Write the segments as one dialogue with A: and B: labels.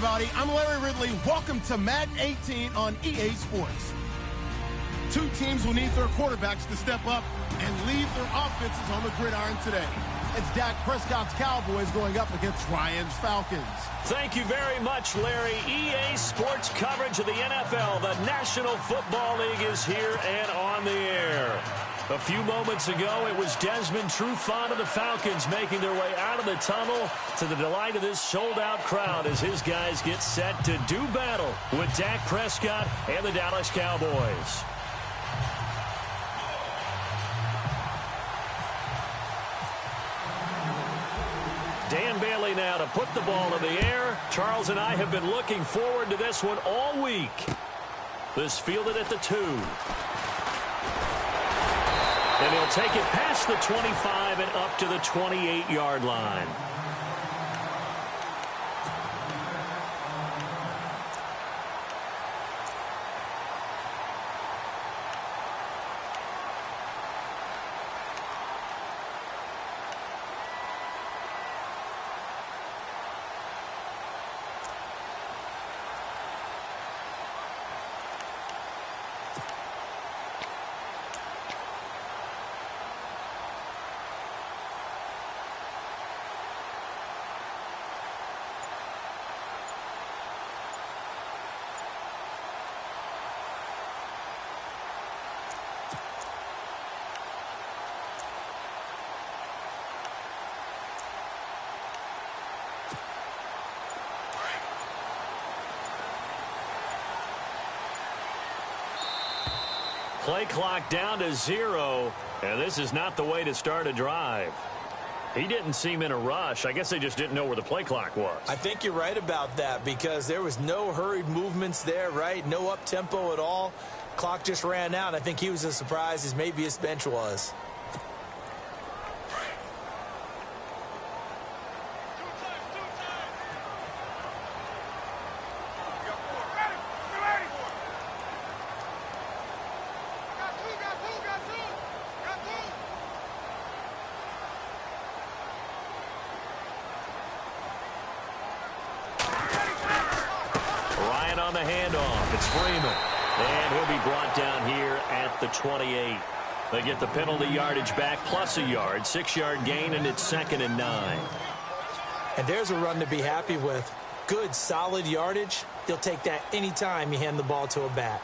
A: everybody. I'm Larry Ridley. Welcome to Madden 18 on EA Sports. Two teams will need their quarterbacks to step up and leave their offenses on the gridiron today. It's Dak Prescott's Cowboys going up against Ryan's Falcons.
B: Thank you very much, Larry. EA Sports coverage of the NFL. The National Football League is here and on the air. A few moments ago, it was Desmond Trufant of the Falcons making their way out of the tunnel to the delight of this sold-out crowd as his guys get set to do battle with Dak Prescott and the Dallas Cowboys. Dan Bailey now to put the ball in the air. Charles and I have been looking forward to this one all week. This fielded at the 2. And he'll take it past the 25 and up to the 28-yard line. Play clock down to 0, and this is not the way to start a drive. He didn't seem in a rush. I guess they just didn't know where the play clock was.
C: I think you're right about that because there was no hurried movements there, right? No up-tempo at all. Clock just ran out. I think he was as surprised as maybe his bench was.
B: On the handoff, it's Freeman. And he'll be brought down here at the 28. They get the penalty yardage back plus a yard. 6-yard gain, and it's 2nd and 9.
C: And there's a run to be happy with. Good, solid yardage. You'll take that anytime you hand the ball to a back.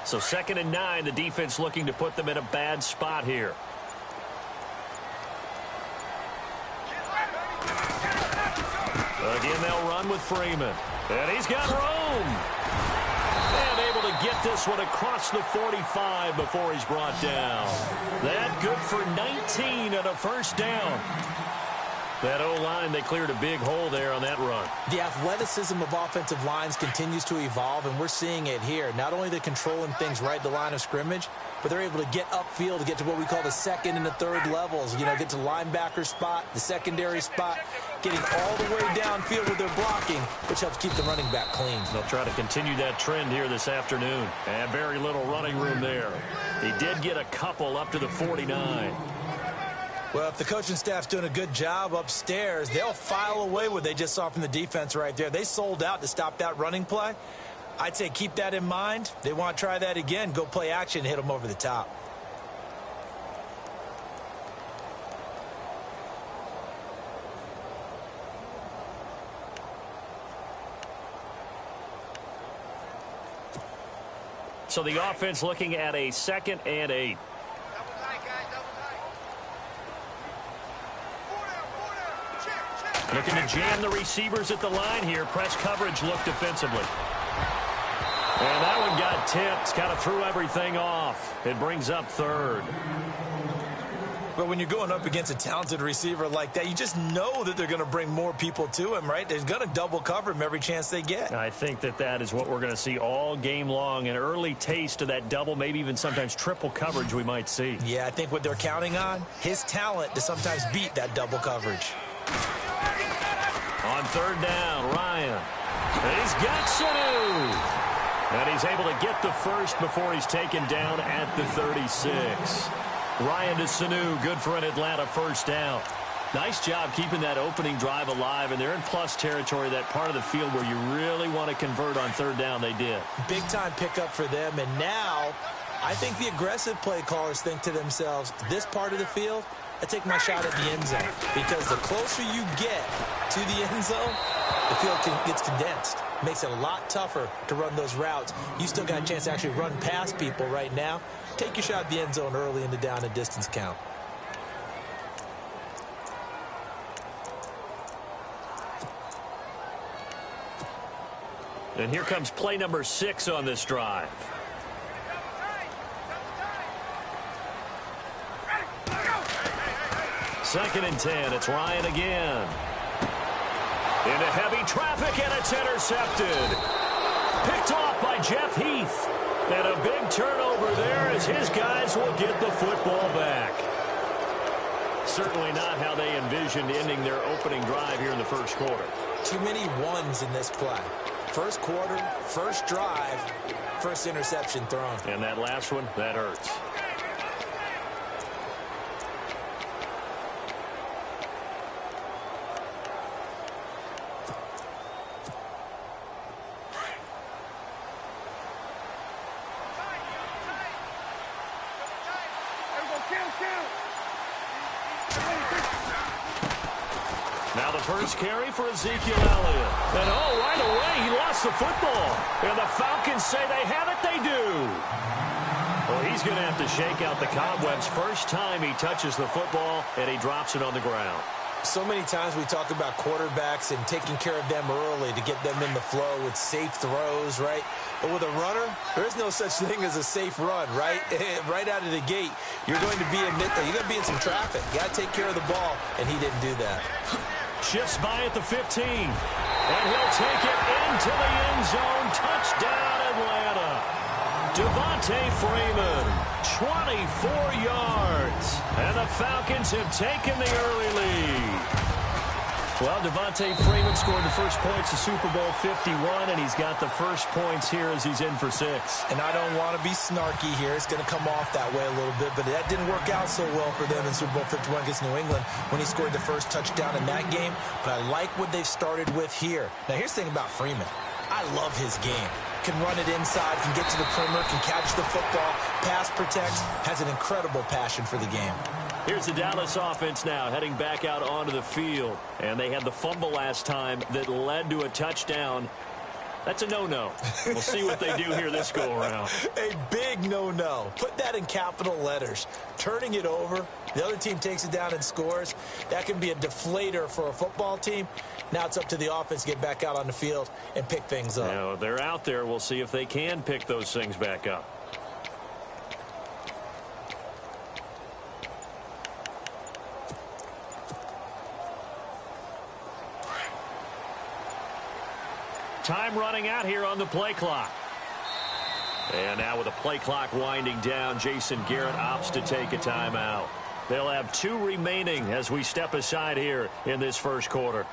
B: So 2nd and 9, the defense looking to put them in a bad spot here. Again, they'll run with Freeman. And he's got room. And able to get this one across the 45 before he's brought down. That good for 19 and a first down. That O-line, they cleared a big hole there on that run.
C: The athleticism of offensive lines continues to evolve, and we're seeing it here. Not only they're controlling things right at the line of scrimmage, but they're able to get upfield to get to what we call the 2nd and the 3rd levels. You know, get to linebacker spot, the secondary spot, getting all the way downfield with their blocking, which helps keep the running back clean.
B: They'll try to continue that trend here this afternoon. And very little running room there. He did get a couple up to the 49.
C: Well, if the coaching staff's doing a good job upstairs, they'll file away what they just saw from the defense right there. They sold out to stop that running play. I'd say keep that in mind. They want to try that again. Go play action, hit them over the top.
B: So the offense looking at a 2nd and 8. Looking to jam the receivers at the line here. Press coverage look defensively. And that one got tipped. Kind of threw everything off. It brings up 3rd.
C: But when you're going up against a talented receiver like that, you just know that they're going to bring more people to him, right? They're going to double cover him every chance they get.
B: I think that is what we're going to see all game long, an early taste of that double, maybe even sometimes triple coverage we might see.
C: Yeah, I think what they're counting on, his talent to sometimes beat that double coverage.
B: On third down, Ryan. He's got Sanu. And he's able to get the first before he's taken down at the 36. Ryan to Sanu, good for an Atlanta first down. Nice job keeping that opening drive alive, and they're in plus territory, that part of the field where you really want to convert on third down. They did.
C: Big-time pickup for them, and now I think the aggressive play callers think to themselves, this part of the field, I take my shot at the end zone, because the closer you get to the end zone, the field gets condensed. Makes it a lot tougher to run those routes. You still got a chance to actually run past people right now. Take your shot at the end zone early in the down and distance count.
B: And here comes play number 6 on this drive. Second and 10. It's Ryan again. Into heavy traffic, and it's intercepted. Picked off by Jeff Heath. And a big turnover there as his guys will get the football back. Certainly not how they envisioned ending their opening drive here in the first quarter.
C: Too many ones in this play. First quarter, first drive, first interception thrown.
B: And that last one, that hurts. Now the first carry for Ezekiel Elliott. And right away he lost the football. And the Falcons say they have it, they do. Well, he's going to have to shake out the cobwebs first time he touches the football, and he drops it on the ground.
C: So many times we talk about quarterbacks and taking care of them early to get them in the flow with safe throws, right? But with a runner, there's no such thing as a safe run, right? Right out of the gate, you're going to be in some traffic. You got to take care of the ball, and he didn't do that.
B: Shifts by at the 15. And he'll take it into the end zone. Touchdown, Atlanta. Devontae Freeman, 24 yards. And the Falcons have taken the early lead. Well, Devontae Freeman scored the first points of Super Bowl 51, and he's got the first points here as he's in for 6.
C: And I don't want to be snarky here. It's going to come off that way a little bit, but that didn't work out so well for them in Super Bowl 51 against New England when he scored the first touchdown in that game. But I like what they've started with here. Now, here's the thing about Freeman. I love his game. Can run it inside, can get to the perimeter, can catch the football, pass protects, has an incredible passion for the game.
B: Here's the Dallas offense now heading back out onto the field. And they had the fumble last time that led to a touchdown. That's a no-no. We'll see what they do here this go-around.
C: A big no-no. Put that in capital letters. Turning it over, the other team takes it down and scores. That can be a deflator for a football team. Now it's up to the offense to get back out on the field and pick things up.
B: Now, they're out there. We'll see if they can pick those things back up. Time running out here on the play clock. And now with the play clock winding down, Jason Garrett opts to take a timeout. They'll have 2 remaining as we step aside here in this first quarter.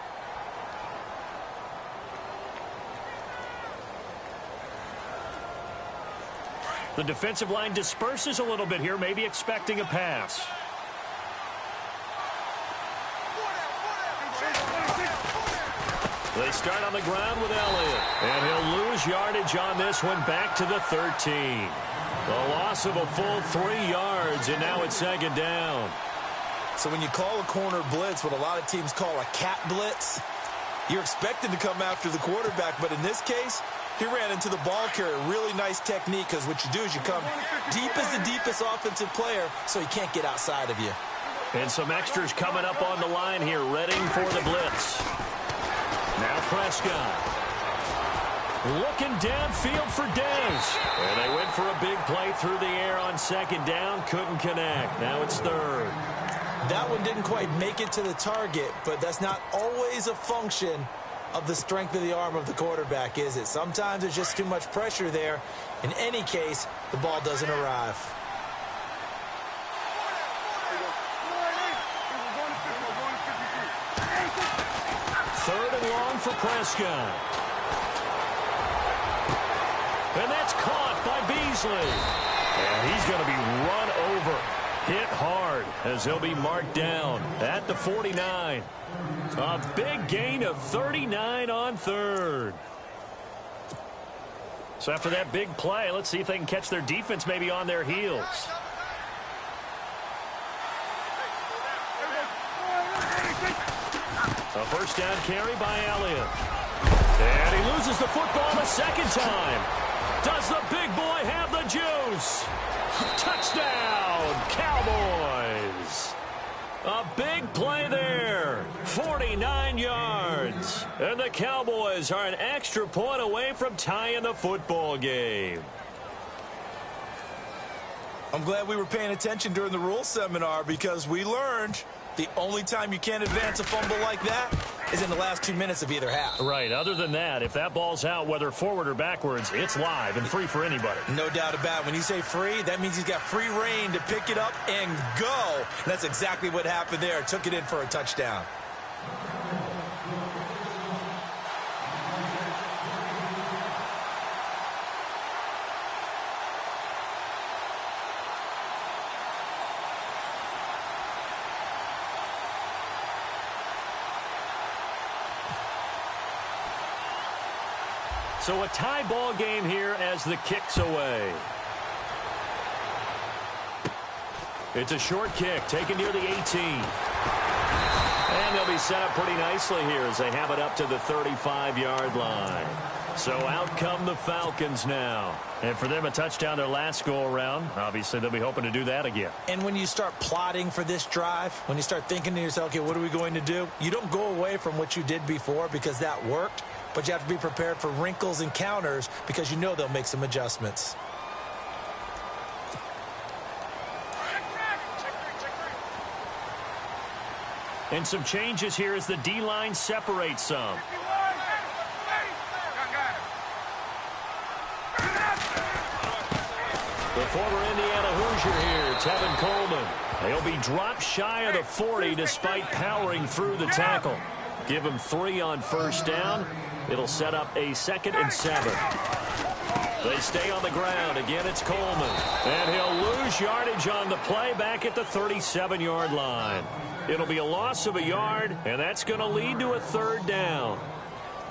B: The defensive line disperses a little bit here, maybe expecting a pass. They start on the ground with Elliott. And he'll lose yardage on this one back to the 13. The loss of a full 3 yards, and now it's second down.
C: So when you call a corner blitz, what a lot of teams call a cat blitz, you're expected to come after the quarterback. But in this case, he ran into the ball carrier. Really nice technique, because what you do is you come deep as the deepest offensive player so he can't get outside of you.
B: And some extras coming up on the line here, ready for the blitz. Now Prescott. Looking downfield for Dez. And they went for a big play through the air on second down. Couldn't connect. Now it's third.
C: That one didn't quite make it to the target, but that's not always a function of the strength of the arm of the quarterback, is it? Sometimes there's just too much pressure there. In any case, the ball doesn't arrive.
B: Third and long for Prescott. And that's caught by Beasley. And he's going to be run over. Hit hard as he'll be marked down at the 49. A big gain of 39 on third. So after that big play, let's see if they can catch their defense maybe on their heels. A first down carry by Elliott. And he loses the football the second time. Does the big boy have the juice? Touchdown, Cowboys. A big play there. 49 yards. And the Cowboys are an extra point away from tying the football game.
C: I'm glad we were paying attention during the rules seminar because we learned the only time you can't advance a fumble like that is in the last 2 minutes of either half.
B: Right. Other than that, if that ball's out, whether forward or backwards, it's live and free for anybody.
C: No doubt about it. When you say free, that means he's got free reign to pick it up and go. And that's exactly what happened there. Took it in for a touchdown.
B: So a tie ball game here as the kick's away. It's a short kick taken near the 18. And they'll be set up pretty nicely here as they have it up to the 35-yard line. So out come the Falcons now. And for them, a touchdown their last go-around. Obviously, they'll be hoping to do that again.
C: And when you start plotting for this drive, when you start thinking to yourself, okay, what are we going to do? You don't go away from what you did before because that worked. But you have to be prepared for wrinkles and counters because you know they'll make some adjustments.
B: And some changes here as the D-line separates some. The former Indiana Hoosier here, Tevin Coleman. He'll be dropped shy of the 40 despite powering through the tackle. Give him 3 on first down. It'll set up a 2nd and 7. They stay on the ground. Again, it's Coleman. And he'll lose yardage on the play back at the 37-yard line. It'll be a loss of a yard, and that's going to lead to a 3rd down.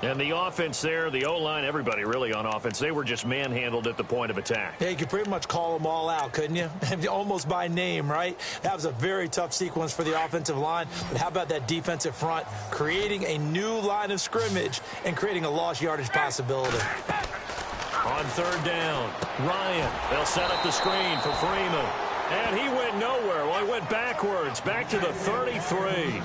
B: And the offense there, the O-line, everybody really on offense, they were just manhandled at the point of attack.
C: Yeah, you could pretty much call them all out, couldn't you? Almost by name, right? That was a very tough sequence for the offensive line. But how about that defensive front creating a new line of scrimmage and creating a lost yardage possibility?
B: On 3rd down, Ryan. They'll set up the screen for Freeman. And he went nowhere. Well, he went backwards, back to the 33.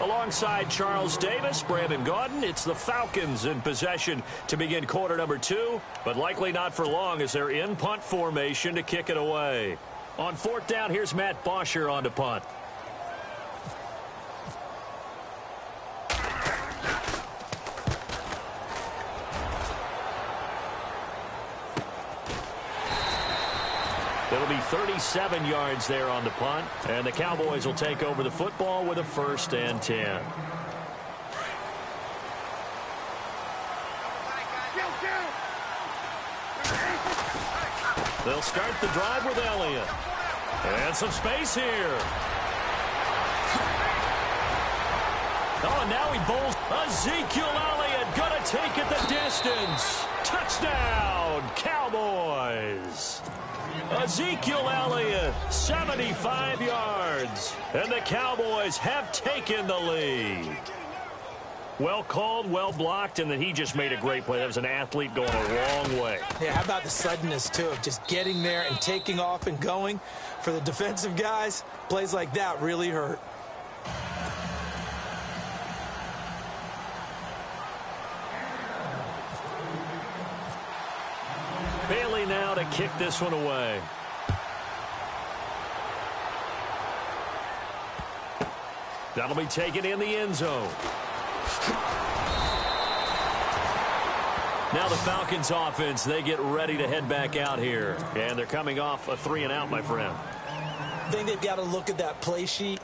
B: Alongside Charles Davis, Brandon Gaudin, it's the Falcons in possession to begin quarter number 2, but likely not for long as they're in punt formation to kick it away. On 4th down, here's Matt Bosher on to punt. It'll be 37 yards there on the punt, and the Cowboys will take over the football with a 1st and 10. They'll start the drive with Elliott. And some space here. Oh, and now he bowls. Ezekiel Elliott going to take it the distance. Touchdown, Cowboys. Ezekiel Elliott, 75 yards. And the Cowboys have taken the lead. Well called, well blocked, and then he just made a great play. That was an athlete going a long way.
C: Yeah, how about the suddenness, too, of just getting there and taking off and going? For the defensive guys, plays like that really hurt.
B: Bailey now to kick this one away. That'll be taken in the end zone. Now the Falcons offense, they get ready to head back out here. And they're coming off a 3-and-out, my friend.
C: I think they've got to look at that play sheet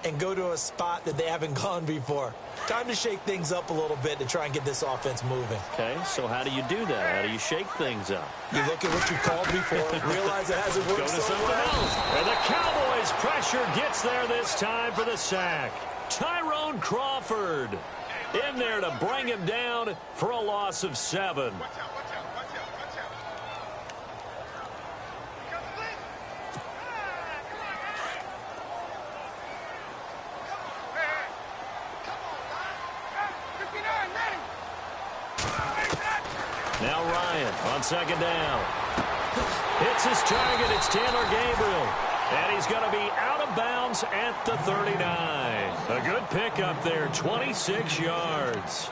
C: and go to a spot that they haven't gone before. Time to shake things up a little bit to try and get this offense moving.
B: Okay, so how do you do that? How do you shake things up?
C: You look at what you called before, realize it hasn't worked
B: Go to
C: so
B: something
C: well.
B: else. And the Cowboys pressure gets there this time for the sack. Tyrone Crawford in there to bring him down for a loss of 7. Now Ryan on 2nd down. Hits his target. It's Taylor Gabriel. And he's going to be out of bounds at the 39. A good pickup there, 26 yards.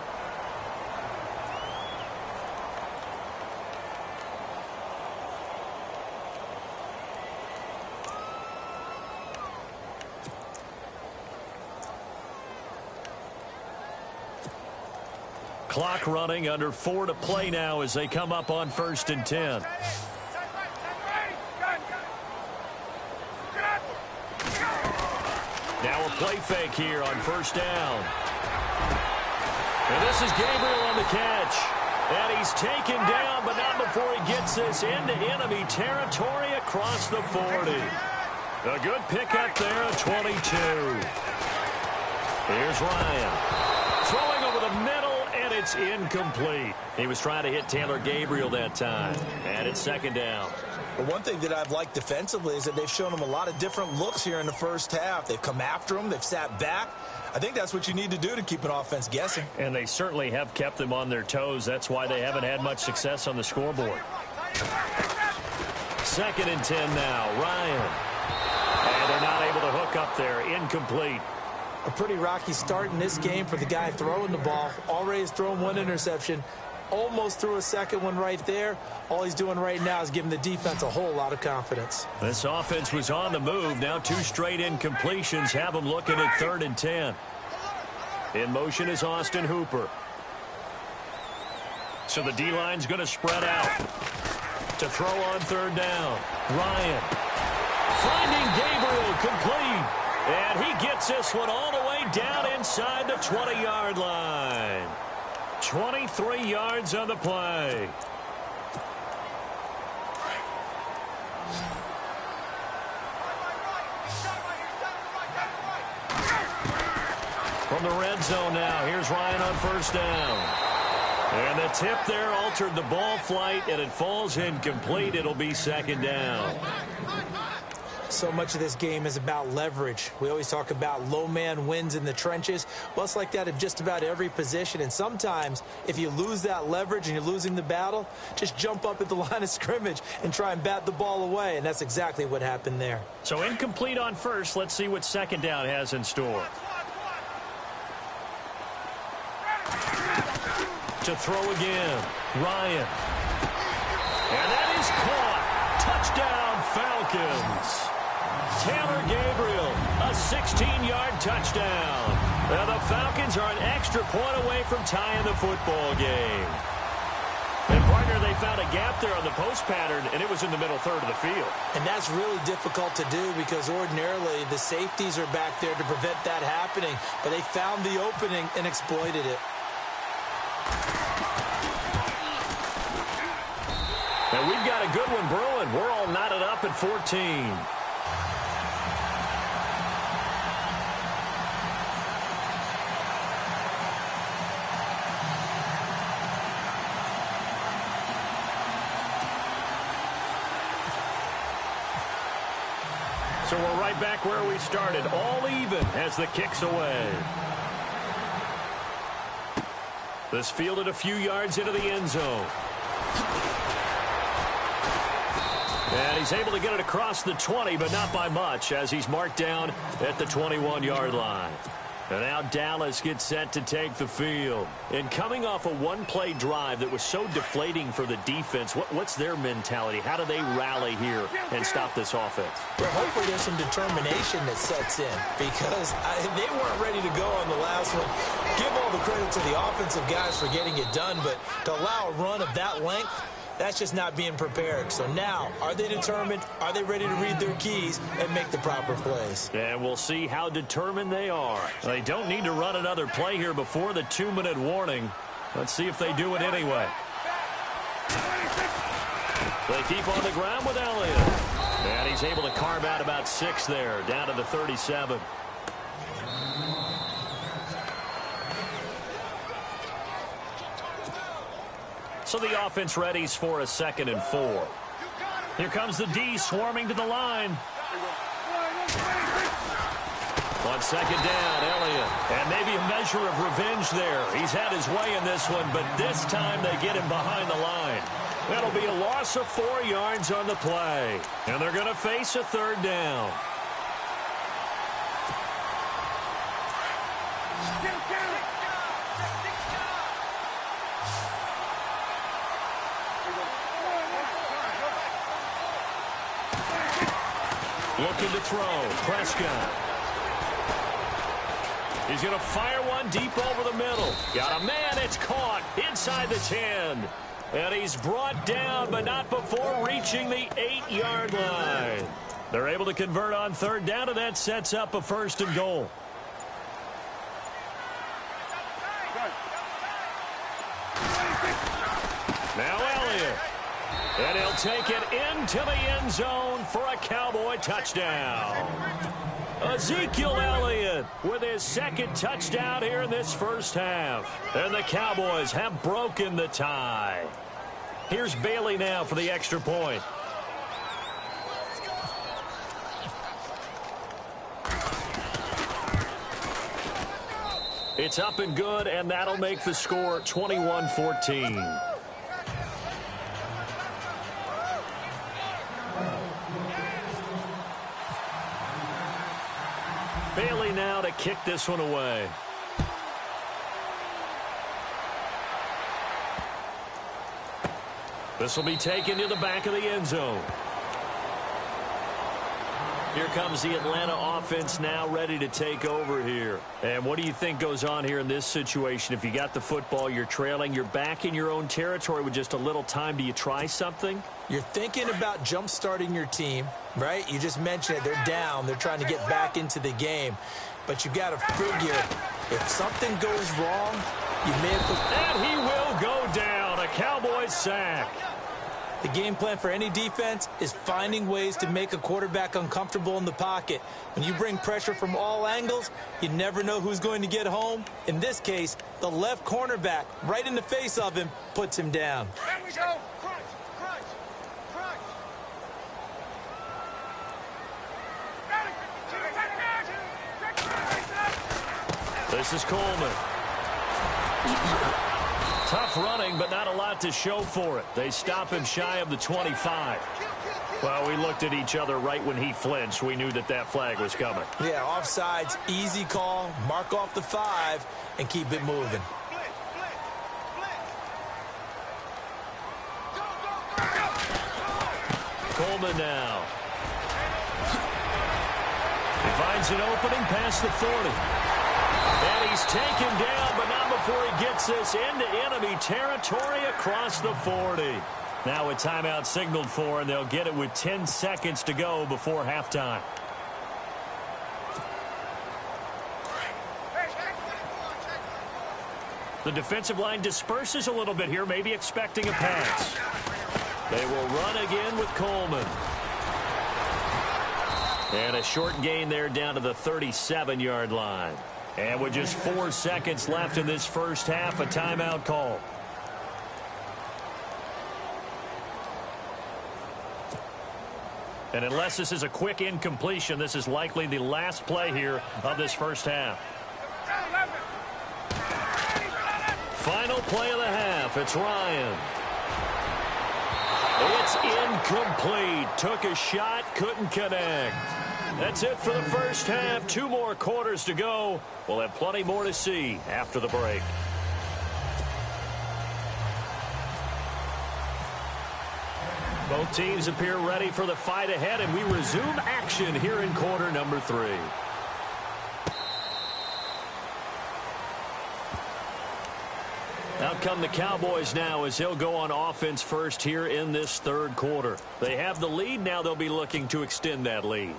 B: Clock running, under 4 to play now as they come up on 1st and 10. Now a play fake here on 1st down. And this is Gabriel on the catch. And he's taken down, but not before he gets this into enemy territory across the 40. A good pickup there at 22. Here's Ryan. Throwing over the middle. It's incomplete. He was trying to hit Taylor Gabriel that time. And it's 2nd down.
C: But one thing that I've liked defensively is that they've shown him a lot of different looks here in the first half. They've come after him. They've sat back. I think that's what you need to do to keep an offense guessing.
B: And they certainly have kept them on their toes. That's why they haven't had much success on the scoreboard. 2nd and 10 now. Ryan. And they're not able to hook up there. Incomplete.
C: A pretty rocky start in this game for the guy throwing the ball. Already has thrown 1 interception. Almost threw a 2nd one right there. All he's doing right now is giving the defense a whole lot of confidence.
B: This offense was on the move. Now 2 straight incompletions have them looking at 3rd and 10. In motion is Austin Hooper. So the D-line's going to spread out. To throw on 3rd down. Ryan. Finding Gabriel complete. And he gets this one all the way down inside the 20-yard line. 23 yards on the play. From the red zone now, here's Ryan on 1st down. And the tip there altered the ball flight, and it falls incomplete. It'll be 2nd down.
C: So much of this game is about leverage. We always talk about low man wins in the trenches. Well, it's like that at just about every position. And sometimes, if you lose that leverage and you're losing the battle, just jump up at the line of scrimmage and try and bat the ball away. And that's exactly what happened there.
B: So incomplete on 1st. Let's see what 2nd down has in store. To throw again. Ryan. And that is caught. Touchdown, Falcons. Taylor Gabriel, a 16-yard touchdown. Now the Falcons are an extra point away from tying the football game. And, partner, they found a gap there on the post pattern, and it was in the middle 3rd of the field.
C: And that's really difficult to do because ordinarily the safeties are back there to prevent that happening. But they found the opening and exploited it.
B: And we've got a good one brewing. We're all knotted up at 14. So we're right back where we started, all even as the kick's away. This fielded a few yards into the end zone. And he's able to get it across the 20, but not by much, as he's marked down at the 21-yard line. And now Dallas gets set to take the field. And coming off a one-play drive that was so deflating for the defense, what's their mentality? How do they rally here and stop this offense?
C: Well, hopefully there's some determination that sets in because they weren't ready to go on the last one. Give all the credit to the offensive guys for getting it done, but to allow a run of that length, that's just not being prepared. So now, are they determined? Are they ready to read their keys and make the proper plays?
B: And we'll see how determined they are. They don't need to run another play here before the 2-minute warning. Let's see if they do it anyway. They keep on the ground with Elliott. And he's able to carve out about 6 there, down to the 37. So the offense readies for a 2nd and 4. Here comes the D swarming to the line. On 2nd down, Elliott. And maybe a measure of revenge there. He's had his way in this one, but this time they get him behind the line. That'll be a loss of 4 yards on the play. And they're going to face a 3rd down. Looking to throw. Prescott. He's going to fire one deep over the middle. Got a man. It's caught inside the 10. And he's brought down, but not before reaching the 8-yard line. They're able to convert on 3rd down, and that sets up a 1st and goal. Now Elliott. And he'll take it into the end zone for a Cowboy touchdown. Ezekiel Elliott with his 2nd touchdown here in this first half. And the Cowboys have broken the tie. Here's Bailey now for the extra point. It's up and good, and that'll make the score 21-14. Bailey now to kick this one away. This will be taken to the back of the end zone. Here comes the Atlanta offense now ready to take over here. And what do you think goes on here in this situation? If you got the football, you're trailing, you're back in your own territory with just a little time. Do you try something?
C: You're thinking about jump-starting your team, right? You just mentioned it. They're down. They're trying to get back into the game. But you got to figure if something goes wrong, you may have...
B: And he will go down. A Cowboys sack.
C: The game plan for any defense is finding ways to make a quarterback uncomfortable in the pocket. When you bring pressure from all angles, you never know who's going to get home. In this case, the left cornerback, right in the face of him, puts him down.
D: There we go. Crunch, crunch, crunch.
B: This is Coleman. Tough running, but not a lot to show for it. They stop him shy of the 25. Well, we looked at each other right when he flinched. We knew that that flag was coming.
C: Yeah, offsides, easy call, mark off the 5, and keep it moving.
B: Coleman now. He finds an opening past the 40. And he's taken down, but not before he gets this into enemy territory across the 40. Now a timeout signaled for, and they'll get it with 10 seconds to go before halftime. The defensive line disperses a little bit here, maybe expecting a pass. They will run again with Coleman. And a short gain there down to the 37-yard line. And with just 4 seconds left in this first half, a timeout call. And unless this is a quick incompletion, this is likely the last play here of this first half. Final play of the half. It's Ryan. It's incomplete. Took a shot, couldn't connect. That's it for the first half. 2 more quarters to go. We'll have plenty more to see after the break. Both teams appear ready for the fight ahead, and we resume action here in quarter number 3. Out come the Cowboys now as he'll go on offense first here in this third quarter. They have the lead. Now they'll be looking to extend that lead.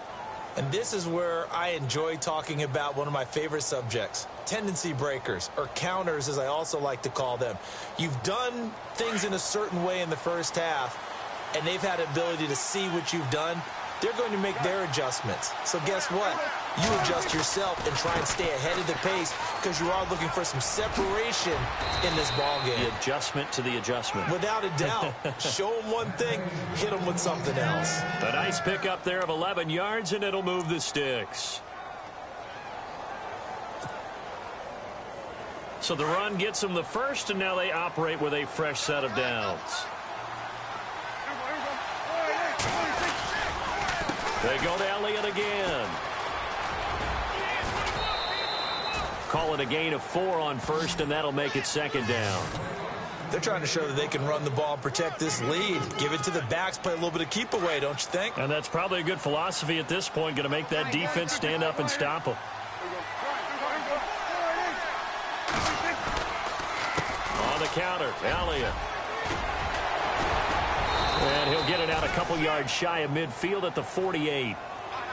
C: And this is where I enjoy talking about one of my favorite subjects, tendency breakers, or counters as I also like to call them. You've done things in a certain way in the first half, and they've had the ability to see what you've done. They're going to make their adjustments. So guess what? You adjust yourself and try and stay ahead of the pace because you are looking for some separation in this ball game.
B: The adjustment to the adjustment.
C: Without a doubt. Show them one thing, hit them with something else.
B: A nice pickup there of 11 yards, and it'll move the sticks. So the run gets them the first, and now they operate with a fresh set of downs. They go to Elliott again. Call it a gain of 4 on first, and that'll make it second down.
C: They're trying to show that they can run the ball and protect this lead. Give it to the backs, play a little bit of keep away, don't you think?
B: And that's probably a good philosophy at this point, going to make that defense stand up and stop them. On the counter, Elliott. And he'll get it out a couple yards shy of midfield at the 48.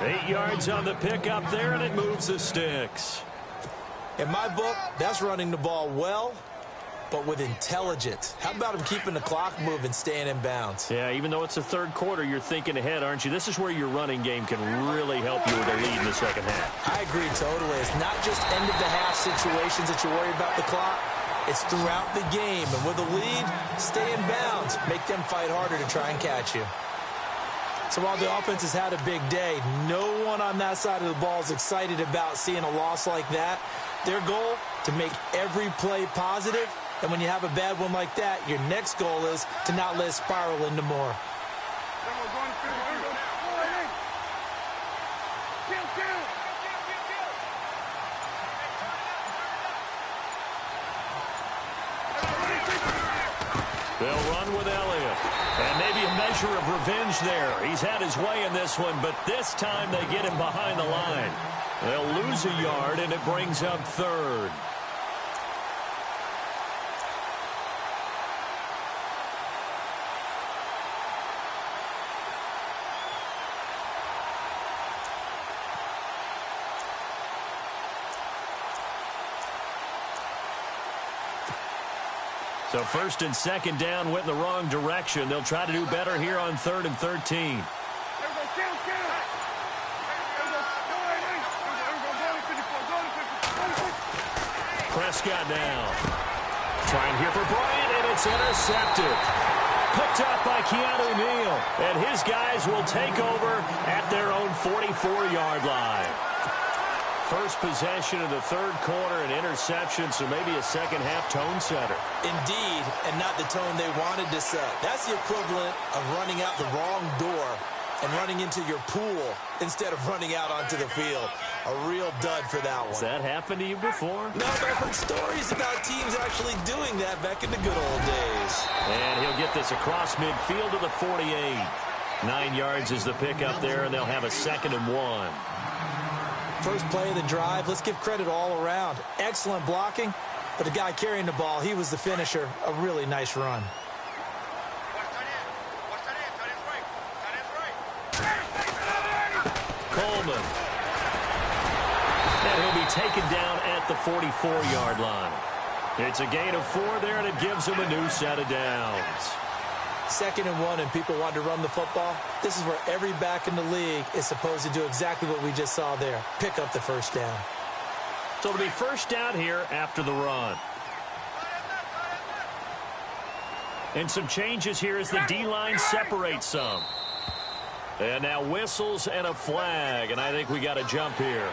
B: 8 yards on the pickup there, and it moves the sticks.
C: In my book, that's running the ball well, but with intelligence. How about him keeping the clock moving, staying in bounds?
B: Yeah, even though it's the third quarter, you're thinking ahead, aren't you? This is where your running game can really help you with a lead in the second half.
C: I agree totally. It's not just end-of-the-half situations that you worry about the clock. It's throughout the game. And with a lead, stay in bounds. Make them fight harder to try and catch you. So while the offense has had a big day, no one on that side of the ball is excited about seeing a loss like that. Their goal, to make every play positive. And when you have a bad one like that, your next goal is to not let it spiral into more.
B: They'll run with Elliott. And maybe a measure of revenge there. He's had his way in this one, but this time they get him behind the line. They'll lose a yard, and it brings up third. So first and second down went in the wrong direction. They'll try to do better here on 3rd and 13. Prescott now. Trying here for Bryant, and it's intercepted. Picked up by Keanu Neal. And his guys will take over at their own 44-yard line. First possession of the third quarter, an interception, so maybe a second-half tone setter.
C: Indeed, and not the tone they wanted to set. That's the equivalent of running out the wrong door and running into your pool instead of running out onto the field. A real dud for that one.
B: Has that happened to you before?
C: No, but I've heard stories about teams actually doing that back in the good old days.
B: And he'll get this across midfield to the 48. 9 yards is the pickup there, and they'll have a 2nd and 1.
C: First play of the drive, let's give credit all around. Excellent blocking, but the guy carrying the ball, he was the finisher. A really nice run.
B: Coleman. And he'll be taken down at the 44-yard line. It's a gain of 4 there, and it gives him a new set of downs.
C: 2nd and 1, and people want to run the football. This is where every back in the league is supposed to do exactly what we just saw there. Pick up the first down.
B: So it'll be first down here after the run. And some changes here as the D-line separates some. And now whistles and a flag, and I think we got a jump here.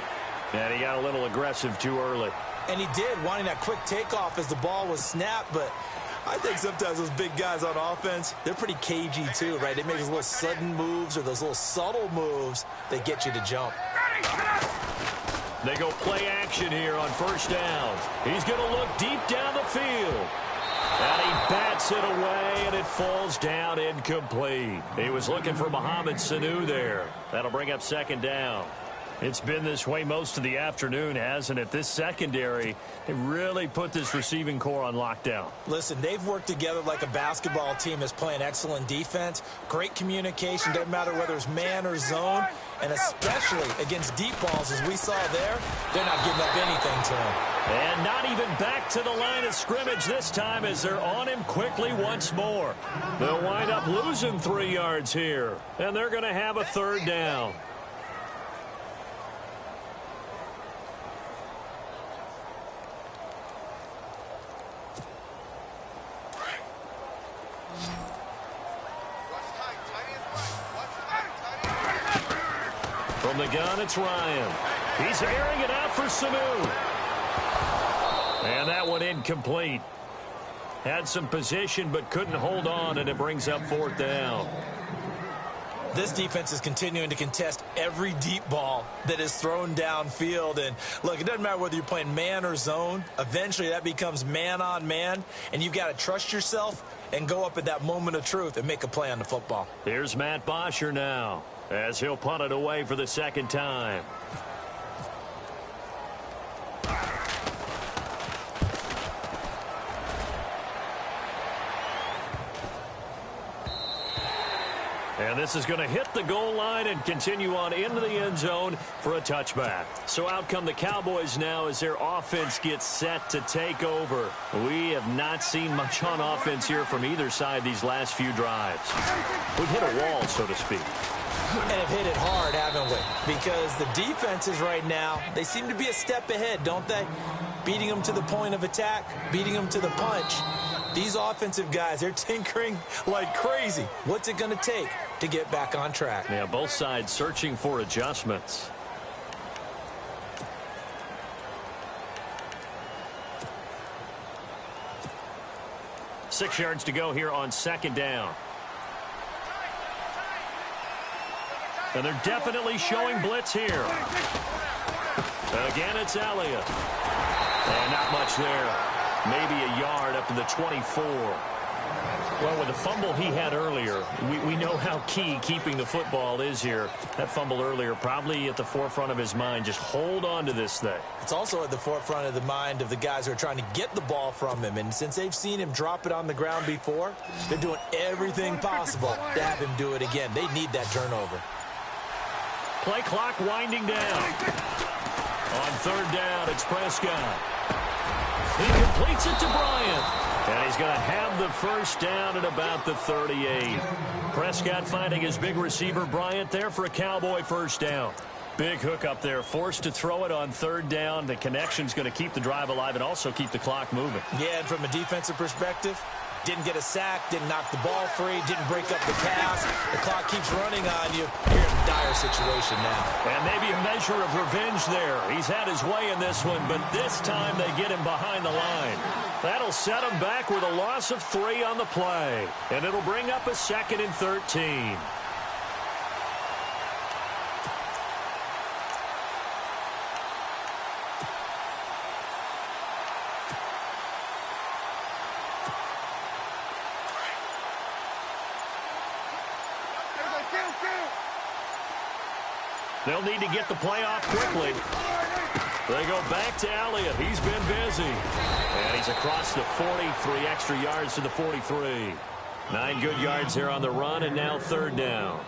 B: And he got a little aggressive too early.
C: And he did, wanting that quick takeoff as the ball was snapped, but I think sometimes those big guys on offense, they're pretty cagey too, right? They make those little sudden moves or those little subtle moves that get you to jump.
B: They go play action here on first down. He's going to look deep down the field. And he bats it away, and it falls down incomplete. He was looking for Mohamed Sanu there. That'll bring up second down. It's been this way most of the afternoon, hasn't it? This secondary, they really put this receiving core on lockdown.
C: Listen, they've worked together like a basketball team that's playing excellent defense. Great communication, doesn't matter whether it's man or zone. And especially against deep balls, as we saw there, they're not giving up anything to him.
B: And not even back to the line of scrimmage this time as they're on him quickly once more. They'll wind up losing 3 yards here, and they're going to have a third down. From the gun, it's Ryan. He's airing it out for Sanu. And that one incomplete. Had some position but couldn't hold on, and it brings up fourth down.
C: This defense is continuing to contest every deep ball that is thrown downfield. And, look, it doesn't matter whether you're playing man or zone. Eventually, that becomes man on man, and you've got to trust yourself and go up at that moment of truth and make a play on the football.
B: Here's Matt Bosher now, as he'll punt it away for the second time. And this is going to hit the goal line and continue on into the end zone for a touchback. So out come the Cowboys now as their offense gets set to take over. We have not seen much on offense here from either side these last few drives. We've hit a wall, so to speak.
C: And have hit it hard, haven't we? Because the defenses right now, they seem to be a step ahead, don't they? Beating them to the point of attack, beating them to the punch. These offensive guys, they're tinkering like crazy. What's it going to take to get back on track?
B: Yeah, both sides searching for adjustments. Six yards to go here on second down. And they're definitely showing blitz here. Again, it's Elliott. And not much there. Maybe a yard up to the 24. Well, with the fumble he had earlier, we know how key keeping the football is here. That fumble earlier probably at the forefront of his mind. Just hold on to this thing.
C: It's also at the forefront of the mind of the guys who are trying to get the ball from him. And since they've seen him drop it on the ground before, they're doing everything possible to have him do it again. They need that turnover.
B: Play clock winding down. On third down, it's Prescott. He completes it to Bryant. And he's going to have the first down at about the 38. Prescott finding his big receiver Bryant there for a Cowboy first down. Big hook up there, forced to throw it on third down. The connection's going to keep the drive alive and also keep the clock moving.
C: Yeah, and from a defensive perspective, didn't get a sack, didn't knock the ball free, didn't break up the pass. The clock keeps running on you. You're in a dire situation now.
B: And maybe a measure of revenge there. He's had his way in this one, but this time they get him behind the line. That'll set him back with a loss of 3 on the play. And it'll bring up a 2nd and 13. They'll need to get the play off quickly. They go back to Elliott. He's been busy. And he's across the 40, 3 extra yards to the 43. 9 good yards here on the run, and now third down.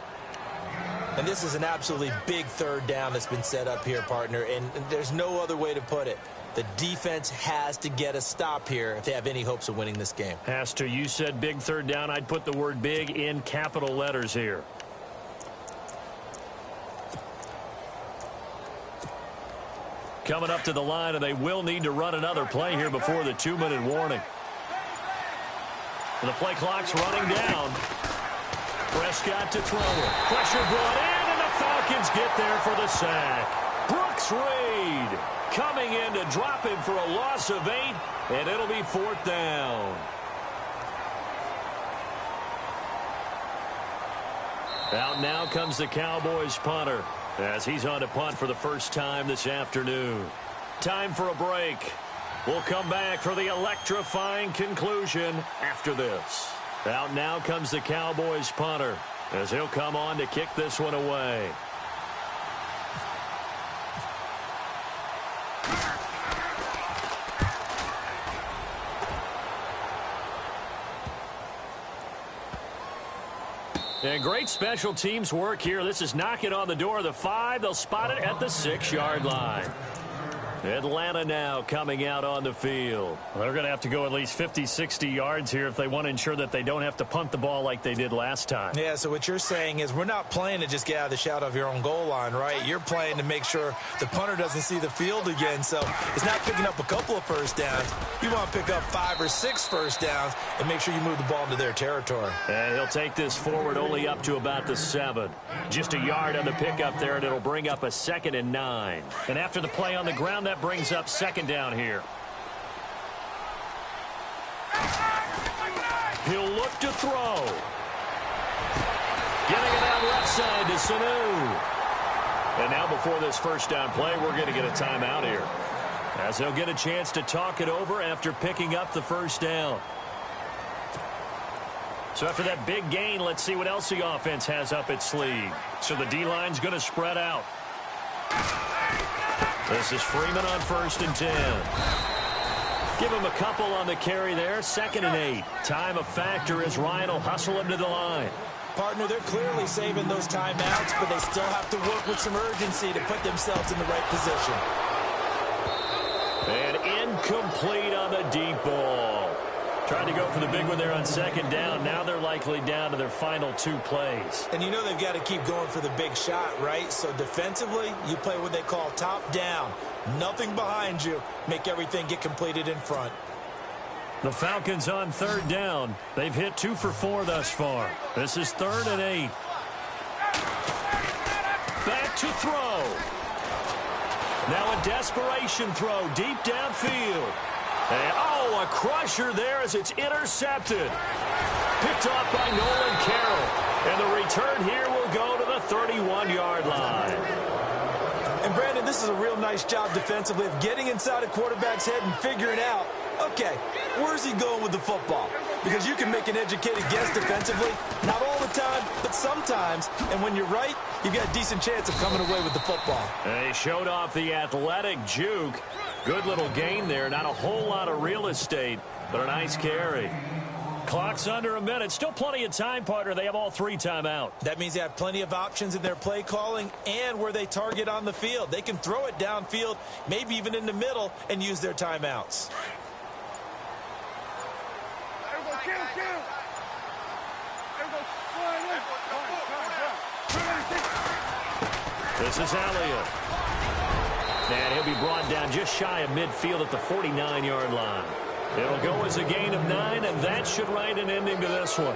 C: And this is an absolutely big third down that's been set up here, partner, and there's no other way to put it. The defense has to get a stop here if they have any hopes of winning this game.
B: Has to. You said big third down. I'd put the word big in capital letters here. Coming up to the line, and they will need to run another play here before the 2-minute warning. And the play clock's running down. Prescott to throw it. Pressure brought in, and the Falcons get there for the sack. Brooks Reed coming in to drop him for a loss of 8, and it'll be fourth down. Out now comes the Cowboys punter as he's on to punt for the first time this afternoon. Time for a break. We'll come back for the electrifying conclusion after this. Out now comes the Cowboys punter as he'll come on to kick this one away. And great special teams work here. This is knocking on the door of the 5. They'll spot it at the 6-yard line. Atlanta now coming out on the field.
E: Well, they're going to have to go at least 50, 60 yards here if they want to ensure that they don't have to punt the ball like they did last time.
C: Yeah, so what you're saying is we're not playing to just get out of the shadow of your own goal line, right? You're playing to make sure the punter doesn't see the field again. So it's not picking up a couple of first downs. You want to pick up 5 or 6 first downs and make sure you move the ball into their territory.
B: And he'll take this forward only up to about the 7. Just a yard on the pickup there, and it'll bring up a 2nd and 9.
E: And after the play on the ground, that brings up 2nd down here.
B: He'll look to throw. Getting it out left side to Sanu. And now before this first down play, we're going to get a timeout here, as they'll get a chance to talk it over after picking up the first down.
E: So after that big gain, let's see what else the offense has up its sleeve. So the D-line's going to spread out.
B: This is Freeman on 1st and 10. Give him a couple on the carry there. 2nd and 8. Time a factor as Ryan will hustle him to the line.
C: Partner, they're clearly saving those timeouts, but they still have to work with some urgency to put themselves in the right position.
B: And incomplete on the deep ball. Trying to go for the big one there on 2nd down. Now they're likely down to their final 2 plays.
C: And you know they've got to keep going for the big shot, right? So defensively, you play what they call top down. Nothing behind you. Make everything get completed in front.
B: The Falcons on 3rd down. They've hit 2 for 4 thus far. This is 3rd and 8. Back to throw. Now a desperation throw deep downfield. And, a crusher there as it's intercepted. Picked off by Nolan Carroll. And the return here will go to the 31-yard line.
C: And, Brandon, this is a real nice job defensively of getting inside a quarterback's head and figuring out, okay, where's he going with the football? Because you can make an educated guess defensively, not all the time, but sometimes. And when you're right, you've got a decent chance of coming away with the football.
B: And he showed off the athletic juke. Good little gain there. Not a whole lot of real estate, but a nice carry. Clock's under a minute. Still plenty of time, partner. They have all 3 timeout.
C: That means they have plenty of options in their play calling and where they target on the field. They can throw it downfield, maybe even in the middle, and use their timeouts.
B: This is Elliott. And he'll be brought down just shy of midfield at the 49-yard line. It'll go as a gain of 9, and that should write an ending to this one.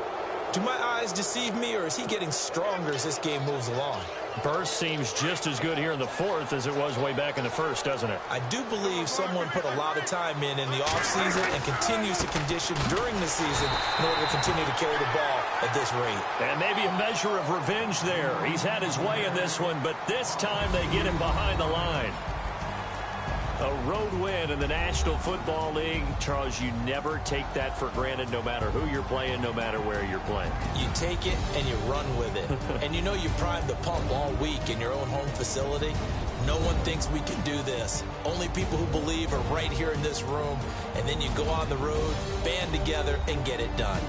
C: Do my eyes deceive me, or is he getting stronger as this game moves along?
E: Burst seems just as good here in the 4th as it was way back in the 1st, doesn't it?
C: I do believe someone put a lot of time in the offseason and continues to condition during the season in order to continue to carry the ball at this rate.
B: And maybe a measure of revenge there. He's had his way in this one, but this time they get him behind the line. A road win in the National Football League. Charles, you never take that for granted, no matter who you're playing, no matter where you're playing.
C: You take it and you run with it. And you know you primed the pump all week in your own home facility. No one thinks we can do this. Only people who believe are right here in this room. And then you go on the road, band together, and get it done.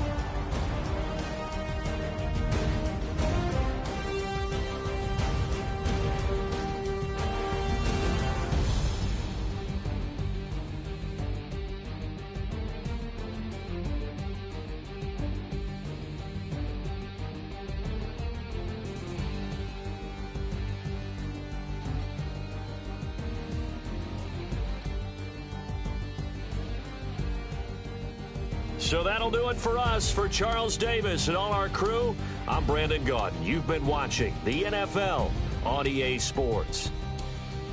B: So that'll do it for us. For Charles Davis and all our crew, I'm Brandon Gaudin. You've been watching the NFL on EA Sports.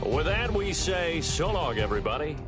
B: With that, we say so long, everybody.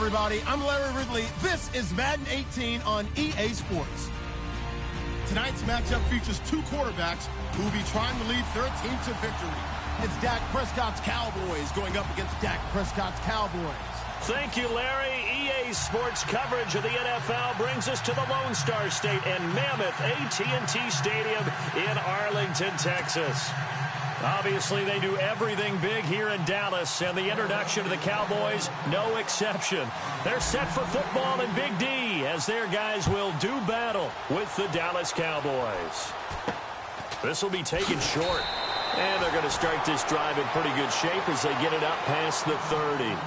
A: everybody. I'm Larry Ridley. This is Madden 18 on EA Sports. Tonight's matchup features two quarterbacks who will be trying to lead their team to victory. It's Dak Prescott's Cowboys going up against Dak Prescott's Cowboys.
B: Thank you, Larry. EA Sports coverage of the NFL brings us to the Lone Star State and Mammoth AT&T Stadium in Arlington, Texas. Obviously, they do everything big here in Dallas, and the introduction of the Cowboys, no exception. They're set for football in Big D, as their guys will do battle with the Dallas Cowboys. This will be taken short, and they're going to start this drive in pretty good shape as they get it up past the 30.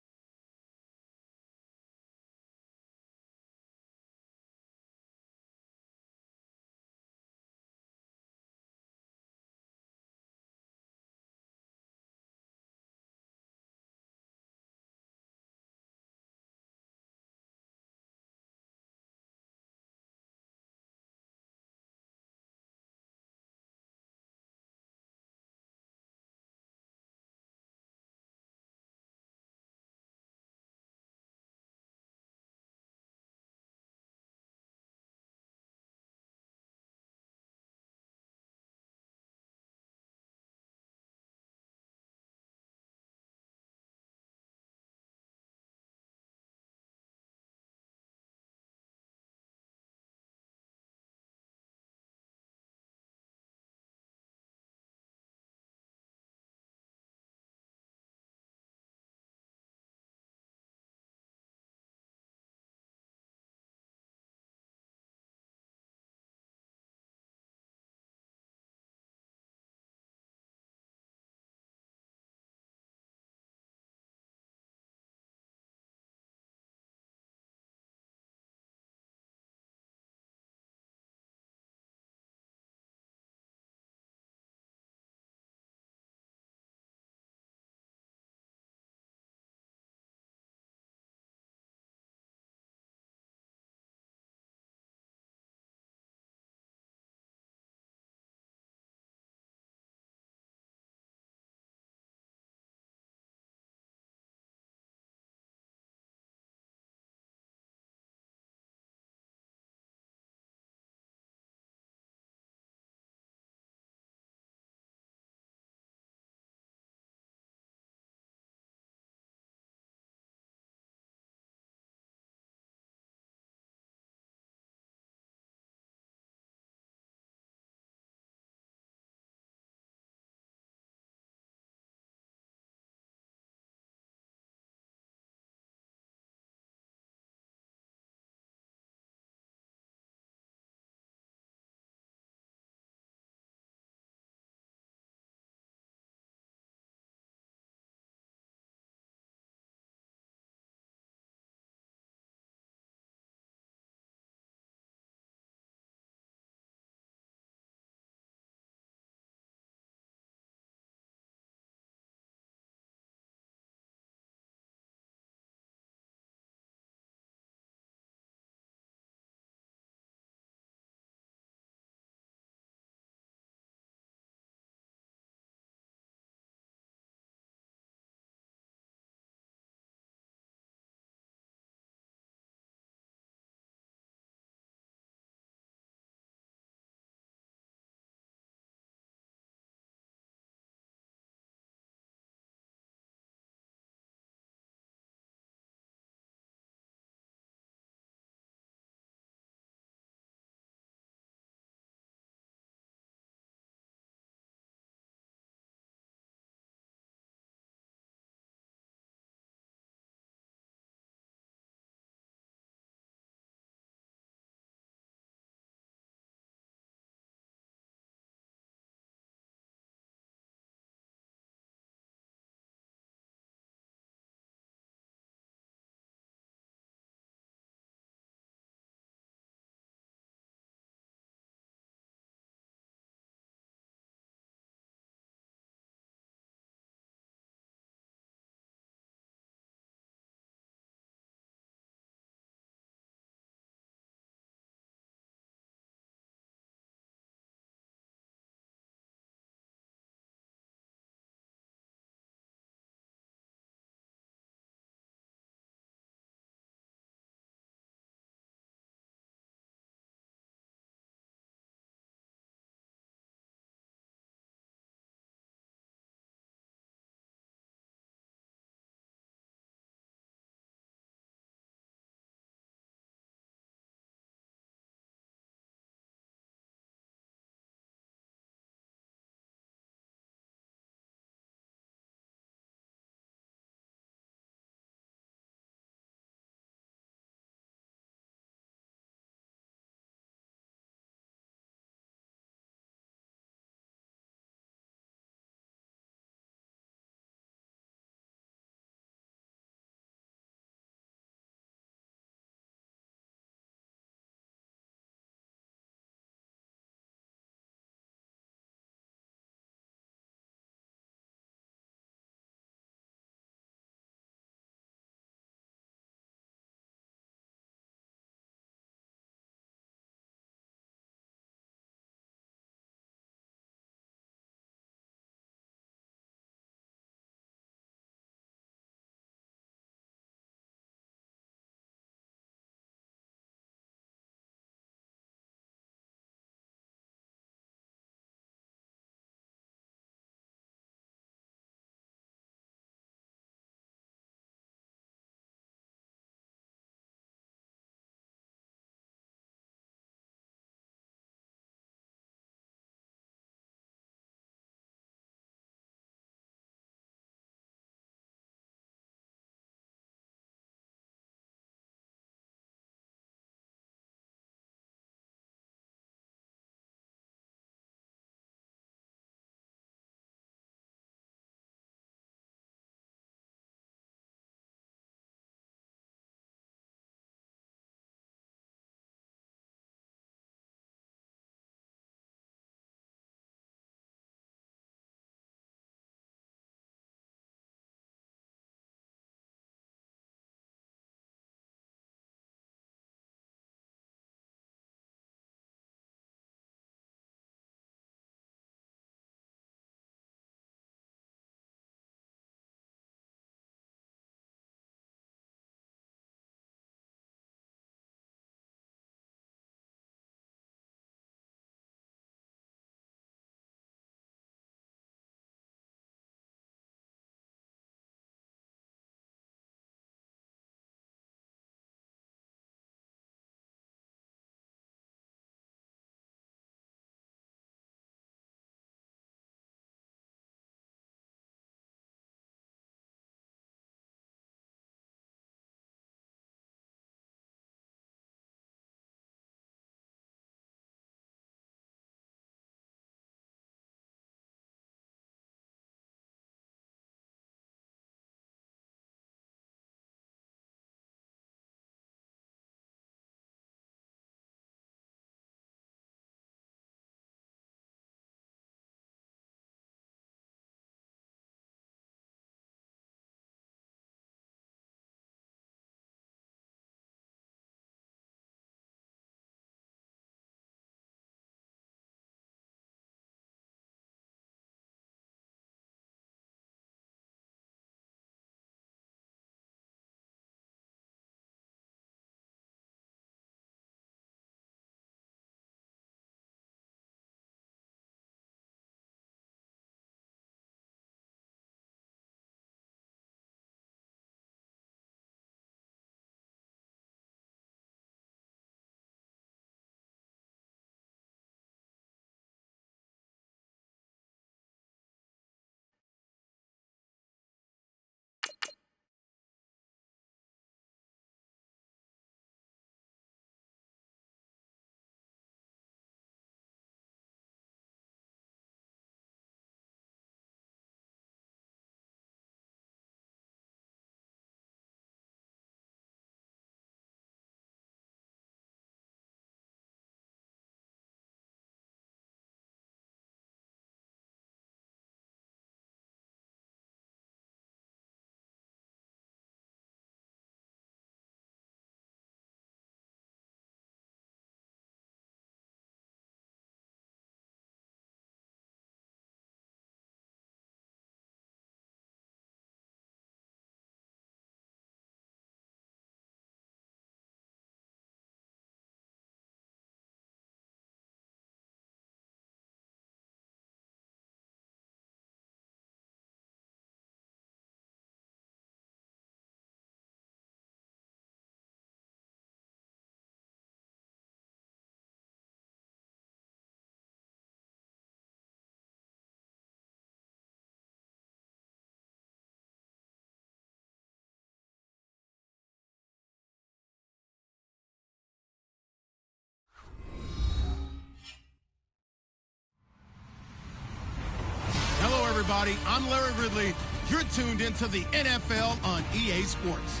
A: everybody. I'm Larry Ridley. You're tuned into the NFL on EA Sports.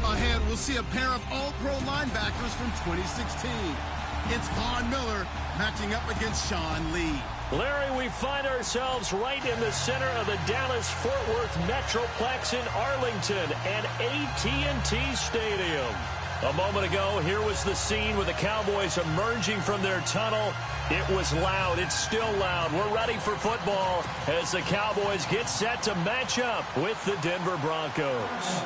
A: Ahead, we'll see a pair of all-pro linebackers from 2016. It's Von Miller matching up against Sean Lee.
B: Larry, we find ourselves right in the center of the Dallas-Fort Worth Metroplex in Arlington at AT&T Stadium. A moment ago, here was the scene with the Cowboys emerging from their tunnel. It was loud. It's still loud. We're ready for football as the Cowboys get set to match up with the Denver Broncos.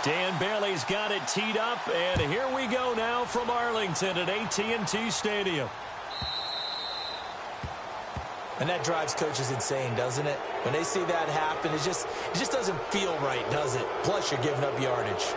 B: Dan Bailey's got it teed up, and here we go now from Arlington at AT&T Stadium.
C: And that drives coaches insane, doesn't it? When they see that happen, it just doesn't feel right, does it? Plus, you're giving up yardage.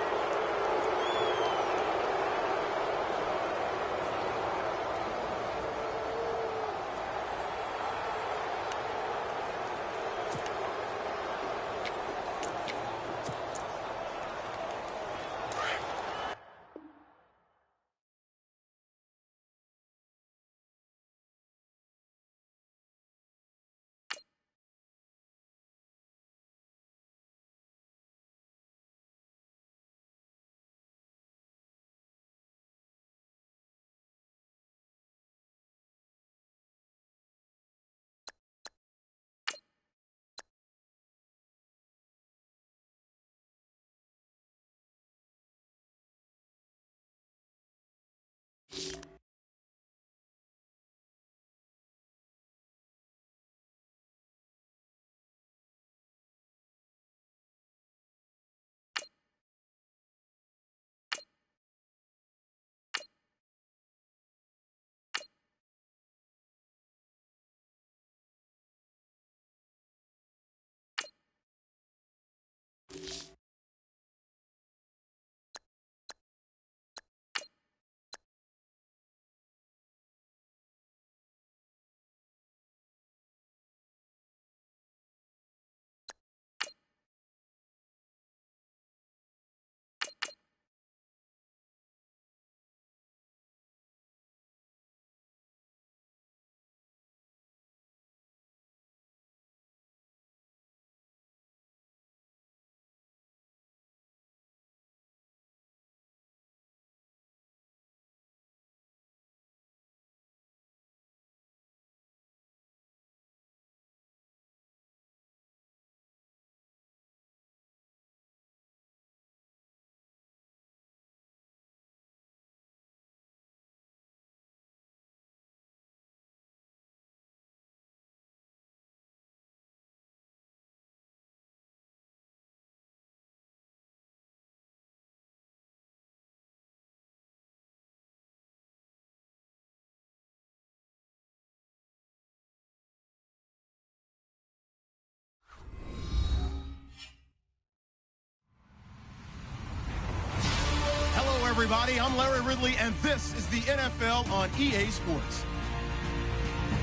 A: Everybody, I'm Larry Ridley, and this is the NFL on EA Sports.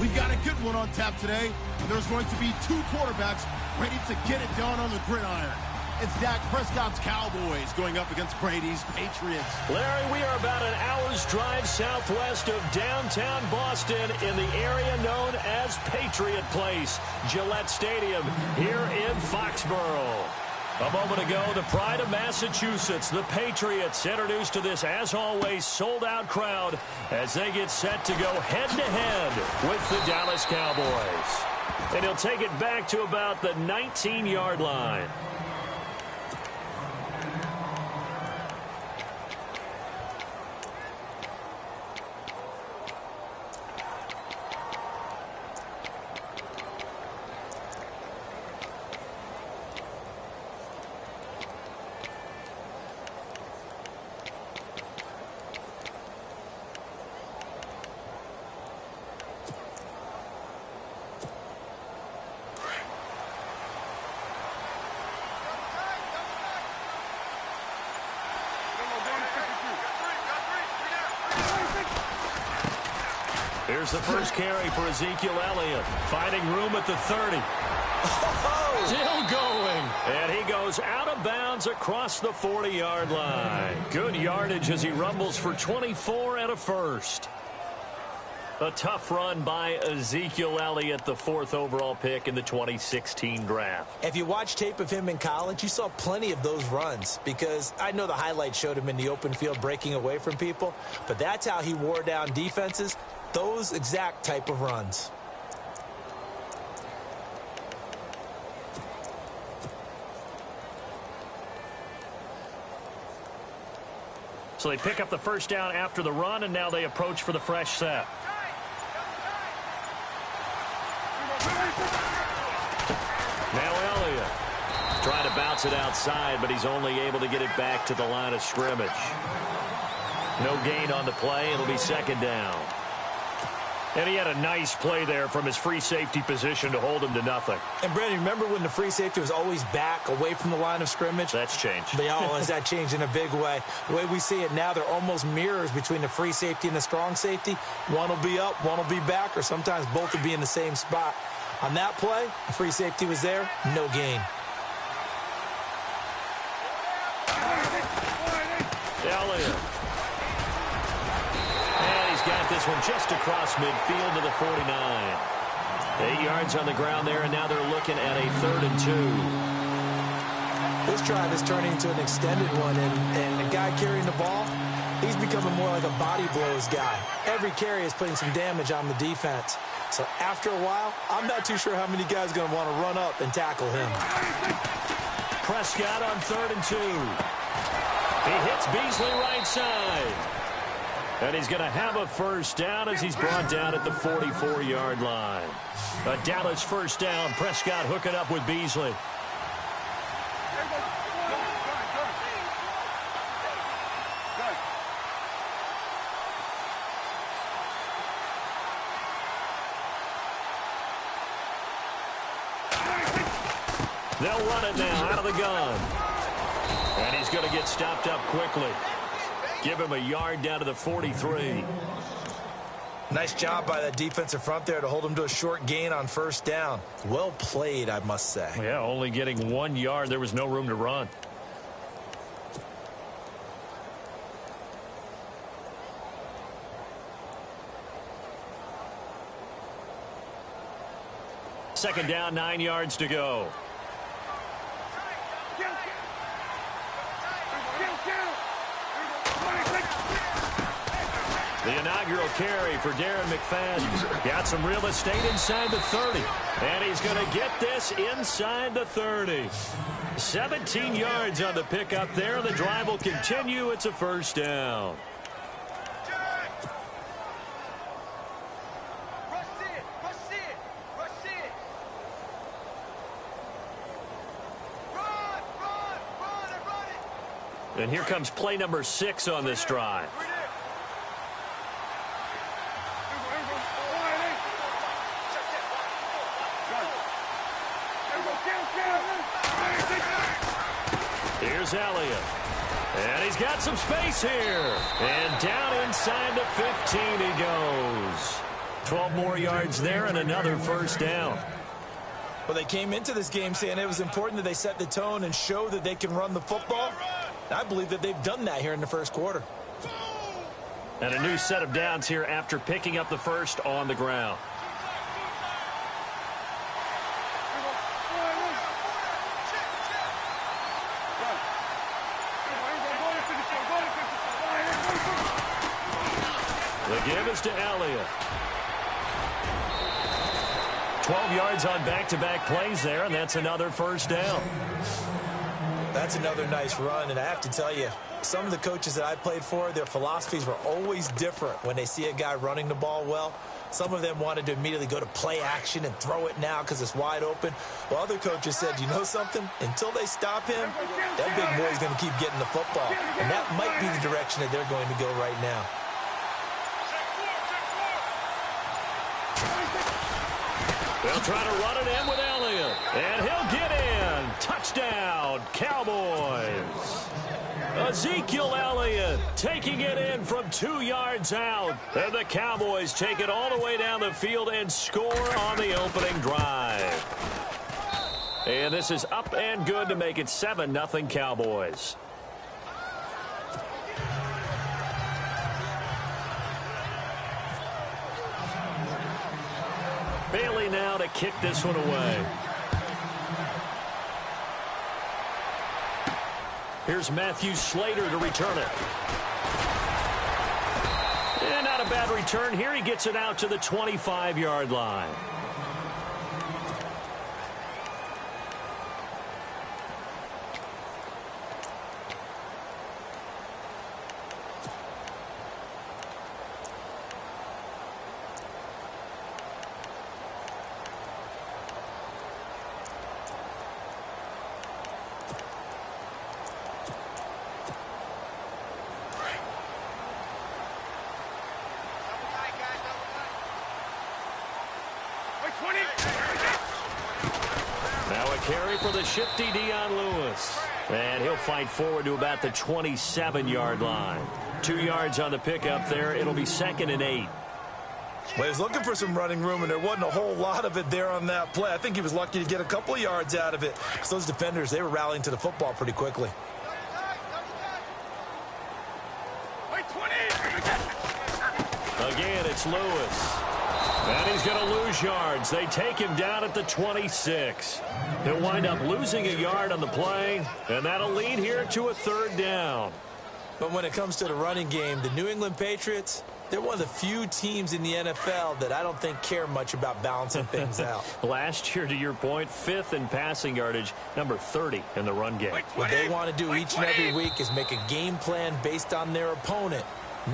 A: We've got a good one on tap today, and there's going to be two quarterbacks ready to get it done on the gridiron. It's Dak Prescott's Cowboys going up against Brady's Patriots.
B: Larry, we are about an hour's drive southwest of downtown Boston in the area known as Patriot Place, Gillette Stadium, here in Foxborough. A moment ago, the pride of Massachusetts, the Patriots, introduced to this, as always, sold-out crowd as they get set to go head-to-head with the Dallas Cowboys. And he'll take it back to about the 19-yard line. Here's the first carry for Ezekiel Elliott. Finding room at the 30. Still going. And he goes out of bounds across the 40-yard line. Good yardage as he rumbles for 24 and a first. A tough run by Ezekiel Elliott, the 4th overall pick in the 2016 draft.
C: If you watch tape of him in college, you saw plenty of those runs, because I know the highlights showed him in the open field breaking away from people, but that's how he wore down defenses, those exact type of runs.
E: So they pick up the first down after the run, and now they approach for the fresh set.
B: Now Elliott trying to bounce it outside, but he's only able to get it back to the line of scrimmage. No gain on the play. It'll be second down.
E: And he had a nice play there from his free safety position to hold him to nothing.
C: And, Brandon, remember when the free safety was always back away from the line of scrimmage?
E: That's changed.
C: Has that changed in a big way? The way we see it now, they're almost mirrors between the free safety and the strong safety. One will be up, one will be back, or sometimes both will be in the same spot. On that play, the free safety was there, no gain.
B: Elliott. And he's got this one just across midfield to the 49. 8 yards on the ground there, and now they're looking at a 3rd and 2.
C: This drive is turning into an extended one, and the guy carrying the ball, he's becoming more like a body blows guy. Every carry is putting some damage on the defense. So after a while, I'm not too sure how many guys are going to want to run up and tackle him.
B: Prescott on 3rd and 2. He hits Beasley right side. And he's going to have a first down as he's brought down at the 44-yard line. A Dallas first down. Prescott hooking up with Beasley. They'll run it now out of the gun. And he's going to get stopped up quickly. Give him a yard down to the 43.
C: Nice job by that defensive front there to hold him to a short gain on first down. Well played, I must say.
E: Yeah, only getting 1 yard. There was no room to run. Second down, 9 yards to go. The inaugural carry for Darren McFadden. Got some real estate inside the 30. And he's going to get this inside the 30. 17 yards on the pickup there. The drive will continue. It's a first down. And here comes play number 6 on this drive. Here's Elliott. And he's got some space here. And down inside the 15 he goes. 12 more yards there and another first down.
C: Well, they came into this game saying it was important that they set the tone and show that they can run the football. I believe that they've done that here in the first quarter.
E: And a new set of downs here after picking up the first on the ground. The give is to Elliott. 12 yards on back-to-back plays there, and that's another first down.
C: That's another nice run, and I have to tell you, some of the coaches that I played for, their philosophies were always different when they see a guy running the ball well. Some of them wanted to immediately go to play action and throw it now because it's wide open. While other coaches said, you know something? Until they stop him, that big boy's going to keep getting the football. And that might be the direction that they're going to go right now.
B: They'll try to run it in with Elliott. And he'll get in. Touchdown, Cowboys. Ezekiel Elliott taking it in from 2 yards out. And the Cowboys take it all the way down the field and score on the opening drive. And this is up and good to make it 7-0 Cowboys. Bailey now to kick this one away. Here's Matthew Slater to return it. And not a bad return here. He gets it out to the 25-yard line. Now a carry for the shifty Dion Lewis. And he'll fight forward to about the 27-yard line. 2 yards on the pickup there. It'll be 2nd and 8.
C: Well, he was looking for some running room, and there wasn't a whole lot of it there on that play. I think he was lucky to get a couple of yards out of it. So those defenders, they were rallying to the football pretty quickly.
B: Again, it's Lewis. And he's going to lose yards. They take him down at the 26. He'll wind up losing a yard on the play, and that'll lead here to a 3rd down.
C: But when it comes to the running game, the New England Patriots, they're one of the few teams in the NFL that I don't think care much about balancing things out.
B: Last year, to your point, 5th in passing yardage, number 30 in the run game.
C: What they want to do each and every week is make a game plan based on their opponent,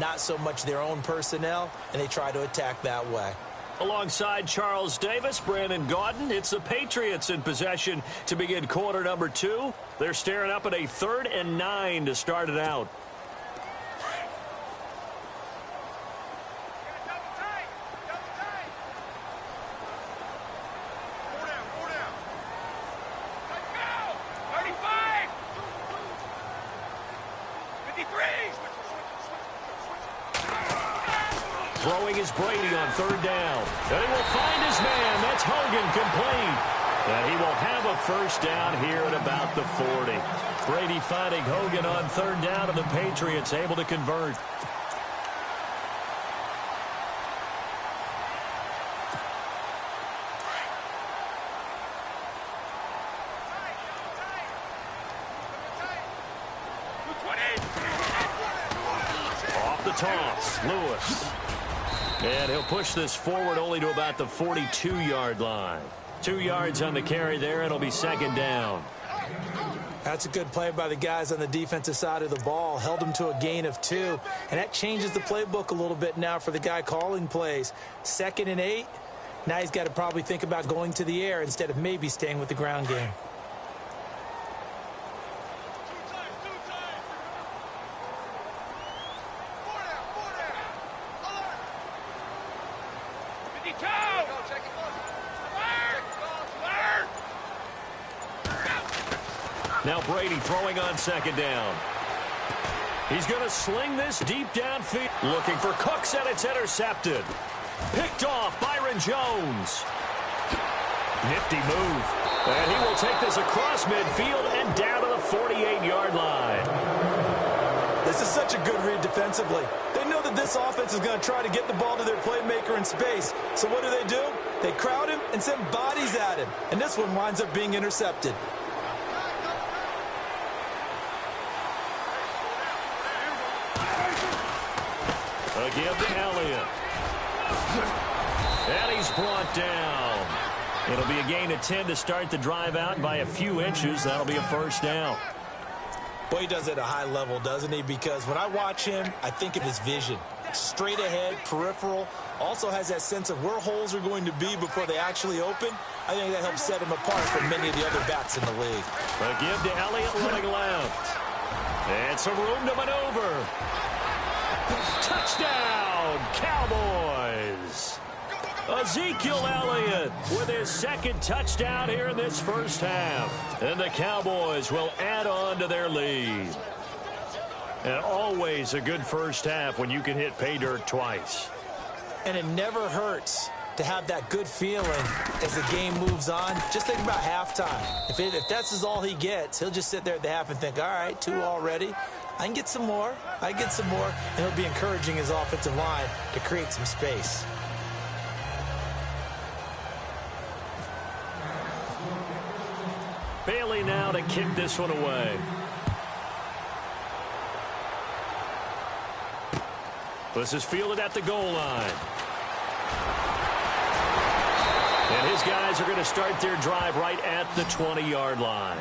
C: not so much their own personnel, and they try to attack that way.
B: Alongside Charles Davis, Brandon Gaudin, it's the Patriots in possession to begin quarter number 2. They're staring up at a 3rd and 9 to start it out. Throwing is Brady on 3rd down. And he will find his man. That's Hogan complete. And he will have a 1st down here at about the 40. Brady finding Hogan on 3rd down, and the Patriots able to convert. Off the toss, Lewis. And he'll push this forward only to about the 42-yard line. 2 yards on the carry there. It'll be 2nd down.
C: That's a good play by the guys on the defensive side of the ball. Held him to a gain of 2. And that changes the playbook a little bit now for the guy calling plays. 2nd and 8. Now he's got to probably think about going to the air instead of maybe staying with the ground game.
B: Now Brady throwing on 2nd down. He's going to sling this deep downfield. Looking for Cooks, and it's intercepted. Picked off Byron Jones. Nifty move. And he will take this across midfield and down to the 48-yard line.
C: This is such a good read defensively. They know that this offense is going to try to get the ball to their playmaker in space. So what do? They crowd him and send bodies at him. And this one winds up being intercepted.
B: Again to Elliott. And he's brought down. It'll be a gain of 10 to start the drive out by a few inches. That'll be a 1st down.
C: Boy, he does it at a high level, doesn't he? Because when I watch him, I think of his vision. Straight ahead, peripheral. Also has that sense of where holes are going to be before they actually open. I think that helps set him apart from many of the other backs in the league.
B: A give to Elliott running left. And some room to maneuver. Touchdown, Cowboys. Ezekiel Elliott with his second touchdown here in this first half. And the Cowboys will add on to their lead. And always a good first half when you can hit pay dirt twice.
C: And it never hurts to have that good feeling as the game moves on. Just think about halftime. If that's all he gets, he'll just sit there at the half and think, all right, 2 already. I can get some more. I can get some more. And he'll be encouraging his offensive line to create some space.
B: Bailey now to kick this one away. This is fielded at the goal line. And his guys are going to start their drive right at the 20-yard line.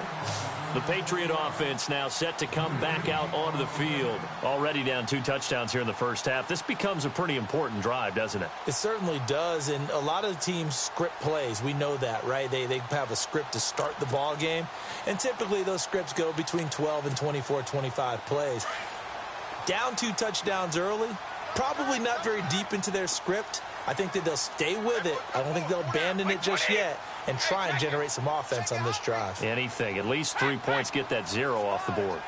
B: The Patriot offense now set to come back out onto the field. Already down 2 touchdowns here in the first half. This becomes a pretty important drive, doesn't it?
C: It certainly does, and a lot of the teams script plays. We know that, right? They have a script to start the ball game, and typically those scripts go between 12 and 24, 25 plays. Down 2 touchdowns early, probably not very deep into their script. I think that they'll stay with it. I don't think they'll abandon it just yet and try and generate some offense on this drive.
B: Anything. At least 3 points, get that 0 off the board.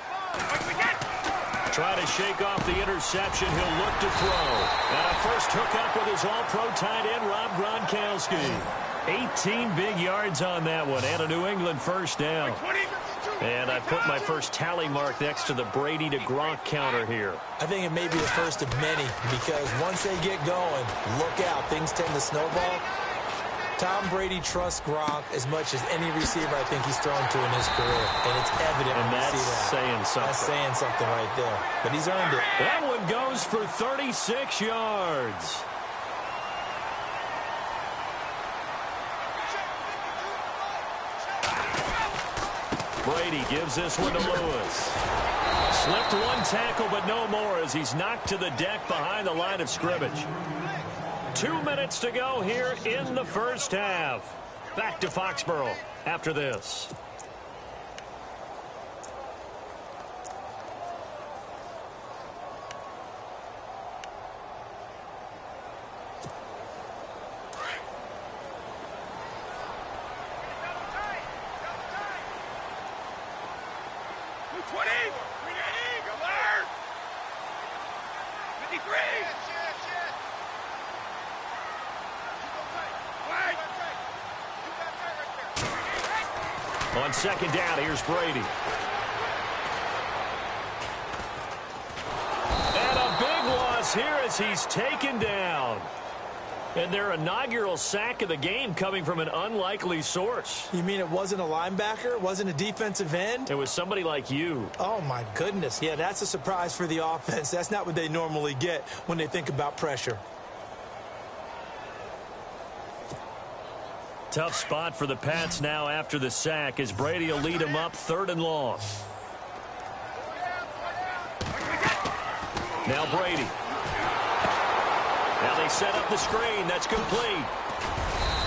B: Try to shake off the interception. He'll look to throw. And a first hookup with his all-pro tight end, Rob Gronkowski. 18 big yards on that one and a New England first down. And I put my first tally mark next to the Brady to Gronk counter here.
C: I think it may be the first of many because once they get going, look out. Things tend to snowball. Tom Brady trusts Gronk as much as any receiver I think he's thrown to in his career. And it's evident when you see that.
B: Saying something.
C: That's saying something right there. But he's earned it.
B: That one goes for 36 yards. Brady gives this one to Lewis. Slipped one tackle, but no more as he's knocked to the deck behind the line of scrimmage. 2 minutes to go here in the first half. Back to Foxborough after this. On second down, here's Brady. And a big loss here as he's taken down. And their inaugural sack of the game coming from an unlikely source.
C: You mean it wasn't a linebacker? It wasn't a defensive end?
B: It was somebody like you.
C: Oh, my goodness. Yeah, that's a surprise for the offense. That's not what they normally get when they think about pressure.
B: Tough spot for the Pats now after the sack as Brady will lead them up 3rd and long. Now Brady. Now they set up the screen. That's complete.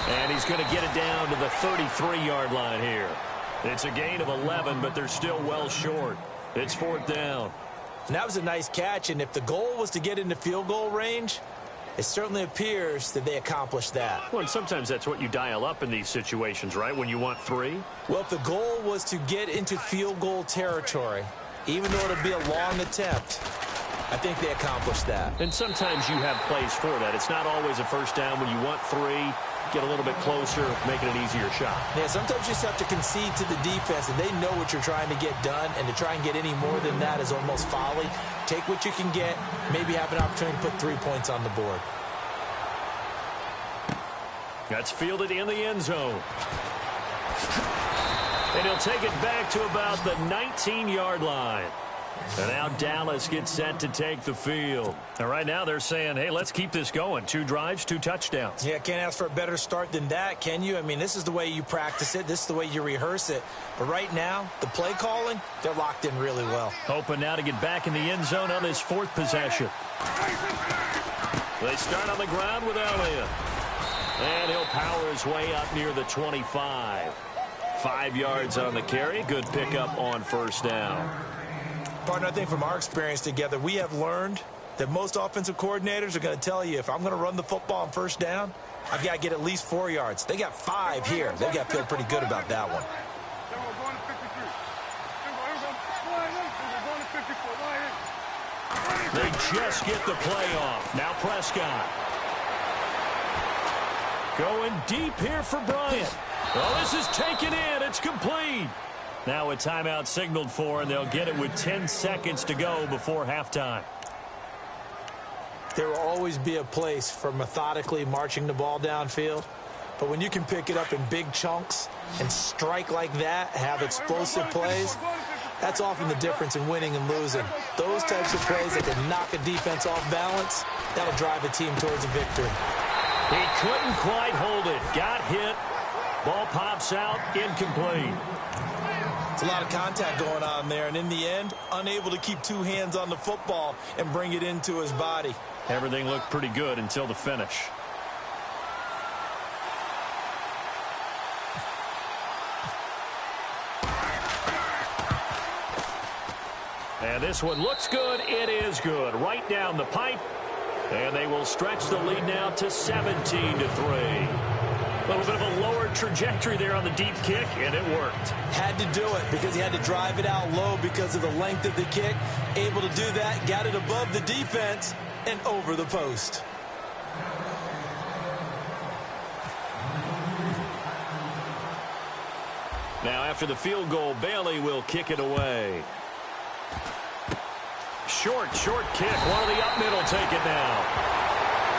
B: And he's going to get it down to the 33-yard line here. It's a gain of 11, but they're still well short. It's 4th down.
C: And that was a nice catch, and if the goal was to get into field goal range, it certainly appears that they accomplished that.
B: Well, and sometimes that's what you dial up in these situations, right, when you want 3?
C: Well, if the goal was to get into field goal territory, even though it'll be a long attempt, I think they accomplished that.
B: And sometimes you have plays for that. It's not always a first down when you want 3. Get a little bit closer, make it an easier shot.
C: Yeah, sometimes you just have to concede to the defense, and they know what you're trying to get done, and to try and get any more than that is almost folly. Take what you can get, maybe have an opportunity to put 3 points on the board.
B: That's fielded in the end zone. And he'll take it back to about the 19-yard line. And now Dallas gets set to take the field. And right now they're saying, hey, let's keep this going. 2 drives, 2 touchdowns.
C: Yeah, can't ask for a better start than that, can you? I mean, this is the way you practice it. This is the way you rehearse it. But right now, the play calling, they're locked in really well.
B: Hoping now to get back in the end zone on his 4th possession. They start on the ground with Elliott. And he'll power his way up near the 25. 5 yards on the carry. Good pickup on 1st down.
C: Partner, I think from our experience together, we have learned that most offensive coordinators are going to tell you, if I'm going to run the football on first down, I've got to get at least 4 yards. They got 5 here. They've got to feel pretty good about that one.
B: They just get the play off. Now Prescott. Going deep here for Bryant. Oh, this is taken in. It's complete. Now a timeout signaled for, and they'll get it with 10 seconds to go before halftime.
C: There will always be a place for methodically marching the ball downfield. But when you can pick it up in big chunks and strike like that, have explosive plays, that's often the difference in winning and losing. Those types of plays that can knock a defense off balance, that'll drive a team towards a victory.
B: He couldn't quite hold it. Got hit. Ball pops out. Incomplete.
C: It's a lot of contact going on there, and in the end, unable to keep 2 hands on the football and bring it into his body.
B: Everything looked pretty good until the finish. And this one looks good. It is good. Right down the pipe. And they will stretch the lead now to 17-3. A little bit of a lower trajectory there on the deep kick, and it worked.
C: Had to do it because he had to drive it out low because of the length of the kick. Able to do that, got it above the defense and over the post.
B: Now after the field goal, Bailey will kick it away. Short kick. One of the up middle take it now.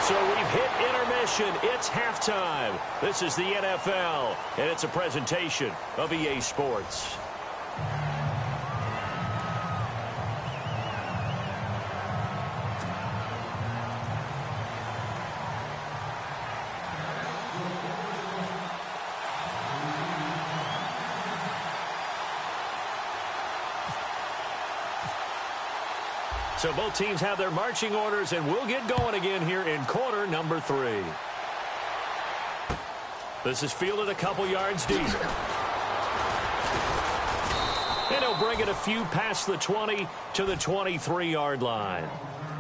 B: So we've hit intermission. It's halftime. This is the NFL, and it's a presentation of EA Sports. So both teams have their marching orders, and we'll get going again here in quarter number 3. This is fielded a couple yards deep. And he'll bring it a few past the 20 to the 23-yard line.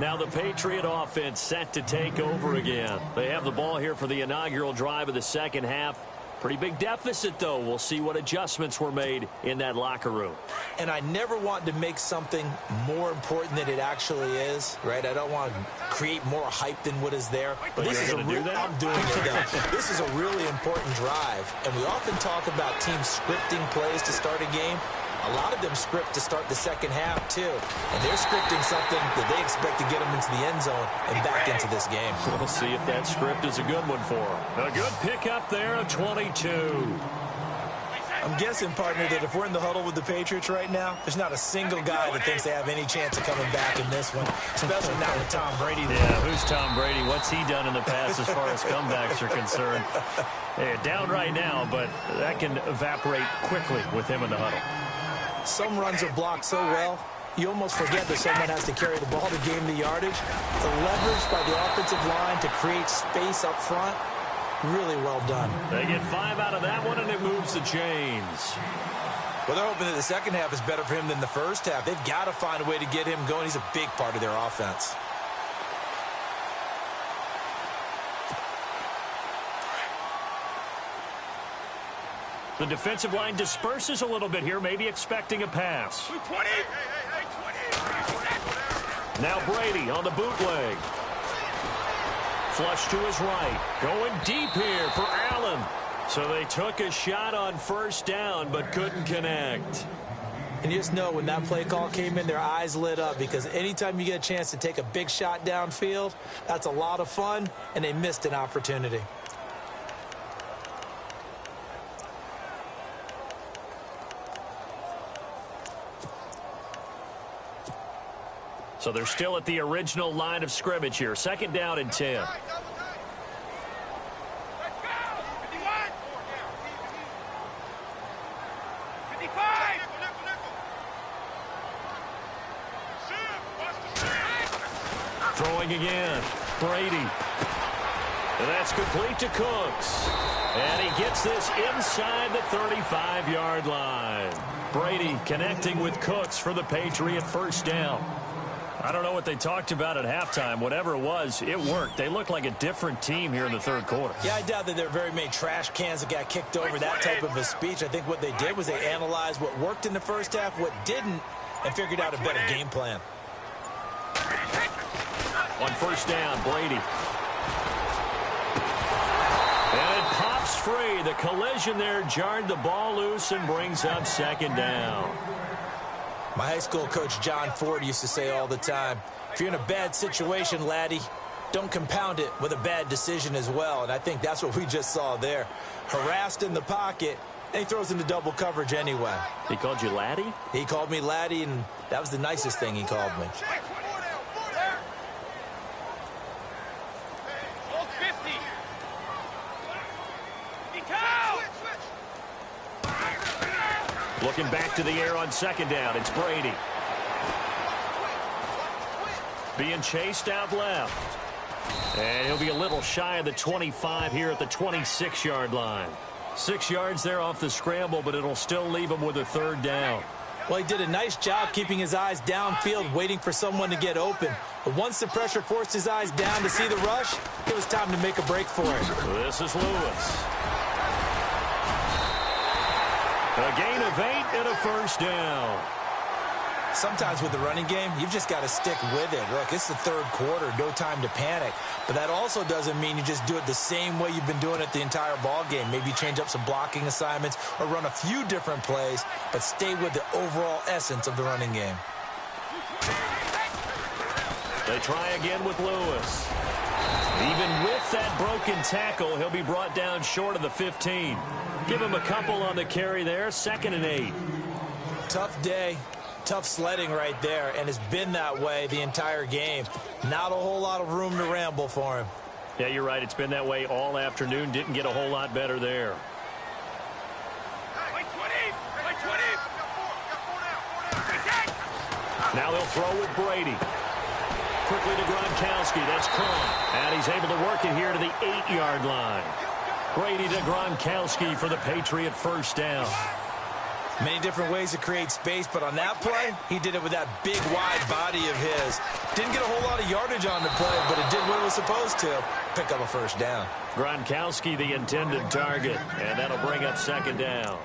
B: Now the Patriot offense set to take over again. They have the ball here for the inaugural drive of the second half. Pretty big deficit, though. We'll see what adjustments were made in that locker room.
C: And I never want to make something more important than it actually is, right? I don't want to create more hype than what is there. But this is a real, I'm doing it though. This is a really important drive. And we often talk about teams scripting plays to start a game. A lot of them script to start the second half, too. And they're scripting something that they expect to get them into the end zone and back into this game.
B: We'll see if that script is a good one for them. A good pickup there of 22.
C: I'm guessing, partner, that if we're in the huddle with the Patriots right now, there's not a single guy that thinks they have any chance of coming back in this one, especially not with Tom Brady.
B: Yeah, who's Tom Brady? What's he done in the past as far as comebacks are concerned? Yeah, down right now, but that can evaporate quickly with him in the huddle.
C: Some runs are blocked so well, you almost forget that someone has to carry the ball to gain the yardage. The leverage by the offensive line to create space up front, really well done.
B: They get 5 out of that one, and it moves the chains.
C: Well, they're hoping that the second half is better for him than the first half. They've got to find a way to get him going. He's a big part of their offense.
B: The defensive line disperses a little bit here, maybe expecting a pass. Now Brady on the bootleg. Flush to his right. Going deep here for Allen. So they took a shot on first down, but couldn't connect.
C: And you just know when that play call came in, their eyes lit up, because anytime you get a chance to take a big shot downfield, that's a lot of fun, and they missed an opportunity.
B: So they're still at the original line of scrimmage here. Second down and 10. Throwing again. Brady. And that's complete to Cooks. And he gets this inside the 35-yard line. Brady connecting with Cooks for the Patriot first down.
E: I don't know what they talked about at halftime. Whatever it was, it worked. They looked like a different team here in the third quarter.
C: Yeah, I doubt that there are very many trash cans that got kicked over, that type of a speech. I think what they did was they analyzed what worked in the first half, what didn't, and figured out a better game plan.
E: On first down, Brady. And it pops free. The collision there jarred the ball loose and brings up second down.
C: My high school coach, John Ford, used to say all the time, if you're in a bad situation, laddie, don't compound it with a bad decision as well. And I think that's what we just saw there. Harassed in the pocket, and he throws into double coverage anyway.
E: He called you laddie?
C: He called me laddie, and that was the nicest thing he called me.
E: Looking back to the air on second down. It's Brady. Being chased out left. And he'll be a little shy of the 25 here at the 26-yard line. 6 yards there off the scramble, but it'll still leave him with a third down.
C: Well, he did a nice job keeping his eyes downfield, waiting for someone to get open. But once the pressure forced his eyes down to see the rush, it was time to make a break for him.
E: This is Lewis. A gain of 8 and a first down.
C: Sometimes with the running game, you've just got to stick with it. Look, it's the third quarter, no time to panic. But that also doesn't mean you just do it the same way you've been doing it the entire ball game. Maybe change up some blocking assignments or run a few different plays, but stay with the overall essence of the running game.
E: They try again with Lewis. Even with that broken tackle, he'll be brought down short of the 15. Give him a couple on the carry there, 2nd and 8.
C: Tough day, tough sledding right there, and it's been that way the entire game. Not a whole lot of room to ramble for him.
E: Yeah, you're right. It's been that way all afternoon. Didn't get a whole lot better there. Now they'll throw with Brady. Quickly to Gronkowski. That's Crump. And he's able to work it here to the 8-yard line. Brady to Gronkowski for the Patriot first down.
C: Many different ways to create space, but on that play, he did it with that big, wide body of his. Didn't get a whole lot of yardage on the play, but it did what it was supposed to. Pick up a first down.
E: Gronkowski, the intended target, and that'll bring up second down.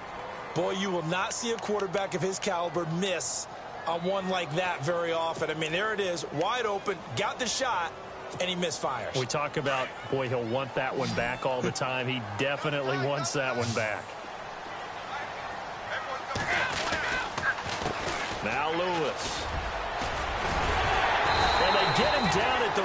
C: Boy, you will not see a quarterback of his caliber miss on one like that very often. I mean, there it is, wide open, got the shot, and he misfires.
E: We talk about, boy, he'll want that one back all the time. He definitely wants that one back. Now Lewis. And they get him down at the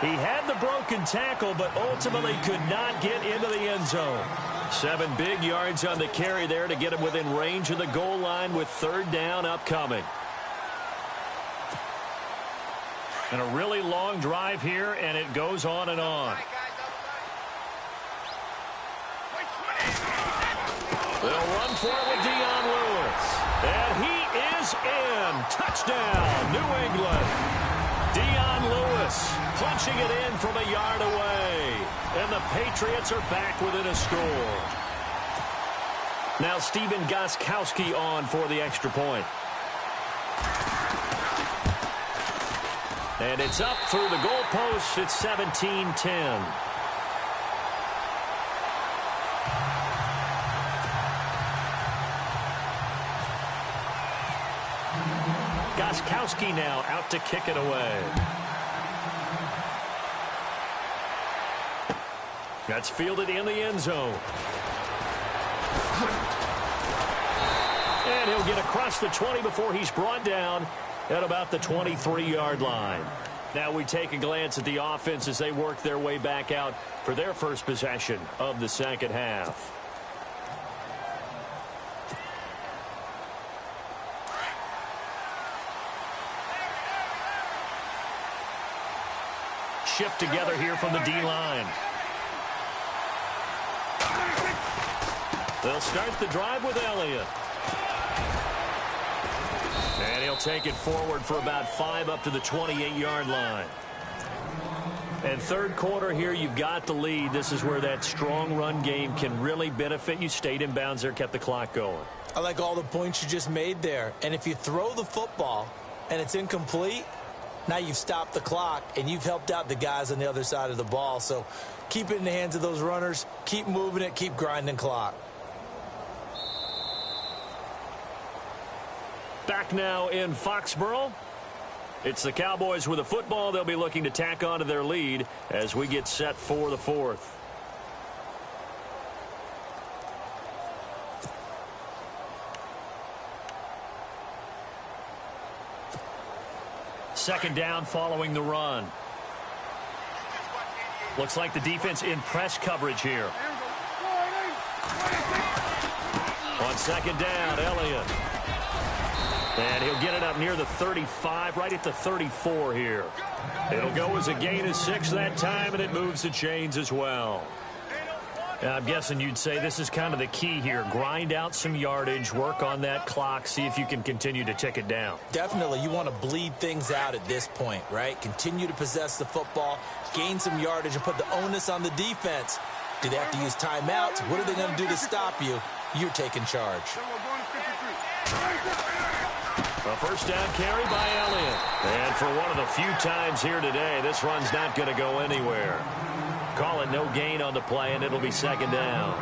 E: 1. He had the broken tackle, but ultimately could not get into the end zone. 7 big yards on the carry there to get him within range of the goal line with third down upcoming. And a really long drive here, and it goes on and on. They'll run for it with Dion Lewis. And he is in. Touchdown, New England. Dion Lewis punching it in from a yard away. And the Patriots are back within a score. Now Stephen Gostkowski on for the extra point. And it's up through the goalposts. It's 17-10. Gostkowski now out to kick it away. That's fielded in the end zone. And he'll get across the 20 before he's brought down at about the 23-yard line. Now we take a glance at the offense as they work their way back out for their first possession of the second half. Shift together here from the D-line. They'll start the drive with Elliott. And he'll take it forward for about 5 up to the 28-yard line. And third quarter here, you've got the lead. This is where that strong run game can really benefit you. Stayed in bounds there, kept the clock going.
C: I like all the points you just made there. And if you throw the football, and it's incomplete, now you've stopped the clock, and you've helped out the guys on the other side of the ball. So keep it in the hands of those runners. Keep moving it. Keep grinding clock.
B: Back now in Foxborough. It's the Cowboys with the football. They'll be looking to tack on to their lead as we get set for the fourth. Second down following the run. Looks like the defense in press coverage here. On second down, Elliott. And he'll get it up near the 35, right at the 34 here. It'll go as a gain of 6 that time, and it moves the chains as well. I'm guessing you'd say this is kind of the key here. Grind out some yardage, work on that clock, see if you can continue to tick it down.
C: Definitely. You want to bleed things out at this point, right? Continue to possess the football, gain some yardage, and put the onus on the defense. Do they have to use timeouts? What are they going to do to stop you? You're taking charge.
B: A first down carry by Elliott. And for one of the few times here today, this run's not going to go anywhere. Call it no gain on the play, and it'll be second down.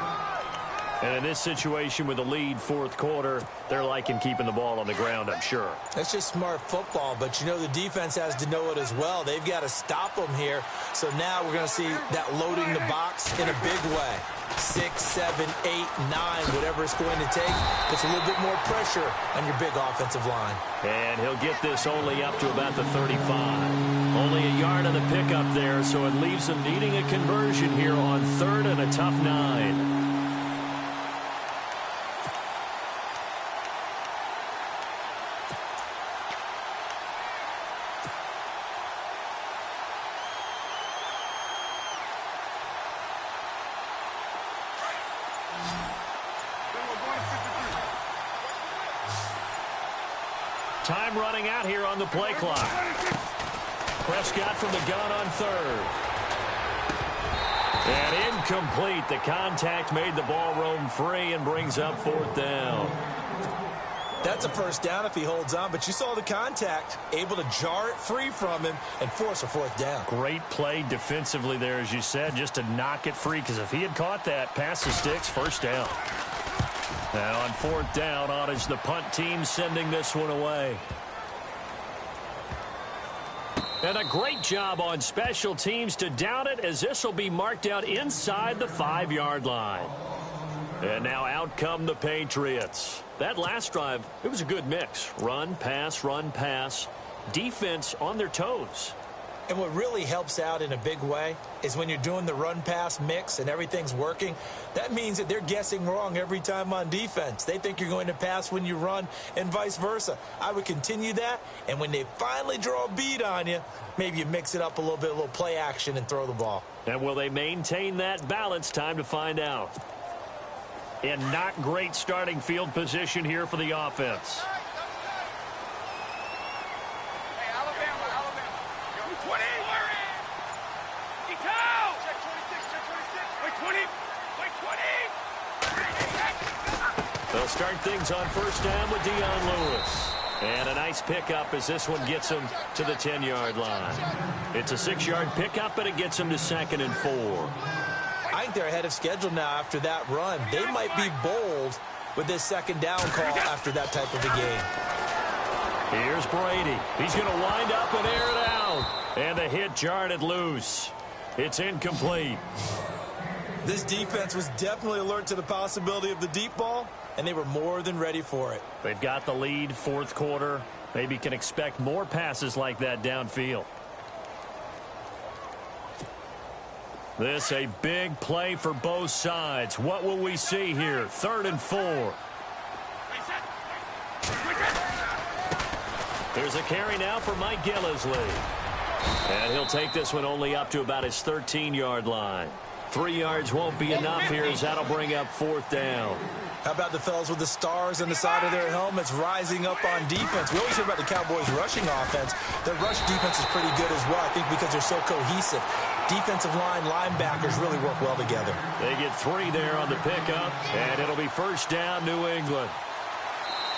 B: And in this situation with the lead fourth quarter, they're liking keeping the ball on the ground, I'm sure.
C: That's just smart football, but you know the defense has to know it as well. They've got to stop them here. So now we're going to see that loading the box in a big way. 6, 7, 8, 9, whatever it's going to take. Puts a little bit more pressure on your big offensive line.
B: And he'll get this only up to about the 35. Only a yard on the pickup there, so it leaves him needing a conversion here on third and a tough 9. Time running out here on the play clock. Prescott from the gun on third. And incomplete. The contact made the ball roam free and brings up fourth down.
C: That's a first down if he holds on, but you saw the contact, able to jar it free from him and force a fourth down.
B: Great play defensively there, as you said, just to knock it free, because if he had caught that, pass the sticks, first down. Now on fourth down, on is the punt team sending this one away. And a great job on special teams to down it, as this will be marked out inside the 5-yard line. And now out come the Patriots. That last drive, it was a good mix. Run, pass, defense on their toes.
C: And what really helps out in a big way is when you're doing the run-pass mix and everything's working, that means that they're guessing wrong every time on defense. They think you're going to pass when you run and vice versa. I would continue that, and when they finally draw a beat on you, maybe you mix it up a little bit, a little play action, and throw the ball.
B: And will they maintain that balance? Time to find out. And not great starting field position here for the offense. They'll start things on first down with Dion Lewis. And a nice pickup as this one gets him to the 10-yard line. It's a 6-yard pickup, but it gets him to 2nd and 4.
C: I think they're ahead of schedule now after that run. They might be bold with this second down call after that type of a game.
B: Here's Brady. He's going to wind up and air it out. And the hit jarred it loose. It's incomplete.
C: This defense was definitely alert to the possibility of the deep ball, and they were more than ready for it.
B: They've got the lead, fourth quarter. Maybe can expect more passes like that downfield. This a big play for both sides. What will we see here? 3rd and 4. There's a carry now for Mike Gillisley. And he'll take this one only up to about his 13-yard line. 3 yards won't be enough here, as that'll bring up fourth down.
C: How about the fellas with the stars on the side of their helmets rising up on defense? We always hear about the Cowboys' rushing offense. Their rush defense is pretty good as well, I think, because they're so cohesive. Defensive line, linebackers really work well together.
B: They get 3 there on the pickup, and it'll be first down, New England.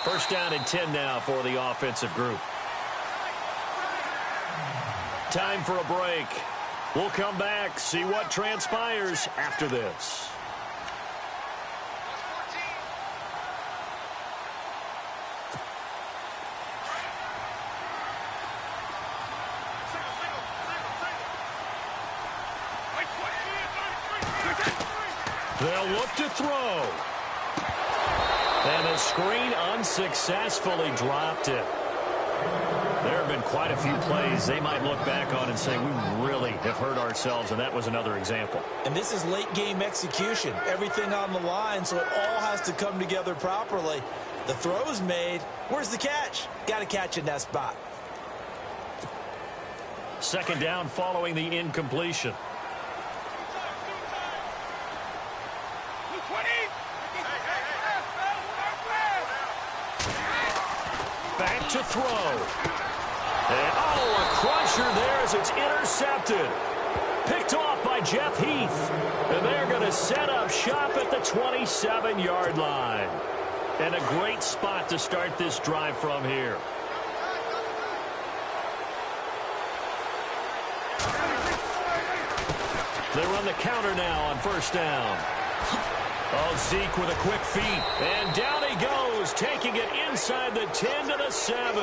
B: First down and 10 now for the offensive group. Time for a break. We'll come back, see what transpires after this. They'll look to throw. And the screen unsuccessfully dropped it. There have been quite a few plays they might look back on and say, we really have hurt ourselves, and that was another example.
C: And this is late-game execution. Everything on the line, so it all has to come together properly. The throw's made. Where's the catch? Got to catch in that spot.
B: Second down following the incompletion. Back to throw. And, a crusher there as it's intercepted. Picked off by Jeff Heath. And they're going to set up shop at the 27-yard line. And a great spot to start this drive from here. They run the counter now on first down. Oh, Zeke with a quick feet. And down he goes, taking it inside the 10 to the 7.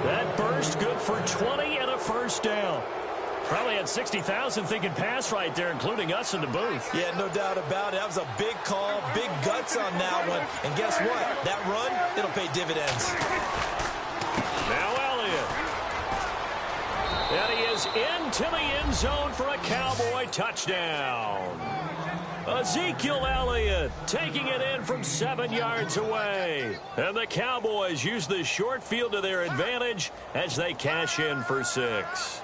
B: That burst good for 20 and a first down. Probably had 60,000 thinking pass right there, including us in the booth.
C: Yeah, no doubt about it. That was a big call, big guts on that one. And guess what? That run, it'll pay dividends.
B: Now Elliott. And he is into the end zone for a Cowboy touchdown. Ezekiel Elliott taking it in from 7 yards away. And the Cowboys use the short field to their advantage as they cash in for 6.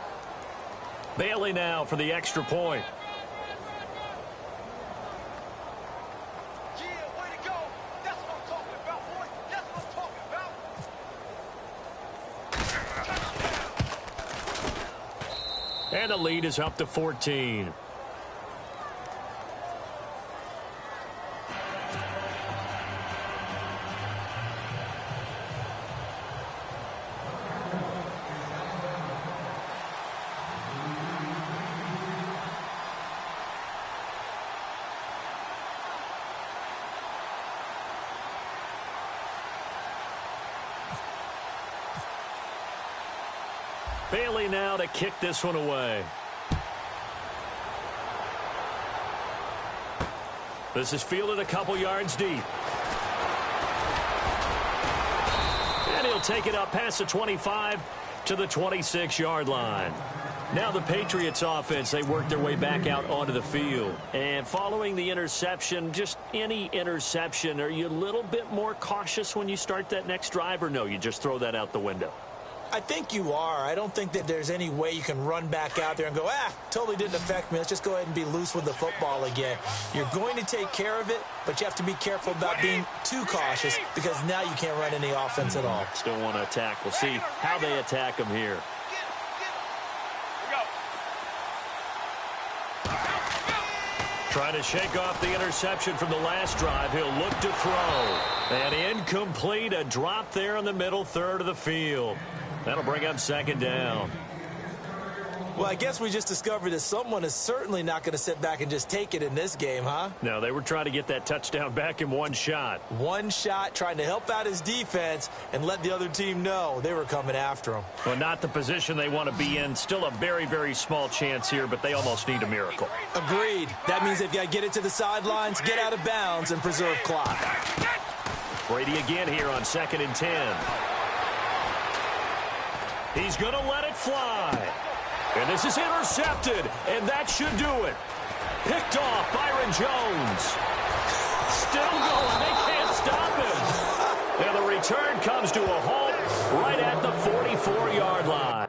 B: Bailey now for the extra point.
D: Yeah, way to go. That's what I'm talking about, boy. That's what I'm talking about.
B: And the lead is up to 14. Bailey now to kick this one away. This is fielded a couple yards deep. And he'll take it up past the 25 to the 26-yard line. Now the Patriots offense, they work their way back out onto the field. And following the interception, just any interception, are you a little bit more cautious when you start that next drive, or no, you just throw that out the window?
C: I think you are. I don't think that there's any way you can run back out there and go, totally didn't affect me. Let's just go ahead and be loose with the football again. You're going to take care of it, but you have to be careful about being too cautious because now you can't run any offense at all.
B: Still want to attack. We'll see how they attack them here. Trying to shake off the interception from the last drive. He'll look to throw. And incomplete, a drop there in the middle third of the field. That'll bring up second down.
C: Well, I guess we just discovered that someone is certainly not going to sit back and just take it in this game, huh?
B: No, they were trying to get that touchdown back in one shot.
C: One shot, trying to help out his defense and let the other team know they were coming after him.
B: Well, not the position they want to be in. Still a very, very small chance here, but they almost need a miracle.
C: Agreed. That means they've got to get it to the sidelines, get out of bounds, and preserve clock.
B: Brady again here on 2nd and 10. He's going to let it fly. And this is intercepted, and that should do it. Picked off Byron Jones. Still going. They can't stop him. And the return comes to a halt right at the 44-yard line.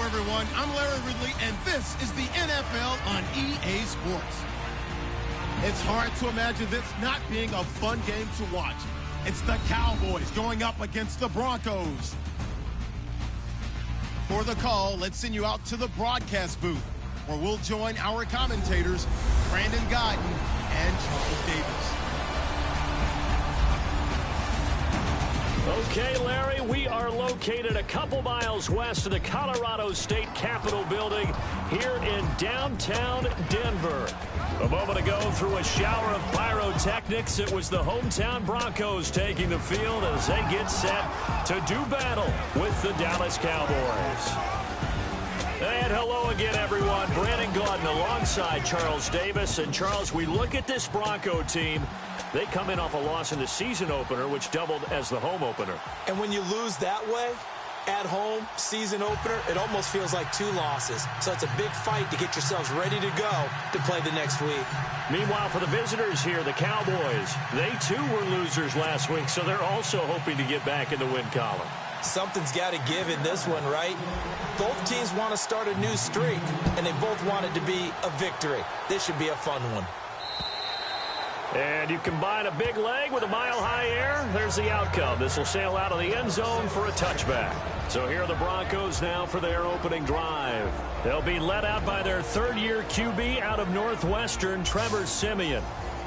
A: Everyone, I'm Larry Ridley, and this is the NFL on EA Sports. It's hard to imagine this not being a fun game to watch. It's the Cowboys going up against the Broncos. For the call, let's send you out to the broadcast booth, where we'll join our commentators, Brandon Guyton and Charles Davis.
B: Okay, Larry, we are located a couple miles west of the Colorado State Capitol building here in downtown Denver. A moment ago, through a shower of pyrotechnics, it was the hometown Broncos taking the field as they get set to do battle with the Dallas Cowboys. And hello again, everyone. Brandon Guyton alongside Charles Davis. And, Charles, we look at this Bronco team. They come in off a loss in the season opener, which doubled as the home opener.
C: And when you lose that way, at home, season opener, it almost feels like two losses. So it's a big fight to get yourselves ready to go to play the next week.
B: Meanwhile, for the visitors here, the Cowboys, they too were losers last week, so they're also hoping to get back in the win column.
C: Something's got to give in this one, right? Both teams want to start a new streak, and they both want it to be a victory. This should be a fun one.
B: And you combine a big leg with a mile-high air, there's the outcome. This will sail out of the end zone for a touchback. So here are the Broncos now for their opening drive. They'll be led out by their third-year QB out of Northwestern, Trevor Siemian.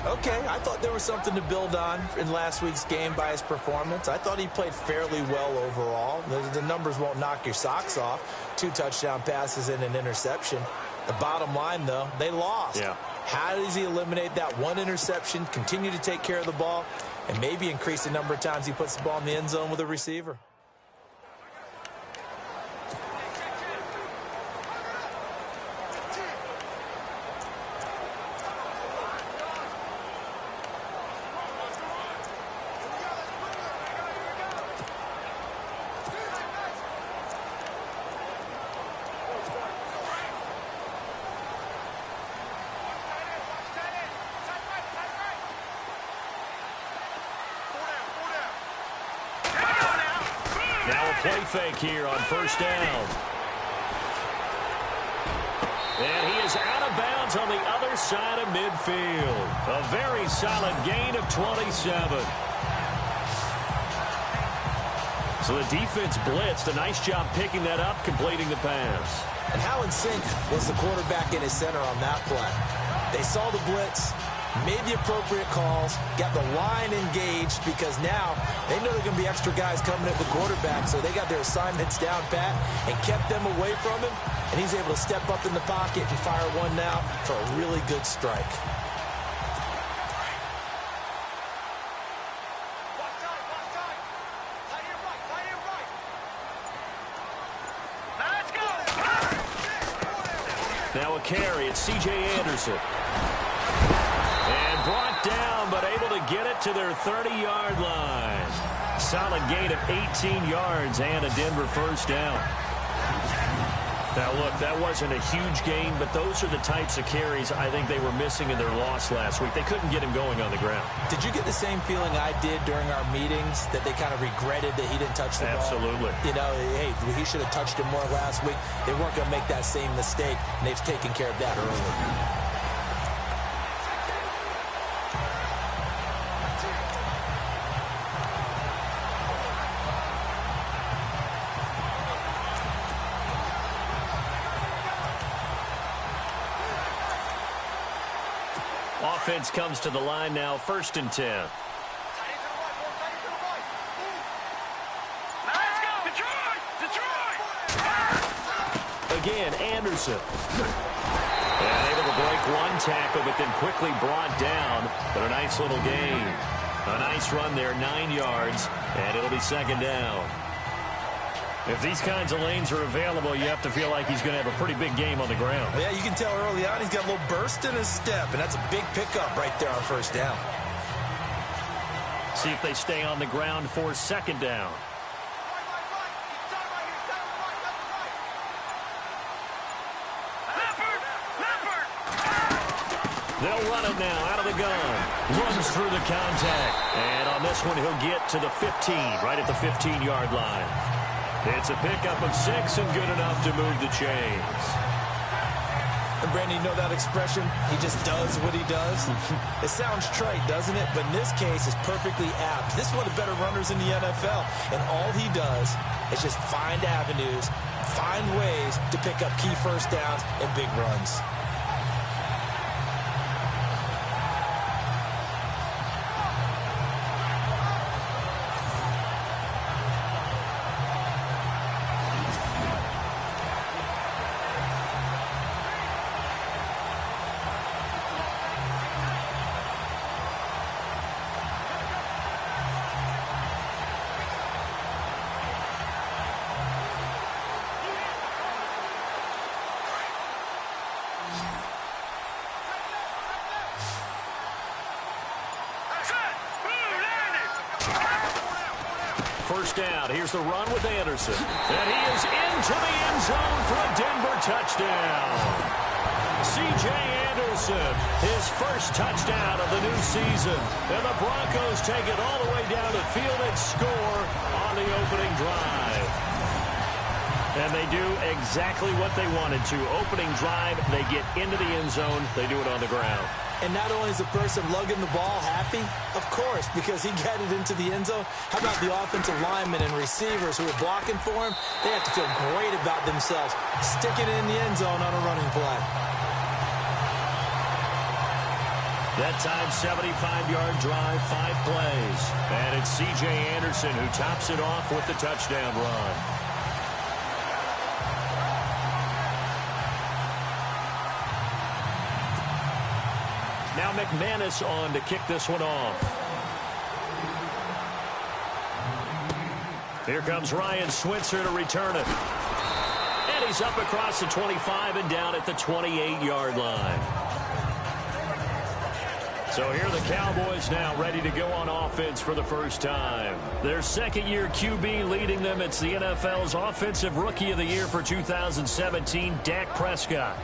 C: Okay, I thought there was something to build on in last week's game by his performance. I thought he played fairly well overall. The numbers won't knock your socks off. 2 touchdown passes and an interception. The bottom line, though, they lost.
B: Yeah.
C: How does he eliminate that one interception, continue to take care of the ball, and maybe increase the number of times he puts the ball in the end zone with a receiver?
B: Play fake here on first down. And he is out of bounds on the other side of midfield. A very solid gain of 27. So the defense blitzed. A nice job picking that up, completing the pass.
C: And how in sync was the quarterback in his center on that play? They saw the blitz, made the appropriate calls, got the line engaged, because now they know there are going to be extra guys coming at the quarterback, so they got their assignments down pat and kept them away from him, and he's able to step up in the pocket and fire one now for a really good strike.
B: Now a carry. It's C.J. Anderson. And brought down, but able to get it to their 30-yard line. Solid gain of 18 yards and a Denver first down. Now, look, that wasn't a huge gain, but those are the types of carries I think they were missing in their loss last week. They couldn't get him going on the ground.
C: Did you get the same feeling I did during our meetings, that they kind of regretted that he didn't touch the ball?
B: Absolutely.
C: You know, hey, he should have touched it more last week. They weren't going to make that same mistake, and they've taken care of that early.
B: Offense comes to the line now, 1st and 10.
D: Let's go, Detroit!
B: Again, Anderson. And able to break one tackle, but then quickly brought down. But a nice little gain. A nice run there, 9 yards, and it'll be 2nd down. If these kinds of lanes are available, you have to feel like he's going to have a pretty big game on the ground.
C: Yeah, you can tell early on he's got a little burst in his step, and that's a big pickup right there on 1st down.
B: See if they stay on the ground for 2nd down. They'll run it now out of the gun. Runs through the contact. And on this one, he'll get to the 15, right at the 15-yard line. It's a pickup of 6 and good enough to move the chains.
C: And Brandon, you know that expression? He just does what he does. It sounds trite, doesn't it? But in this case, it's perfectly apt. This is one of the better runners in the NFL. And all he does is just find avenues, find ways to pick up key first downs and big runs.
B: First down. Here's the run with Anderson. And he is into the end zone for a Denver touchdown. C.J. Anderson, his first touchdown of the new season. And the Broncos take it all the way down the field and score on the opening drive. And they do exactly what they wanted to. Opening drive, they get into the end zone. They do it on the ground.
C: And not only is the person lugging the ball happy, of course, because he got it into the end zone. How about the offensive linemen and receivers who are blocking for him? They have to feel great about themselves, sticking it in the end zone on a running play.
B: That time, 75-yard drive, 5 plays. And it's C.J. Anderson who tops it off with the touchdown run. Now McManus on to kick this one off. Here comes Ryan Switzer to return it. And he's up across the 25 and down at the 28-yard line. So here are the Cowboys now ready to go on offense for the first time. Their second-year QB leading them. It's the NFL's Offensive Rookie of the Year for 2017, Dak Prescott.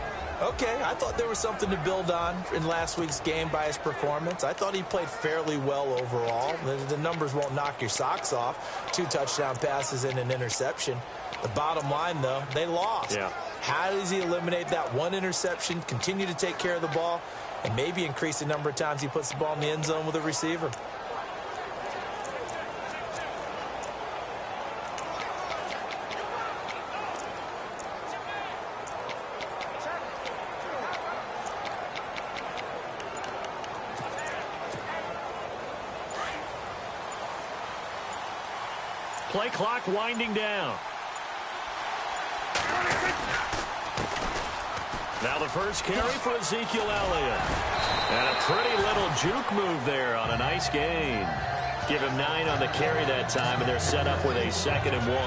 C: Okay, I thought there was something to build on in last week's game by his performance. I thought he played fairly well overall. The numbers won't knock your socks off. 2 touchdown passes and an interception. The bottom line, though, they lost.
B: Yeah.
C: How does he eliminate that one interception, continue to take care of the ball, and maybe increase the number of times he puts the ball in the end zone with a receiver?
B: Play clock winding down. Now the first carry for Ezekiel Elliott. And a pretty little juke move there on a nice gain. Give him 9 on the carry that time, and they're set up with a 2nd and 1.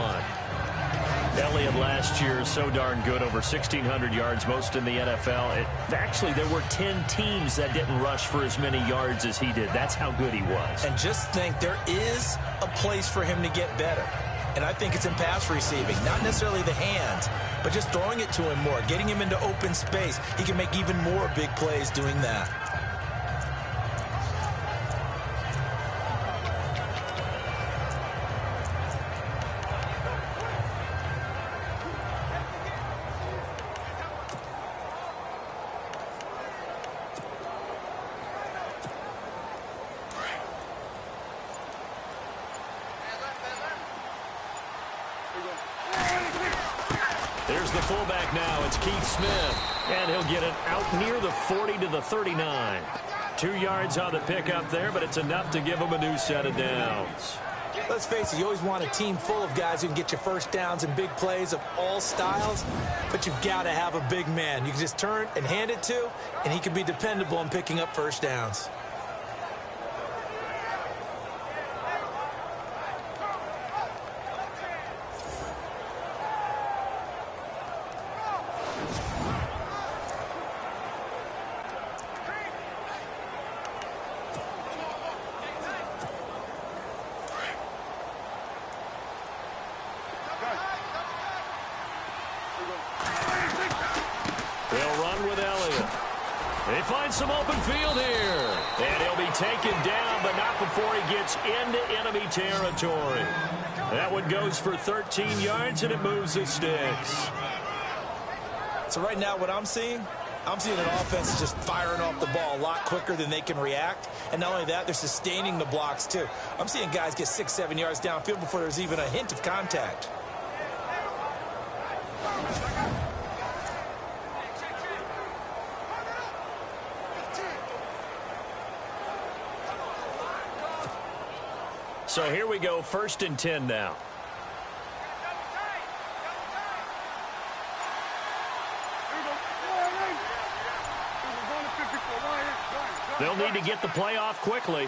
E: Elliott last year, so darn good, over 1,600 yards, most in the NFL. Actually, there were 10 teams that didn't rush for as many yards as he did. That's how good he was.
C: And just think, there is a place for him to get better. And I think it's in pass receiving, not necessarily the hands, but just throwing it to him more, getting him into open space. He can make even more big plays doing that.
E: There's the fullback now. It's Keith Smith. And he'll get it out near the 40 to the 39. 2 yards on the pickup there, but it's enough to give him a new set of downs.
C: Let's face it, you always want a team full of guys who can get you first downs and big plays of all styles, but you've got to have a big man you can just turn and hand it to, and he can be dependable in picking up first downs.
E: They'll run with Elliott. They find some open field here. And he'll be taken down, but not before he gets into enemy territory. That one goes for 13 yards, and it moves the sticks.
C: So right now what I'm seeing an offense is just firing off the ball a lot quicker than they can react. And not only that, they're sustaining the blocks too. I'm seeing guys get 6-7 yards downfield before there's even a hint of contact.
E: So here we go, 1st and 10 now. They'll need to get the play off quickly.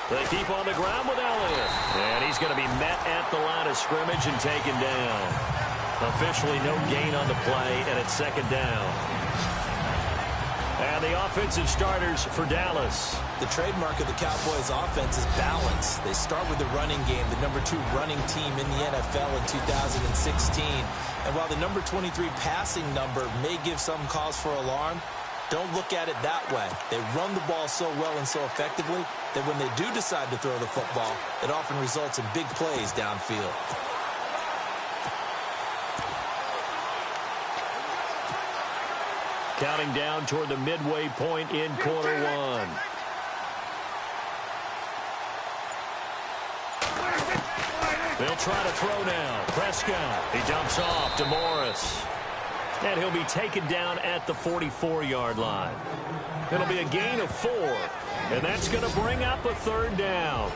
E: They keep on the ground with Elliott. And he's going to be met at the line of scrimmage and taken down. Officially no gain on the play, and it's 2nd down. And the offensive starters for Dallas.
C: The trademark of the Cowboys offense is balance. They start with the running game, the number 2 running team in the NFL in 2016. And while the number 23 passing number may give some cause for alarm, don't look at it that way. They run the ball so well and so effectively that when they do decide to throw the football, it often results in big plays downfield.
E: Counting down toward the midway point in quarter 1. They'll try to throw now. Prescott. He dumps off to Morris. And he'll be taken down at the 44-yard line. It'll be a gain of 4. And that's going to bring up a 3rd down.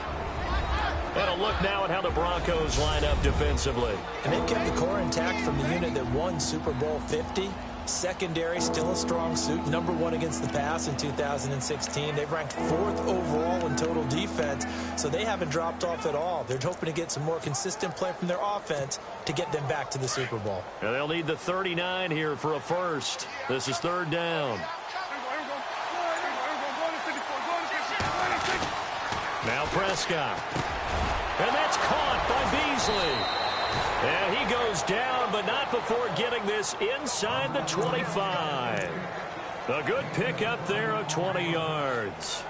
E: And a look now at how the Broncos line up defensively.
C: And they've kept the core intact from the unit that won Super Bowl 50. Secondary, still a strong suit. Number 1 against the pass in 2016. They've ranked 4th overall in total defense, so they haven't dropped off at all. They're hoping to get some more consistent play from their offense to get them back to the Super Bowl.
E: And they'll need the 39 here for a first. This is 3rd down. Now Prescott. And that's caught by Beasley. And he goes down, but not before getting this inside the 25. A good pickup there of 20 yards.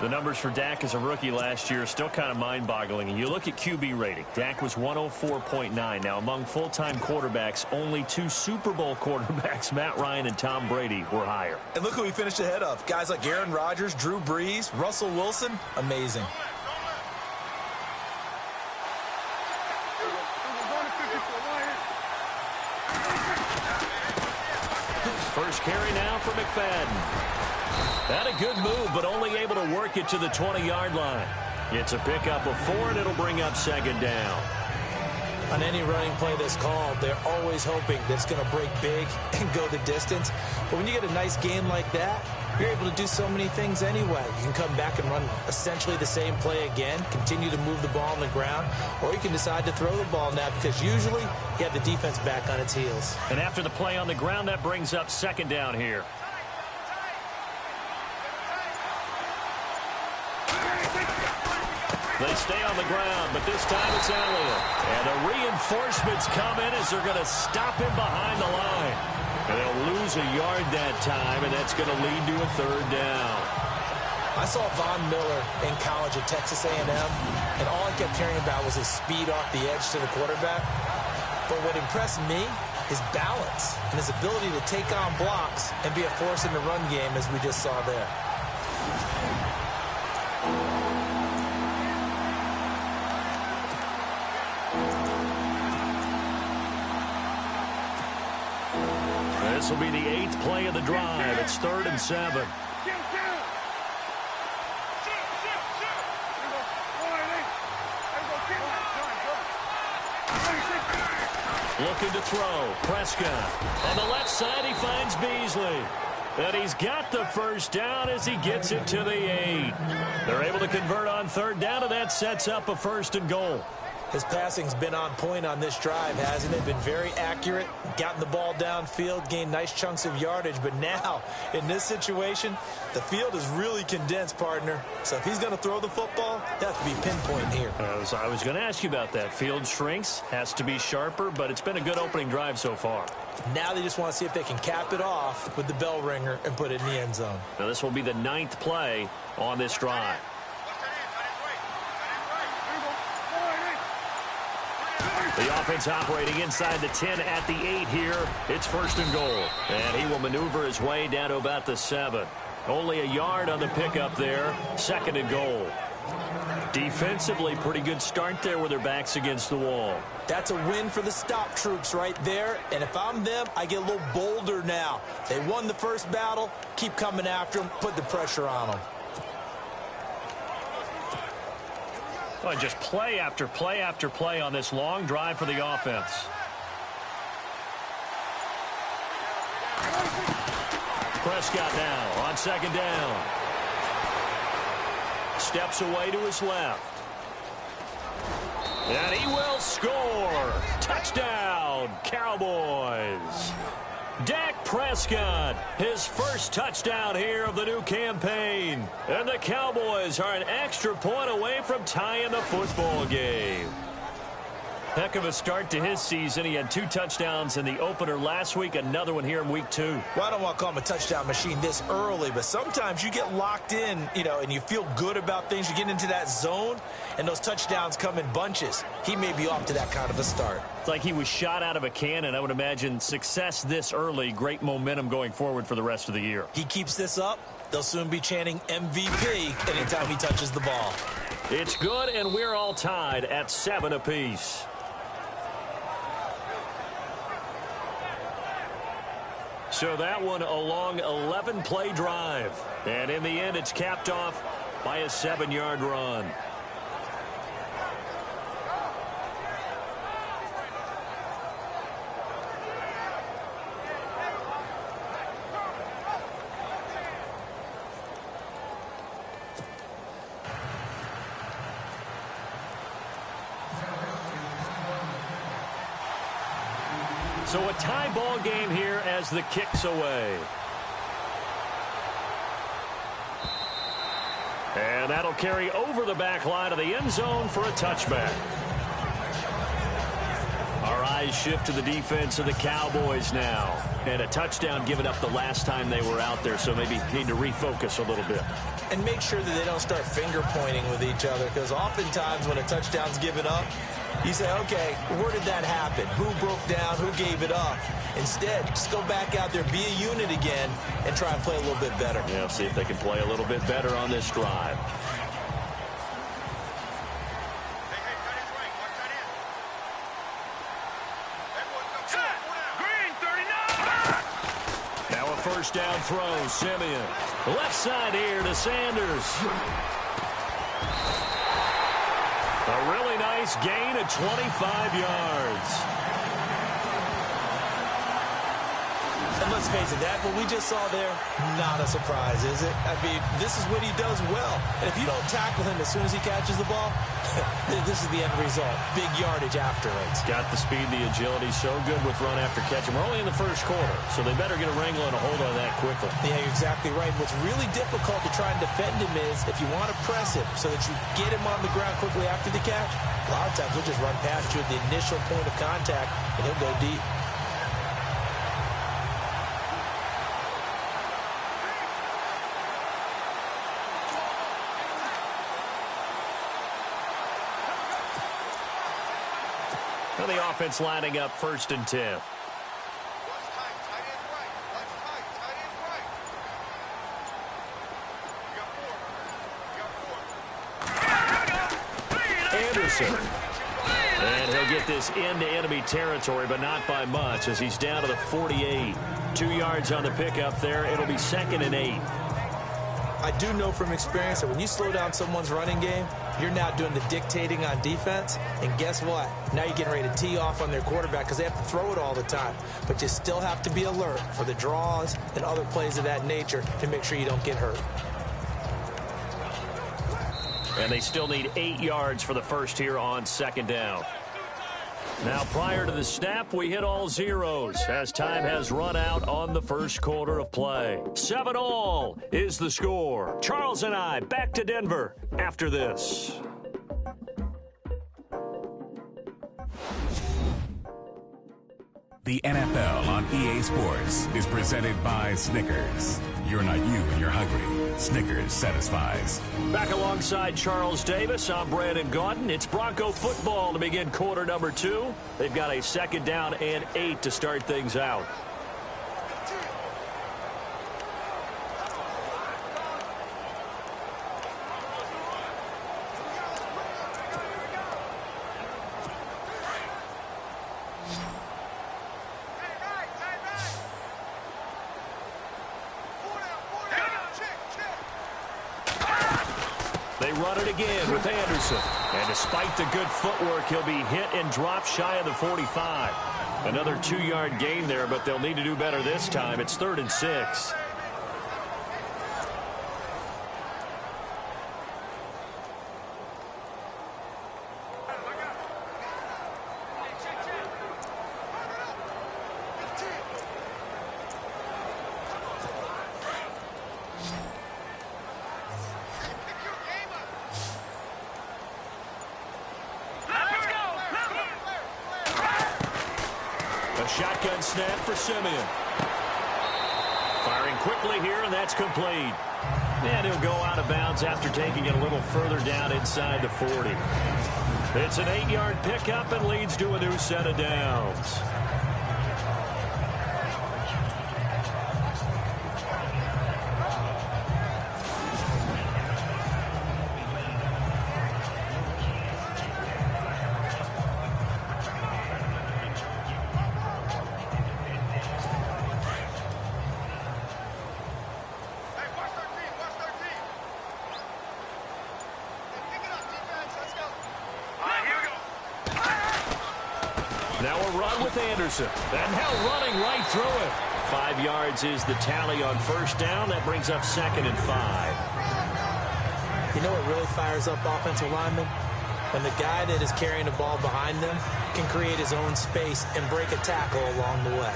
E: The numbers for Dak as a rookie last year are still kind of mind-boggling. And you look at QB rating. Dak was 104.9. Now, among full-time quarterbacks, only 2 Super Bowl quarterbacks, Matt Ryan and Tom Brady, were higher.
C: And look who he finished ahead of. Guys like Aaron Rodgers, Drew Brees, Russell Wilson. Amazing.
E: First carry now for McFadden. Had a good move, but only able to work it to the 20-yard line. It's a pickup of 4, and it'll bring up 2nd down.
C: On any running play that's called, they're always hoping that it's going to break big and go the distance. But when you get a nice gain like that, you're able to do so many things anyway. You can come back and run essentially the same play again, continue to move the ball on the ground, or you can decide to throw the ball now because usually you have the defense back on its heels.
B: And after the play on the ground, that brings up second down here. They stay on the ground, but this time it's Elliott. And the reinforcements come in as they're going to stop him behind the line. And they'll lose a yard that time, and that's going to lead to a third down.
C: I saw Von Miller in college at Texas A&M, and all I kept hearing about was his speed off the edge to the quarterback. But what impressed me, his balance and his ability to take on blocks and be a force in the run game, as we just saw there.
B: This will be the 8th play of the drive. It's 3rd and 7. Looking to throw. Prescott. On the left side, he finds Beasley. And he's got the first down as he gets it to the 8. They're able to convert on 3rd down, and that sets up a 1st and goal.
C: His passing's been on point on this drive, hasn't it? Been very accurate, gotten the ball downfield, gained nice chunks of yardage. But now, in this situation, the field is really condensed, partner. So if he's going to throw the football, that has to be pinpoint here.
B: I was going to ask you about that. Field shrinks, has to be sharper, but it's been a good opening drive so far.
C: Now they just want to see if they can cap it off with the bell ringer and put it in the end zone.
B: Now this will be the 9th play on this drive. The offense operating inside the 10 at the 8 here. It's 1st and goal. And he will maneuver his way down to about the 7. Only a yard on the pickup there. 2nd and goal. Defensively, pretty good start there with their backs against the wall.
C: That's a win for the stop troops right there. And if I'm them, I get a little bolder now. They won the first battle. Keep coming after them. Put the pressure on them.
B: Well, just play after play after play on this long drive for the offense. Prescott now on 2nd down. Steps away to his left. And he will score. Touchdown, Cowboys. Dak Prescott, his first touchdown here of the new campaign. And the Cowboys are an extra point away from tying the football game. Heck of a start to his season. He had 2 touchdowns in the opener last week, another one here in week 2.
C: Well, I don't want to call him a touchdown machine this early, but sometimes you get locked in, and you feel good about things. You get into that zone, and those touchdowns come in bunches. He may be off to that kind of a start.
B: It's like he was shot out of a cannon. I would imagine success this early, great momentum going forward for the rest of the year.
C: He keeps this up, they'll soon be chanting MVP anytime he touches the ball.
B: It's good, and we're all tied at 7 apiece. So that one a long 11-play drive. And in the end, it's capped off by a 7-yard run. So a tie ball game here as the kick's away. And that'll carry over the back line of the end zone for a touchback. Our eyes shift to the defense of the Cowboys now. And a touchdown given up the last time they were out there, so maybe need to refocus a little bit.
C: And make sure that they don't start finger pointing with each other, because oftentimes when a touchdown's given up, you say, okay, where did that happen? Who broke down? Who gave it up? Instead, just go back out there, be a unit again, and try and play a little bit better.
B: Yeah, see if they can play a little bit better on this drive. Now a first down throw, Simeon. Left side here to Sanders. A really nice gain of 25 yards.
C: And let's face it, that what we just saw there, not a surprise, is it? I mean, this is what he does well. And if you don't tackle him as soon as he catches the ball, this is the end result. Big yardage after it.
B: He's got the speed, the agility, so good with run after catch. And we're only in the first quarter, so they better get a wrangle and a hold on that quickly.
C: Yeah, you're exactly right. What's really difficult to try and defend him is if you want to press him so that you get him on the ground quickly after the catch, a lot of times he'll just run past you at the initial point of contact, and he'll go deep.
B: And the offense lining up 1st and 10.
D: Watch tight, tight end right. Watch tight, tight end right. You got 4.
B: Anderson. And he'll get this into enemy territory, but not by much, as he's down to the 48. 2 yards on the pickup there. It'll be 2nd and 8.
C: I do know from experience that when you slow down someone's running game, you're now doing the dictating on defense. And guess what? Now you're getting ready to tee off on their quarterback because they have to throw it all the time. But you still have to be alert for the draws and other plays of that nature to make sure you don't get hurt.
B: And they still need 8 yards for the first here on 2nd down. Now, prior to the snap, we hit all zeros as time has run out on the first quarter of play. 7-all is the score. Charles and I back to Denver after this.
F: The NFL on EA Sports is presented by Snickers. You're not you when you're hungry. Snickers satisfies.
B: Back alongside Charles Davis, I'm Brandon Gaudin. It's Bronco football to begin quarter number 2. They've got a 2nd down and 8 to start things out. They run it again with Anderson. And despite the good footwork, he'll be hit and dropped shy of the 45. Another 2-yard gain there, but they'll need to do better this time. It's 3rd and 6. Shotgun snap for Simeon. Firing quickly here, and that's complete. And he'll go out of bounds after taking it a little further down inside the 40. It's an 8-yard pickup and leads to a new set of downs. Now a run with Anderson. And now running right through it. 5 yards is the tally on 1st down. That brings up 2nd and 5.
C: You know what really fires up offensive linemen? When the guy that is carrying the ball behind them can create his own space and break a tackle along the way.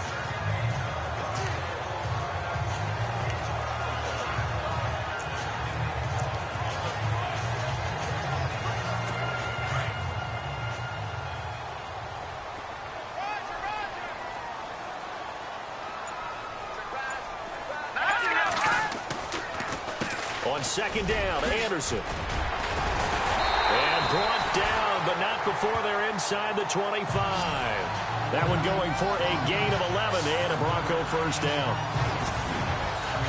B: On 2nd down, Anderson. And brought down, but not before they're inside the 25. That one going for a gain of 11 and a Bronco 1st down.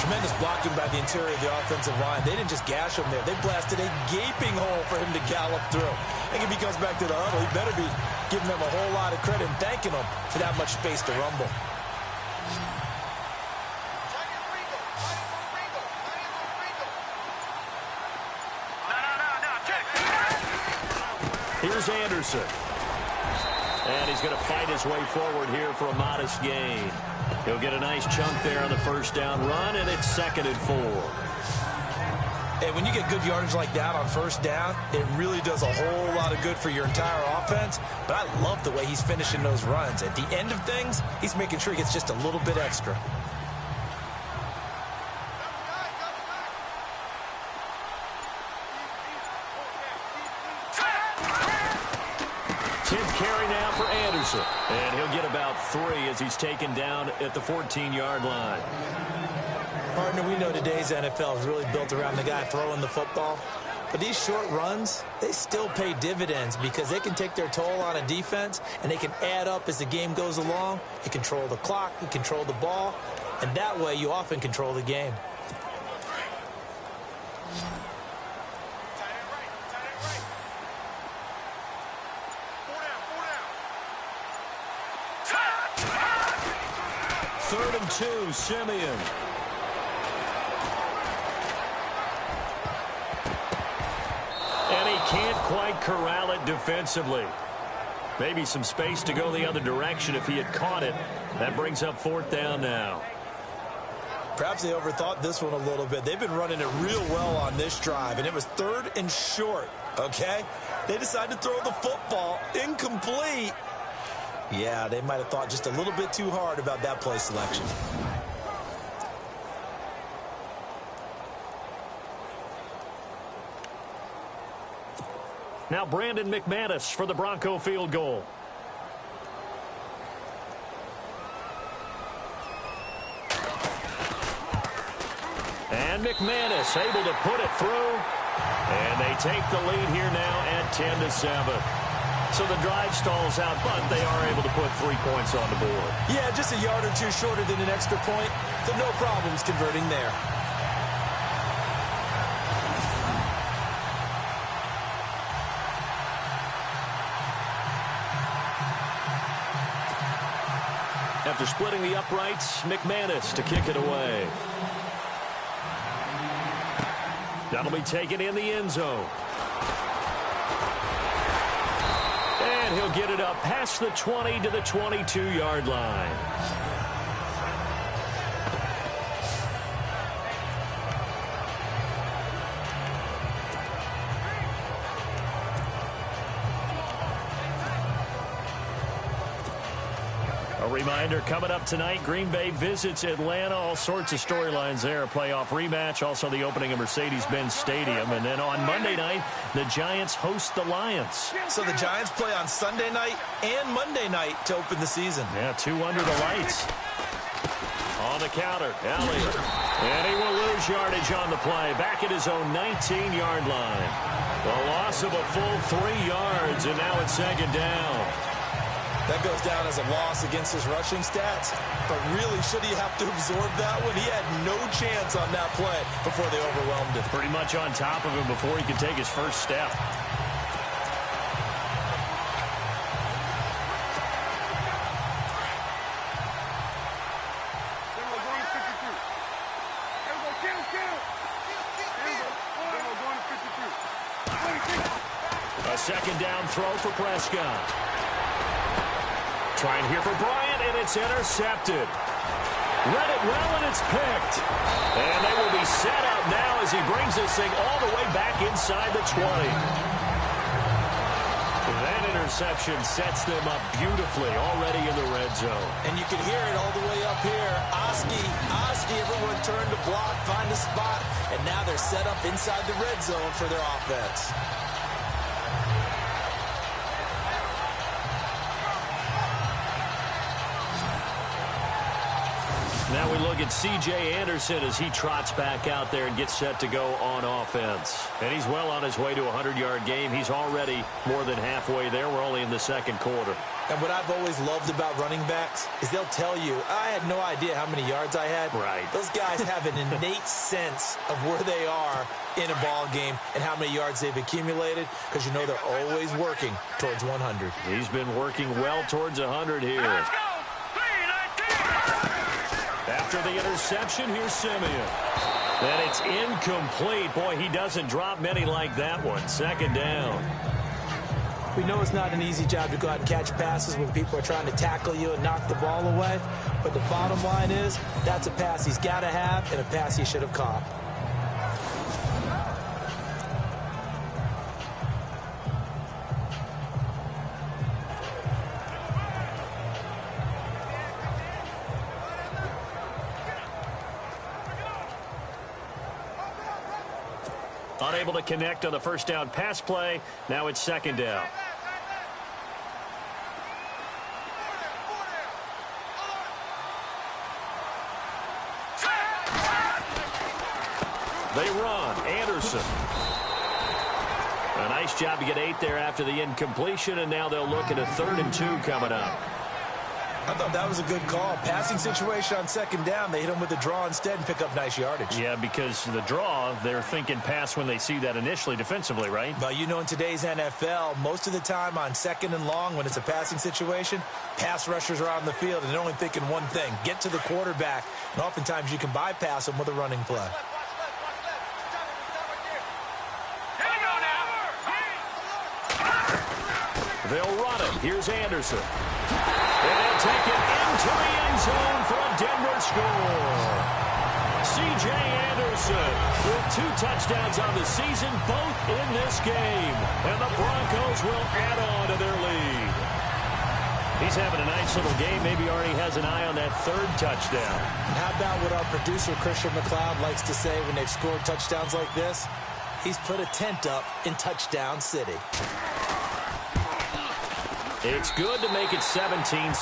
C: Tremendous blocking by the interior of the offensive line. They didn't just gash him there. They blasted a gaping hole for him to gallop through. I think if he comes back to the huddle, he better be giving them a whole lot of credit and thanking them for that much space to rumble. Here's
B: Anderson. And he's going to fight his way forward here for a modest gain. He'll get a nice chunk there on the first down run, and it's 2nd and 4.
C: Hey, when you get good yardage like that on first down, it really does a whole lot of good for your entire offense. But I love the way he's finishing those runs. At the end of things, he's making sure he gets just a little bit extra.
B: Carry now for Anderson. And he'll get about 3 as he's taken down at the 14-yard line.
C: Partner, we know today's NFL is really built around the guy throwing the football. But these short runs, they still pay dividends because they can take their toll on a defense and they can add up as the game goes along. You control the clock, you control the ball, and that way you often control the game.
B: Third and 2, Simeon. And he can't quite corral it defensively. Maybe some space to go the other direction if he had caught it. That brings up 4th down now.
C: Perhaps they overthought this one a little bit. They've been running it real well on this drive, and it was 3rd and short, okay? They decided to throw the football incomplete. Yeah, they might have thought just a little bit too hard about that play selection.
B: Now Brandon McManus for the Bronco field goal. And McManus able to put it through. And they take the lead here now at 10-7. So the drive stalls out, but they are able to put 3 points on the board.
C: Yeah, just a yard or two shorter than an extra point, so no problems converting there.
B: After splitting the uprights, McManus to kick it away. That'll be taken in the end zone. And he'll get it up past the 20 to the 22-yard line. A reminder, coming up tonight, Green Bay visits Atlanta. All sorts of storylines there. A playoff rematch, also the opening of Mercedes-Benz Stadium. And then on Monday night, the Giants host the Lions.
C: So the Giants play on Sunday night and Monday night to open the season.
B: Yeah, 2 under the lights. On the counter, Elliott. And he will lose yardage on the play. Back at his own 19-yard line. The loss of a full 3 yards, and now it's 2nd down.
C: That goes down as a loss against his rushing stats. But really, should he have to absorb that one? He had no chance on that play before they overwhelmed him.
B: Pretty much on top of him before he could take his first step. A 2nd down throw for Prescott. Trying here for Bryant, and it's intercepted. Read it well, and it's picked. And they will be set up now as he brings this thing all the way back inside the 20. That interception sets them up beautifully already in the red zone.
C: And you can hear it all the way up here. Oski, everyone turned to block, find a spot, and now they're set up inside the red zone for their offense.
B: Now we look at C.J. Anderson as he trots back out there and gets set to go on offense. And he's well on his way to a 100-yard game. He's already more than halfway there. We're only in the 2nd quarter.
C: And what I've always loved about running backs is they'll tell you, I had no idea how many yards I had.
B: Right.
C: Those guys have an innate sense of where they are in a ball game and how many yards they've accumulated because you know they're always working towards 100.
B: He's been working well towards 100 here. Let's go. After the interception, here's Simeon. And it's incomplete. Boy, he doesn't drop many like that one. 2nd down.
C: We know it's not an easy job to go out and catch passes when people are trying to tackle you and knock the ball away. But the bottom line is, that's a pass he's got to have and a pass he should have caught.
B: Unable to connect on the first down pass play. Now it's second down. They run. Anderson. A nice job to get 8 there after the incompletion, and now they'll look at a 3rd and 2 coming up.
C: I thought that was a good call. Passing situation on second down. They hit him with the draw instead and pick up nice yardage.
B: Yeah, because the draw, they're thinking pass when they see that initially defensively, right?
C: But you know, in today's NFL, most of the time on second and long, when it's a passing situation, pass rushers are out on the field and they're only thinking one thing, get to the quarterback. And oftentimes you can bypass them with a running play.
B: They'll run it. Here's Anderson. And they'll take it into the end zone for a Denver score. C.J. Anderson with 2 touchdowns on the season, both in this game. And the Broncos will add on to their lead. He's having a nice little game. Maybe already has an eye on that 3rd touchdown.
C: And how about what our producer, Christian McLeod, likes to say when they've scored touchdowns like this? He's put a tent up in Touchdown City.
B: It's good to make it 17-7.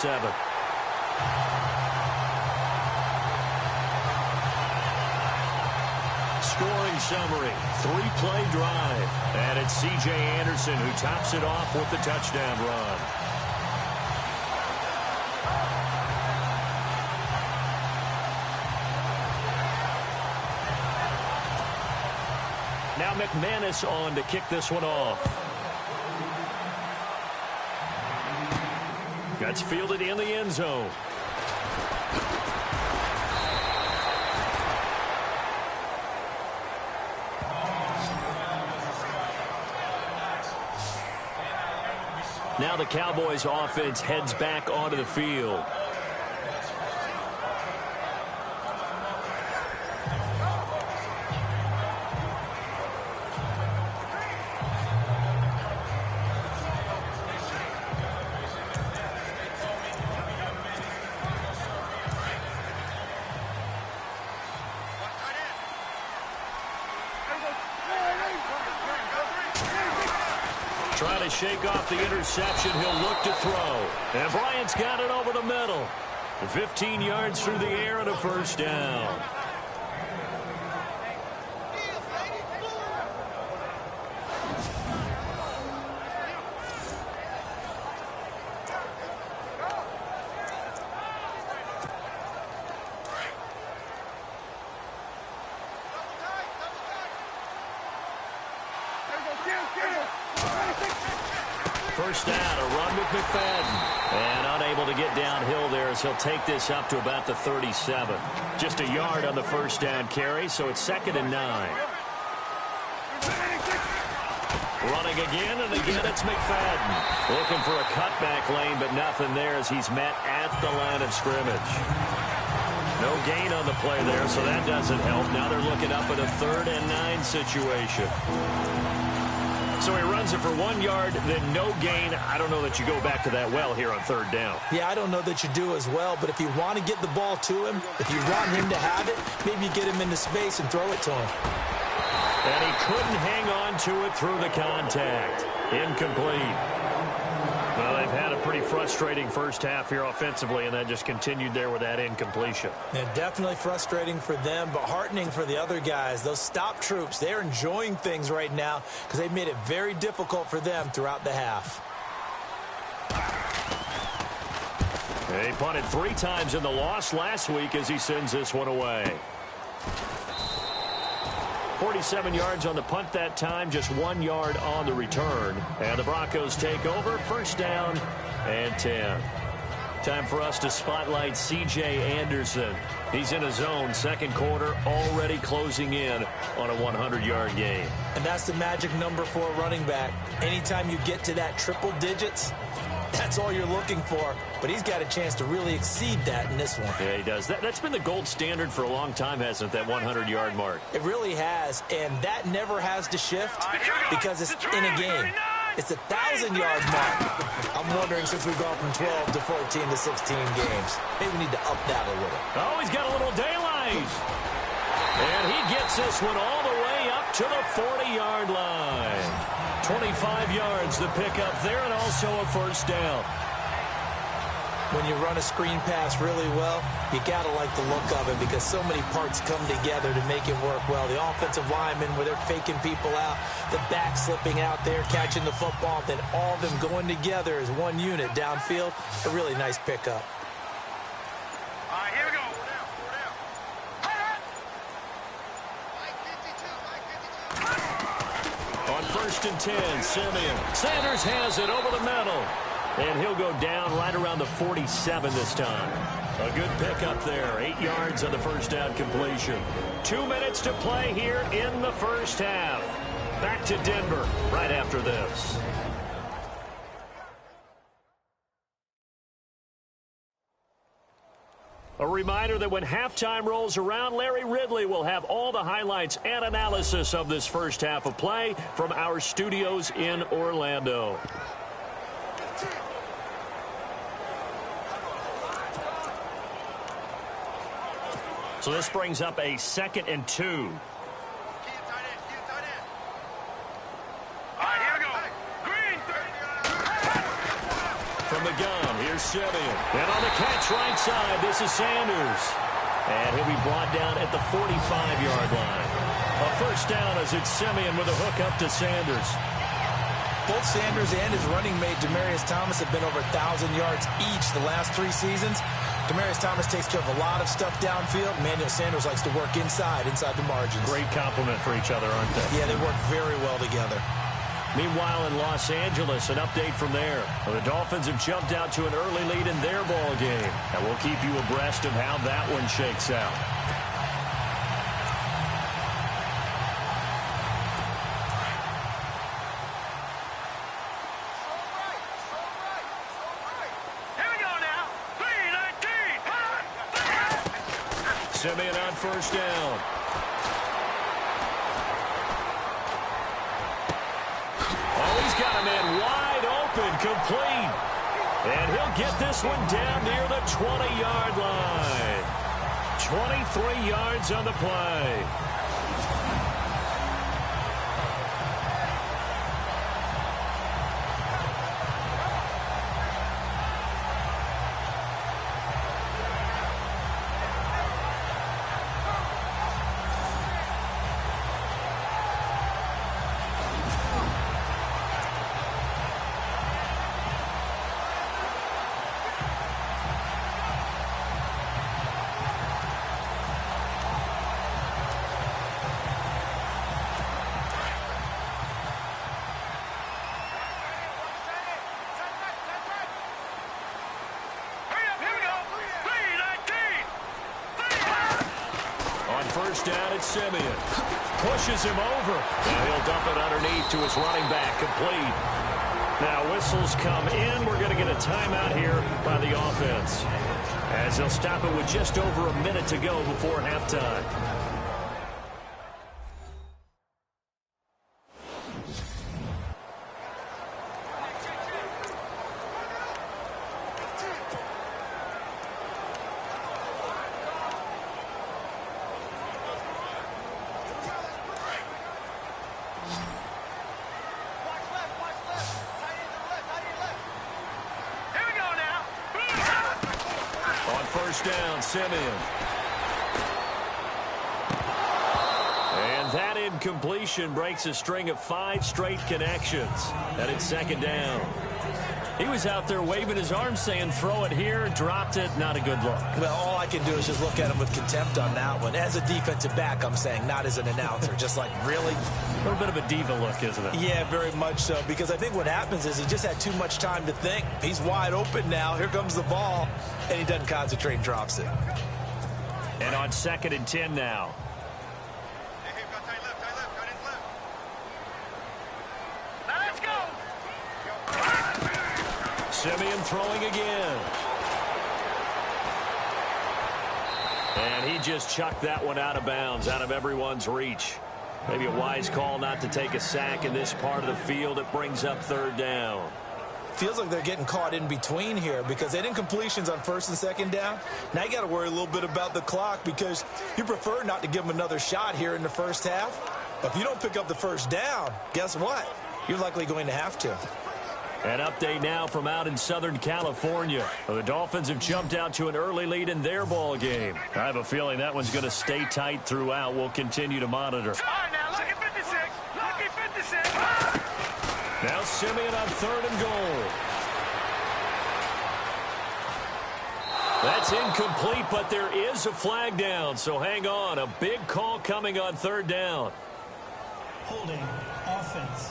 B: Scoring summary, 3-play drive. And it's C.J. Anderson who tops it off with the touchdown run. Now McManus on to kick this one off. That's fielded in the end zone. Now the Cowboys offense heads back onto the field. Trying to shake off the interception. He'll look to throw. And Bryant's got it over the middle. 15 yards through the air and a first down. First down, a run with McFadden. And unable to get downhill there as he'll take this up to about the 37. Just a yard on the first down carry, so it's 2nd and 9. Running again, and again it's McFadden. Looking for a cutback lane, but nothing there as he's met at the line of scrimmage. No gain on the play there, so that doesn't help. Now they're looking up at a 3rd and 9 situation. So he runs it for 1 yard, then no gain. I don't know that you go back to that well here on 3rd down.
C: Yeah, I don't know that you do as well, but if you want to get the ball to him, if you want him to have it, maybe you get him into space and throw it to him.
B: And he couldn't hang on to it through the contact. Incomplete. Well, they've had a pretty frustrating first half here offensively, and that just continued there with that incompletion.
C: Yeah, definitely frustrating for them, but heartening for the other guys. Those stop troops, they're enjoying things right now because they've made it very difficult for them throughout the half.
B: He punted 3 times in the loss last week as he sends this one away. 47 yards on the punt that time, just 1 yard on the return. And the Broncos take over, first down and 10. Time for us to spotlight C.J. Anderson. He's in his zone, second quarter, already closing in on a 100-yard game.
C: And that's the magic number for a running back. Anytime you get to that triple digits, that's all you're looking for. But he's got a chance to really exceed that in this one.
B: Yeah, he does. That's been the gold standard for a long time, hasn't it, that 100-yard mark?
C: It really has, and that never has to shift because it's in a game. It's a 1,000-yard mark. I'm wondering, since we've gone from 12 to 14 to 16 games, maybe we need to up that a little.
B: Oh, he's got a little daylight. And he gets this one all the way up to the 40-yard line. 25 yards the pick up there, and also a first down.
C: When you run a screen pass really well, you got to like the look of it because so many parts come together to make it work well. The offensive linemen, where they're faking people out, the back slipping out there, catching the football, then all of them going together as one unit downfield. A really nice pickup.
D: All right, here we go.
B: On 1st and 10, Simeon. Sanders has it over the middle. And he'll go down right around the 47 this time. A good pickup there. 8 yards on the first down completion. 2 minutes to play here in the first half. Back to Denver right after this. A reminder that when halftime rolls around, Larry Ridley will have all the highlights and analysis of this first half of play from our studios in Orlando. So this brings up a 2nd and 2.
D: All right, here we go. Green.
B: From the gun, here's Simeon. And on the catch right side, this is Sanders. And he'll be brought down at the 45-yard line. A first down as it's Simeon with a hook up to Sanders.
C: Both Sanders and his running mate, Demaryius Thomas, have been over 1,000 yards each the last 3 seasons. Demaryius Thomas takes care of a lot of stuff downfield. Emmanuel Sanders likes to work inside the margins.
B: Great compliment for each other, aren't they?
C: Yeah, they work very well together.
B: Meanwhile, in Los Angeles, an update from there. Well, the Dolphins have jumped out to an early lead in their ball game. And we'll keep you abreast of how that one shakes out. Simeon on first down. Oh, he's got a man wide open, complete. And he'll get this one down near the 20-yard line. 23 yards on the play. First down, it's Simeon. Pushes him over. Now he'll dump it underneath to his running back, complete. Now whistles come in. We're going to get a timeout here by the offense, as they'll stop it with just over a minute to go before halftime. Down, Simeon. And that incompletion breaks a string of 5 straight connections. And it's second down. He was out there waving his arms saying, throw it here, dropped it, not a good look.
C: Well, all I can do is just look at him with contempt on that one. As a defensive back, I'm saying, not as an announcer. Just like, really?
B: A little bit of a diva look, isn't it?
C: Yeah, very much so, because I think what happens is he just had too much time to think. He's wide open now. Here comes the ball, and he doesn't concentrate and drops it.
B: And on 2nd and 10 now. Simeon throwing again. And he just chucked that one out of bounds, out of everyone's reach. Maybe a wise call not to take a sack in this part of the field. It brings up 3rd down.
C: Feels like they're getting caught in between here because they didn't completions on 1st and 2nd down. Now you got to worry a little bit about the clock because you prefer not to give them another shot here in the first half. But if you don't pick up the 1st down, guess what? You're likely going to have to.
B: An update now from out in Southern California. The Dolphins have jumped out to an early lead in their ball game. I have a feeling that one's going to stay tight throughout. We'll continue to monitor.
D: All right, now, look at 56. Look at 56.
B: Now Simeon on 3rd and goal. That's incomplete, but there is a flag down, so hang on. A big call coming on 3rd down.
G: Holding offense.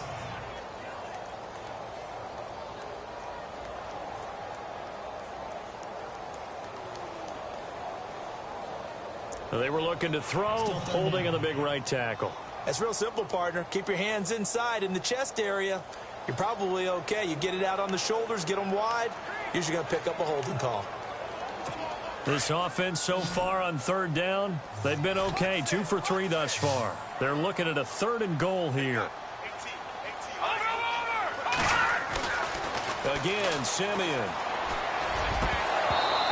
B: They were looking to throw, holding on the big right tackle.
C: That's real simple, partner. Keep your hands inside in the chest area. You're probably okay. You get it out on the shoulders, get them wide. Usually going to pick up a holding call.
B: This offense so far on 3rd down, they've been okay. 2 for 3 thus far. They're looking at a 3rd and goal here. Again, Simeon.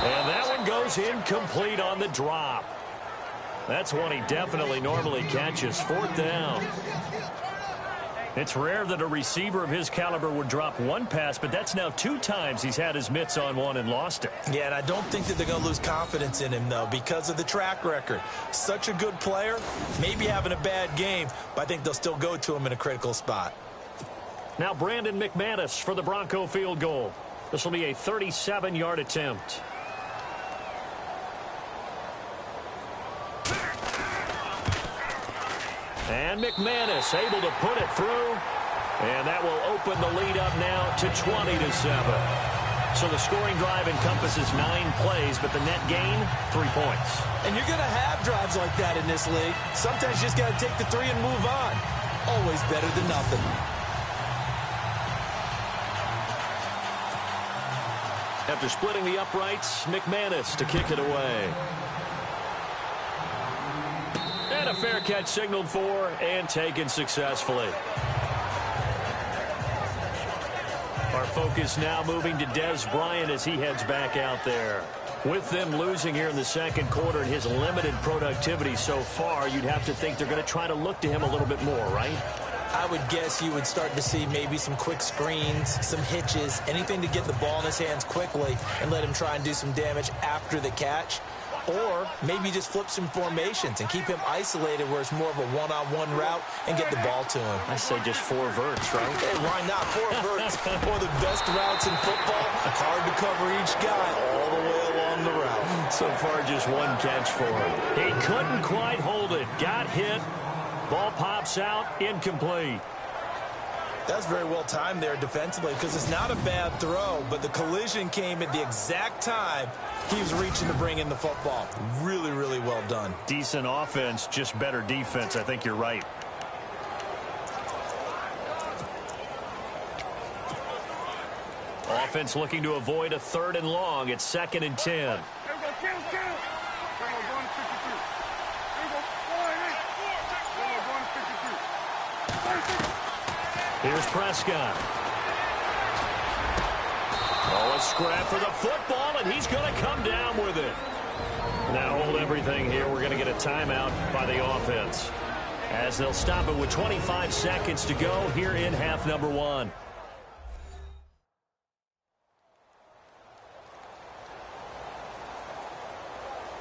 B: And that one goes incomplete on the drop. That's one he definitely normally catches. 4th down. It's rare that a receiver of his caliber would drop one pass, but that's now 2 times he's had his mitts on one and lost it.
C: Yeah, and I don't think that they're going to lose confidence in him, though, because of the track record. Such a good player, maybe having a bad game, but I think they'll still go to him in a critical spot.
B: Now Brandon McManus for the Bronco field goal. This will be a 37-yard attempt. And McManus able to put it through. And that will open the lead up now to 20-7. So the scoring drive encompasses 9 plays, but the net gain, 3 points.
C: And you're going to have drives like that in this league. Sometimes you just got to take the 3 and move on. Always better than nothing.
B: After splitting the uprights, McManus to kick it away. And a fair catch signaled for and taken successfully. Our focus now moving to Dez Bryant as he heads back out there. With them losing here in the 2nd quarter and his limited productivity so far, you'd have to think they're going to try to look to him a little bit more, right?
C: I would guess you would start to see maybe some quick screens, some hitches, anything to get the ball in his hands quickly and let him try and do some damage after the catch. Or maybe just flip some formations and keep him isolated where it's more of a one-on-one route and get the ball to him.
B: I say just 4 verts, right?
C: Hey, why not? 4 verts. One of the best routes in football. Hard to cover each guy all the way along the route.
B: So far, just 1 catch for him. He couldn't quite hold it. Got hit. Ball pops out. Incomplete.
C: That's very well timed there defensively because it's not a bad throw, but the collision came at the exact time he was reaching to bring in the football. Really, really well done.
B: Decent offense, just better defense. I think you're right. Offense looking to avoid a 3rd and long. It's 2nd and 10. Here's Prescott. Oh, a scrap for the football, and he's going to come down with it. Now hold everything here. We're going to get a timeout by the offense, as they'll stop it with 25 seconds to go here in half number 1.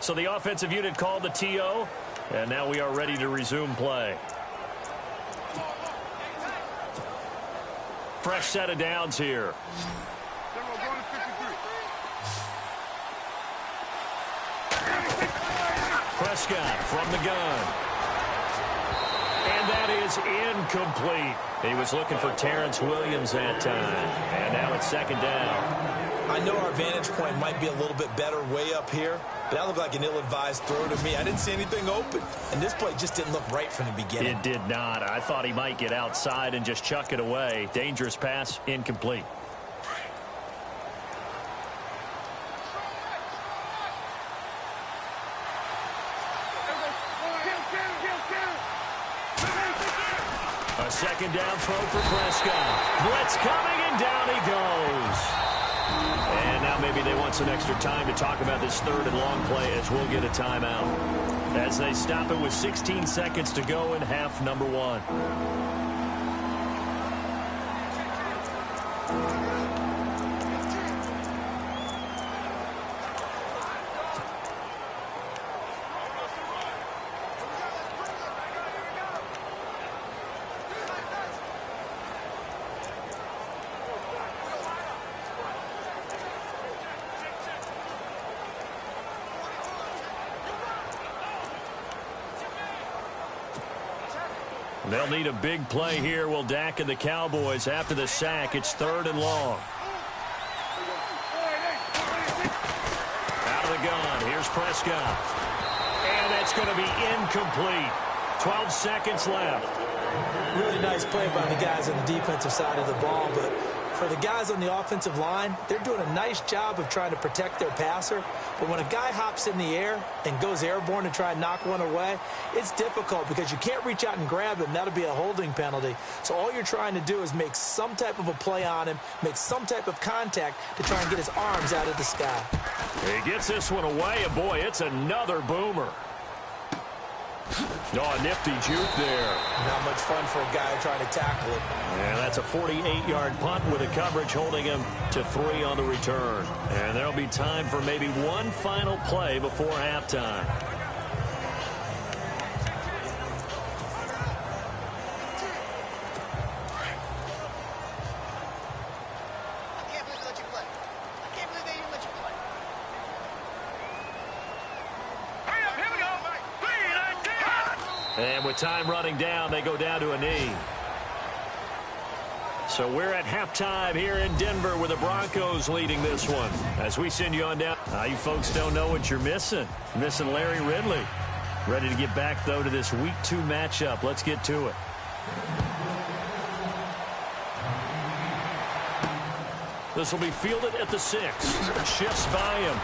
B: So the offensive unit called the TO, and now we are ready to resume play. Fresh set of downs here. Prescott from the gun. And that is incomplete. He was looking for Terrence Williams that time. And now it's second down.
C: I know our vantage point might be a little bit better way up here, but that looked like an ill-advised throw to me. I didn't see anything open, and this play just didn't look right from the beginning.
B: It did not. I thought he might get outside and just chuck it away. Dangerous pass, incomplete. A second down throw for Prescott. Blitz coming, and down he goes. And now maybe they want some extra time to talk about this third and long play as we'll get a timeout. As they stop it with 16 seconds to go in half number one. They'll need a big play here. Will Dak and the Cowboys after the sack. It's third and long. Out of the gun. Here's Prescott. And that's going to be incomplete. 12 seconds left.
C: Really nice play by the guys on the defensive side of the ball, but for the guys on the offensive line, they're doing a nice job of trying to protect their passer. But when a guy hops in the air and goes airborne to try and knock one away, it's difficult because you can't reach out and grab him. That'll be a holding penalty. So all you're trying to do is make some type of a play on him, make some type of contact to try and get his arms out of the sky.
B: He gets this one away, and boy, it's another boomer. Oh, a nifty juke there.
C: Not much fun for a guy trying to tackle it.
B: And that's a 48-yard punt with a coverage holding him to 3 on the return. And there'll be time for maybe one final play before halftime. And with time running down, they go down to a knee. So we're at halftime here in Denver with the Broncos leading this one. As we send you on down, you folks don't know what you're missing. Missing Larry Ridley. Ready to get back, though, to this Week 2 matchup. Let's get to it. This will be fielded at the 6. Shifts by him.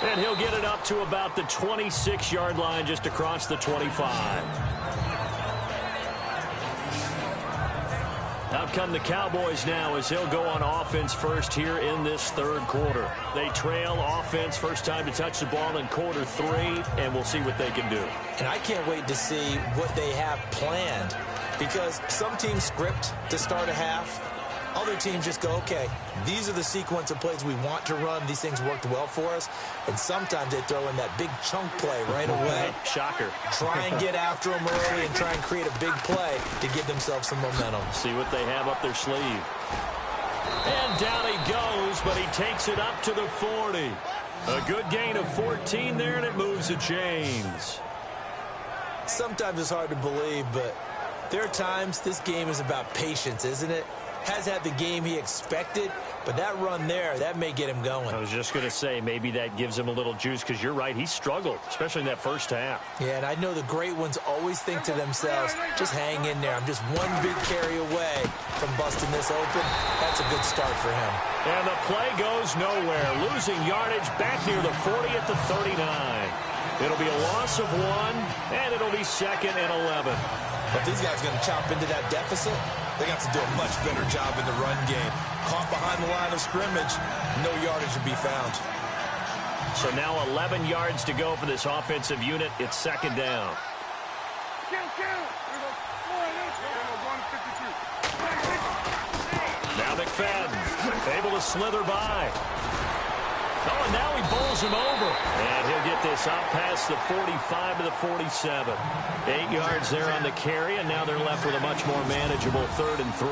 B: And he'll get it up to about the 26-yard line, just across the 25. Out come the Cowboys now as he'll go on offense first here in this third quarter. They trail offense, first time to touch the ball in quarter 3, and we'll see what they can do.
C: And I can't wait to see what they have planned, because some teams script to start a half. Other teams just go, okay, these are the sequence of plays we want to run. These things worked well for us. And sometimes they throw in that big chunk play right away.
B: Shocker.
C: Try and get after them early and try and create a big play to give themselves some momentum.
B: See what they have up their sleeve. And down he goes, but he takes it up to the 40. A good gain of 14 there, and it moves the chains.
C: Sometimes it's hard to believe, but there are times this game is about patience, isn't it? Has had the game he expected, but that run there, that may get him going.
B: I was just going to say, maybe that gives him a little juice, because you're right, he struggled, especially in that first half.
C: Yeah, and I know the great ones always think to themselves, just hang in there. I'm just one big carry away from busting this open. That's a good start for him.
B: And the play goes nowhere. Losing yardage back near the 40 at the 39. It'll be a loss of 1, and it'll be 2nd and 11.
C: If these guys are going to chop into that deficit, they got to do a much better job in the run game. Caught behind the line of scrimmage, no yardage to be found.
B: So now 11 yards to go for this offensive unit. It's 2nd down. Now McFadden able to slither by. Oh, and now he bowls him over. And he'll get this out past the 45 to the 47. 8 yards there on the carry, and now they're left with a much more manageable 3rd and 3.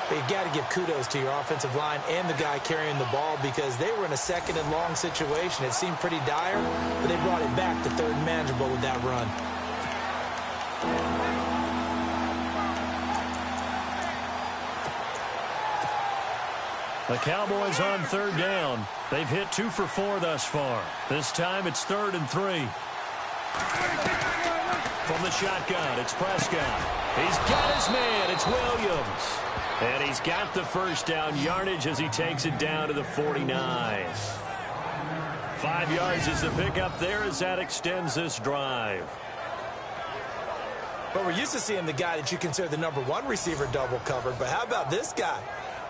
C: But you got to give kudos to your offensive line and the guy carrying the ball because they were in a second and long situation. It seemed pretty dire, but they brought it back to third and manageable with that run.
E: The Cowboys on third down. They've hit 2 for 4 thus far. This time it's 3rd and 3. From the shotgun, it's Prescott. He's got his man. It's Williams. And he's got the first down yardage as he takes it down to the 49. 5 yards is the pickup there as that extends this drive.
C: But we're used to seeing the guy that you consider the #1 receiver double covered. But how about this guy?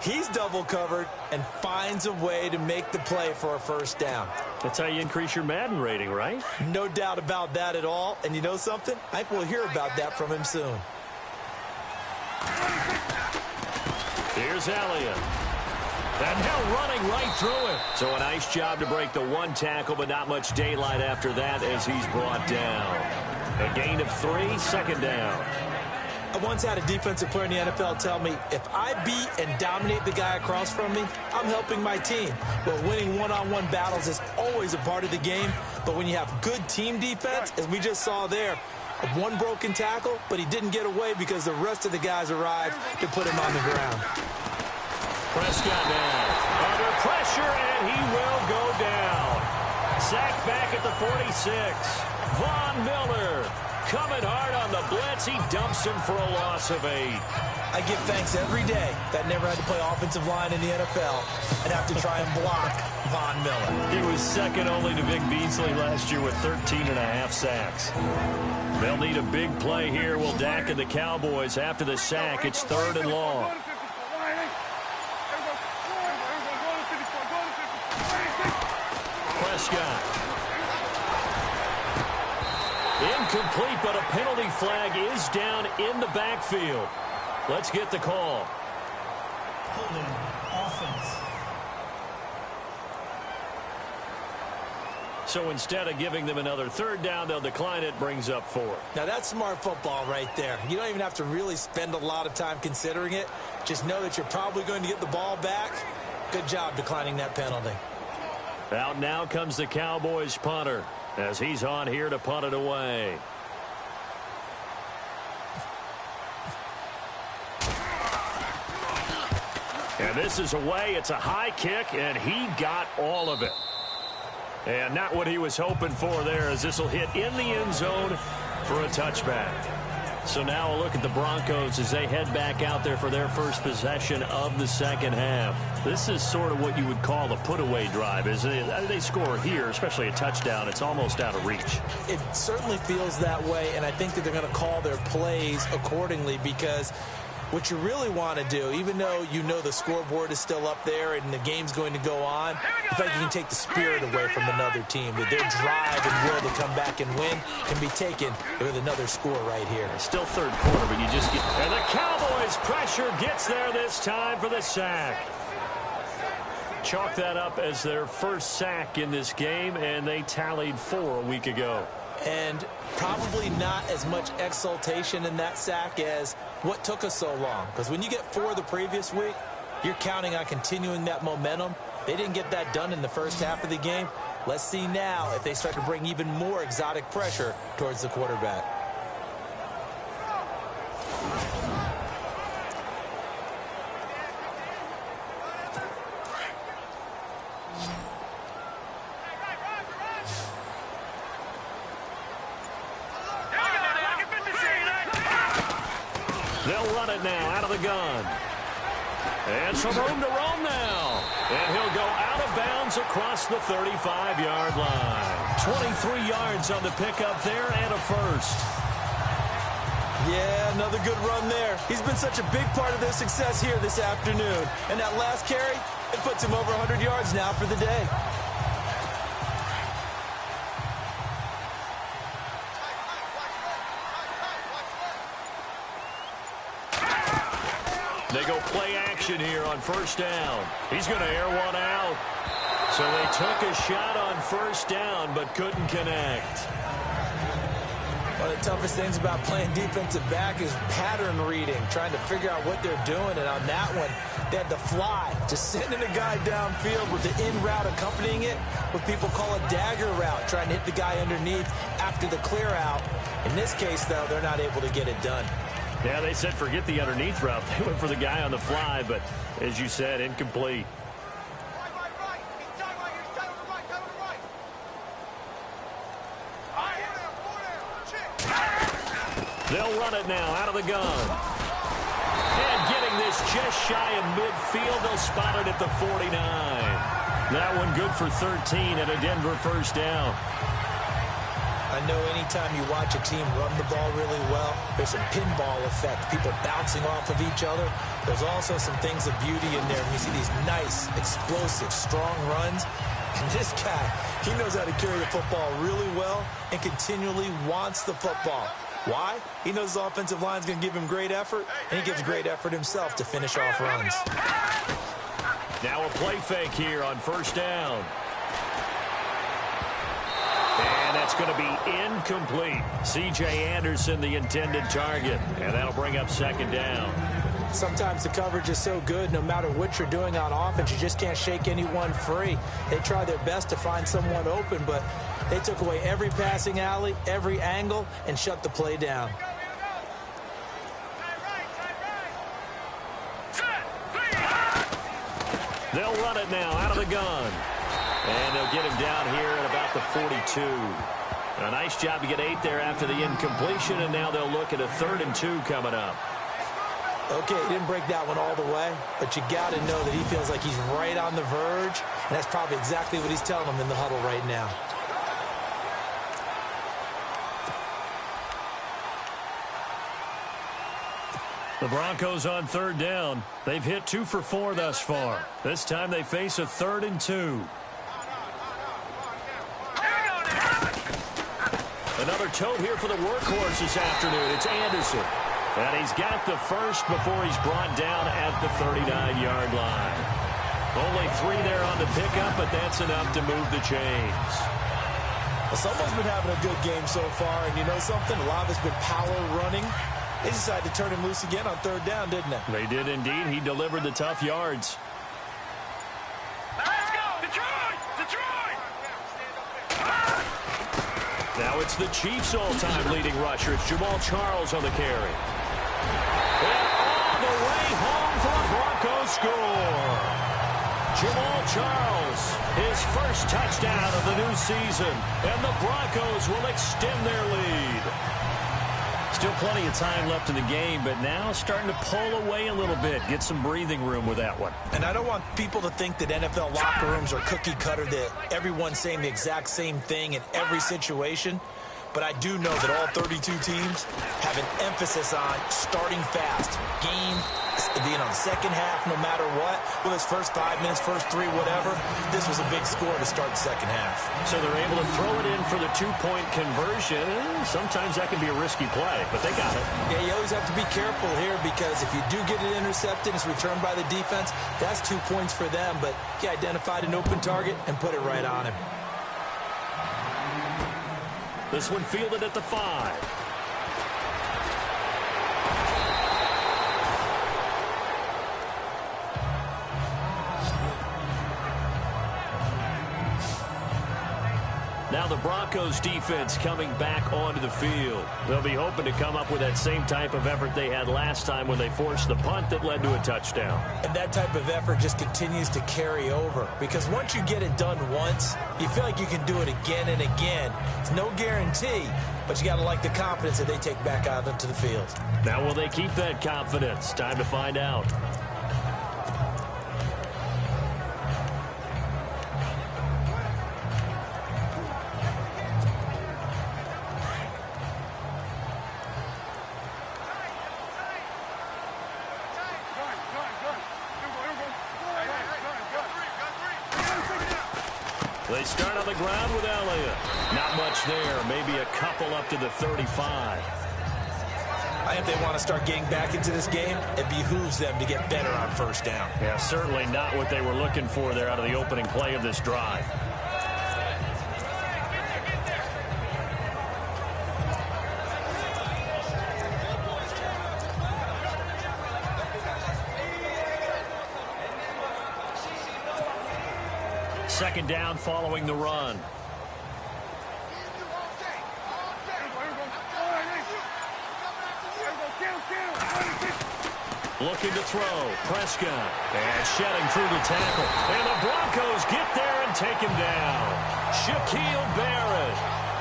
C: He's double covered and finds a way to make the play for a first down.
E: That's how you increase your Madden rating, right?
C: No doubt about that at all. And you know something? I think we'll hear about that from him soon.
E: Here's Elliott. And now running right through it. So a nice job to break the 1 tackle, but not much daylight after that as he's brought down. A gain of 3, 2nd down.
C: I once had a defensive player in the NFL tell me, if I beat and dominate the guy across from me, I'm helping my team. Well, winning one-on-one battles is always a part of the game, but when you have good team defense, as we just saw there, 1 broken tackle, but he didn't get away because the rest of the guys arrived to put him on the ground.
E: Prescott now under pressure, and he will go down. Sacked back at the 46. Von Miller coming hard on the blitz. He dumps him for a loss of 8.
C: I give thanks every day that I never had to play offensive line in the NFL and have to try and block Von Miller.
E: He was second only to Vic Beasley last year with 13.5 sacks. They'll need a big play here. Will Dak and the Cowboys after the sack. It's 3rd and long. Prescott. Incomplete, but a penalty flag is down in the backfield. Let's get the call.
G: Holding offense.
E: So instead of giving them another 3rd down, they'll decline it, brings up 4.
C: Now that's smart football right there. You don't even have to really spend a lot of time considering it. Just know that you're probably going to get the ball back. Good job declining that penalty.
E: Out now comes the Cowboys punter as he's on here to punt it away. And this is away. It's a high kick, and he got all of it. And not what he was hoping for there, as this will hit in the end zone for a touchback. So now a look at the Broncos as they head back out there for their first possession of the second half. This is sort of what you would call a put-away drive. As they score here, especially a touchdown, it's almost out of reach.
C: It certainly feels that way, and I think that they're going to call their plays accordingly because what you really want to do, even though you know the scoreboard is still up there and the game's going to go on, the fact you can take the spirit away from another team, that their drive and will to come back and win can be taken with another score right here.
E: Still 3rd quarter, but you just get... And the Cowboys' pressure gets there this time for the sack. Chalk that up as their first sack in this game, and they tallied 4 a week ago.
C: And probably not as much exultation in that sack as what took us so long. Because when you get 4 the previous week, you're counting on continuing that momentum. They didn't get that done in the first half of the game. Let's see now if they start to bring even more exotic pressure towards the quarterback.
E: They'll run it now out of the gun. And some room to roam now. And he'll go out of bounds across the 35-yard line. 23 yards on the pickup there and a first.
C: Yeah, another good run there. He's been such a big part of their success here this afternoon. And that last carry, it puts him over 100 yards now for the day.
E: They go play action here on first down. He's going to air one out. So they took a shot on first down but couldn't connect.
C: One of the toughest things about playing defensive back is pattern reading, trying to figure out what they're doing. And on that one, they had the fly, just sending a guy downfield with the in route accompanying it, what people call a dagger route, trying to hit the guy underneath after the clear out. In this case, though, they're not able to get it done.
E: Yeah, they said forget the underneath route. They went for the guy on the fly, but as you said, incomplete.
D: Right. He's tied right here. He's tied on the right. Tied on the right.
E: They'll run it now out of the gun. And getting this just shy of midfield, they'll spot it at the 49. That one good for 13 and a Denver first down.
C: I know anytime you watch a team run the ball really well, there's some pinball effect, people bouncing off of each other. There's also some things of beauty in there. You see these nice, explosive, strong runs. And this guy, he knows how to carry the football really well and continually wants the football. Why? He knows his offensive line's going to give him great effort, and he gives great effort himself to finish off runs.
E: Now a play fake here on first down. And that's going to be incomplete. C.J. Anderson, the intended target, and that'll bring up second down.
C: Sometimes the coverage is so good, no matter what you're doing on offense, you just can't shake anyone free. They try their best to find someone open, but they took away every passing alley, every angle, and shut the play down.
E: They'll run it now out of the gun. And they'll get him down here at about the 42. A nice job to get 8 there after the incompletion, and now they'll look at a 3rd and 2 coming up.
C: Okay, he didn't break that one all the way, but you got to know that he feels like he's right on the verge, and that's probably exactly what he's telling them in the huddle right now.
E: The Broncos on 3rd down. They've hit 2 for 4 thus far. This time they face a 3rd and 2. Another toe here for the workhorse this afternoon. It's Anderson. And he's got the first before he's brought down at the 39-yard line. Only 3 there on the pickup, but that's enough to move the chains.
C: Well, someone's been having a good game so far, and you know something? A lot of it's been power running. They decided to turn him loose again on 3rd down, didn't they?
E: They did indeed. He delivered the tough yards.
D: Let's go! Detroit! Detroit!
E: Now it's the Chiefs' all-time leading rusher. It's Jamal Charles on the carry. And all the way home for a Broncos score. Jamal Charles, his first touchdown of the new season. And the Broncos will extend their lead. Still plenty of time left in the game, but now starting to pull away a little bit. Get some breathing room with that one.
C: And I don't want people to think that NFL locker rooms are cookie cutter, that everyone's saying the exact same thing in every situation. But I do know that all 32 teams have an emphasis on starting fast. Game, being on the second half, no matter what. Well, it's first 5 minutes, first 3, whatever. This was a big score to start the second half.
E: So they're able to throw it in for the 2-point conversion. Sometimes that can be a risky play, but they got it.
C: Yeah, you always have to be careful here because if you do get it intercepted, it's returned by the defense, that's 2 points for them. But he identified an open target and put it right on him.
E: This one fielded at the 5. Now the Broncos defense coming back onto the field. They'll be hoping to come up with that same type of effort they had last time when they forced the punt that led to a touchdown.
C: And that type of effort just continues to carry over because once you get it done once, you feel like you can do it again and again. It's no guarantee, but you got to like the confidence that they take back out into the field.
E: Now will they keep that confidence? Time to find out. They start on the ground with Elliott. Not much there. Maybe a couple up to the 35.
C: I think they want to start getting back into this game. It behooves them to get better on first down.
E: Yeah, certainly not what they were looking for there out of the opening play of this drive.
B: Second down following the run. Looking to throw. Prescott. And shedding through the tackle. And the Broncos get there and take him down. Shaquille Barrett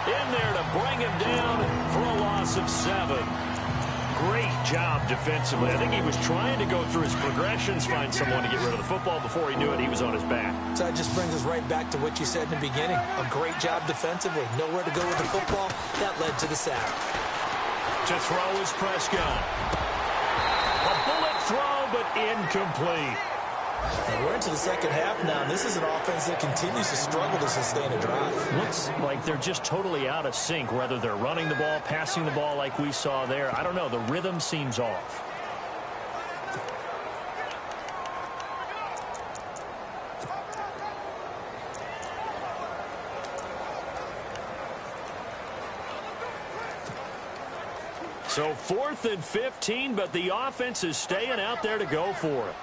B: in there to bring him down for a loss of 7. Great job defensively. I think he was trying to go through his progressions, find someone to get rid of the football. Before he knew it, he was on his back.
C: So that just brings us right back to what you said in the beginning. A great job defensively. Nowhere to go with the football. That led to the sack.
B: To throw is Prescott. A bullet throw, but incomplete.
C: And we're into the second half now, and this is an offense that continues to struggle to sustain a drive.
B: Looks like they're just totally out of sync, whether they're running the ball, passing the ball like we saw there. I don't know. The rhythm seems off. So 4th and 15, but the offense is staying out there to go for it.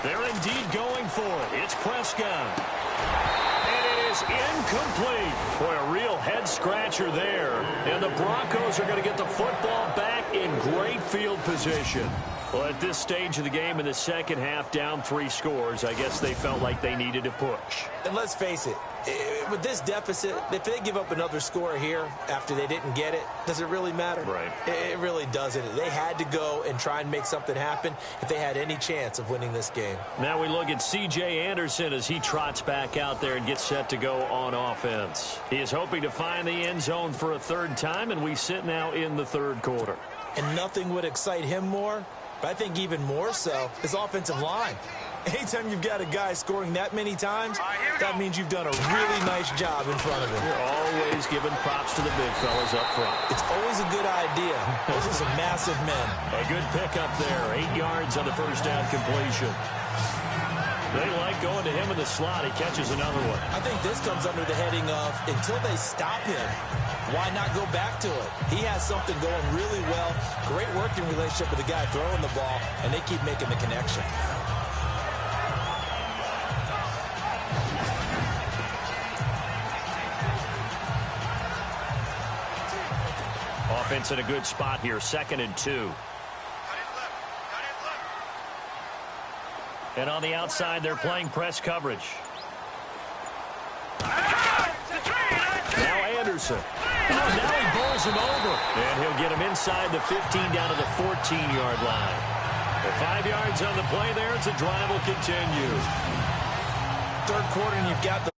B: They're indeed going for it. It's Prescott. And it is incomplete. Boy, a real head-scratcher there. And the Broncos are going to get the football back in great field position. Well, at this stage of the game in the second half, down 3 scores, I guess they felt like they needed to push.
C: And let's face it, with this deficit, if they give up another score here after they didn't get it, does it really matter?
B: Right.
C: It really doesn't. They had to go and try and make something happen if they had any chance of winning this game.
B: Now we look at C.J. Anderson as he trots back out there and gets set to go on offense. He is hoping to find the end zone for a 3rd time, and we sit now in the 3rd quarter.
C: And nothing would excite him more, but I think even more so, his offensive line. Anytime you've got a guy scoring that many times, that means you've done a really nice job in front of him.
B: You're always giving props to the big fellas up front.
C: It's always a good idea. Those are some massive men.
B: A good pickup there. 8 yards on the first down completion. They like going to him in the slot. He catches another one.
C: I think this comes under the heading of, until they stop him, why not go back to it? He has something going really well. Great working relationship with the guy throwing the ball, and they keep making the connection.
B: Offense in a good spot here. 2nd and 2. And on the outside, they're playing press coverage. Now Anderson. Oh, now he bowls him over. And he'll get him inside the 15 down to the 14-yard line. Well, 5 yards on the play there. It's a drive will continue.
C: 3rd quarter, and you've got the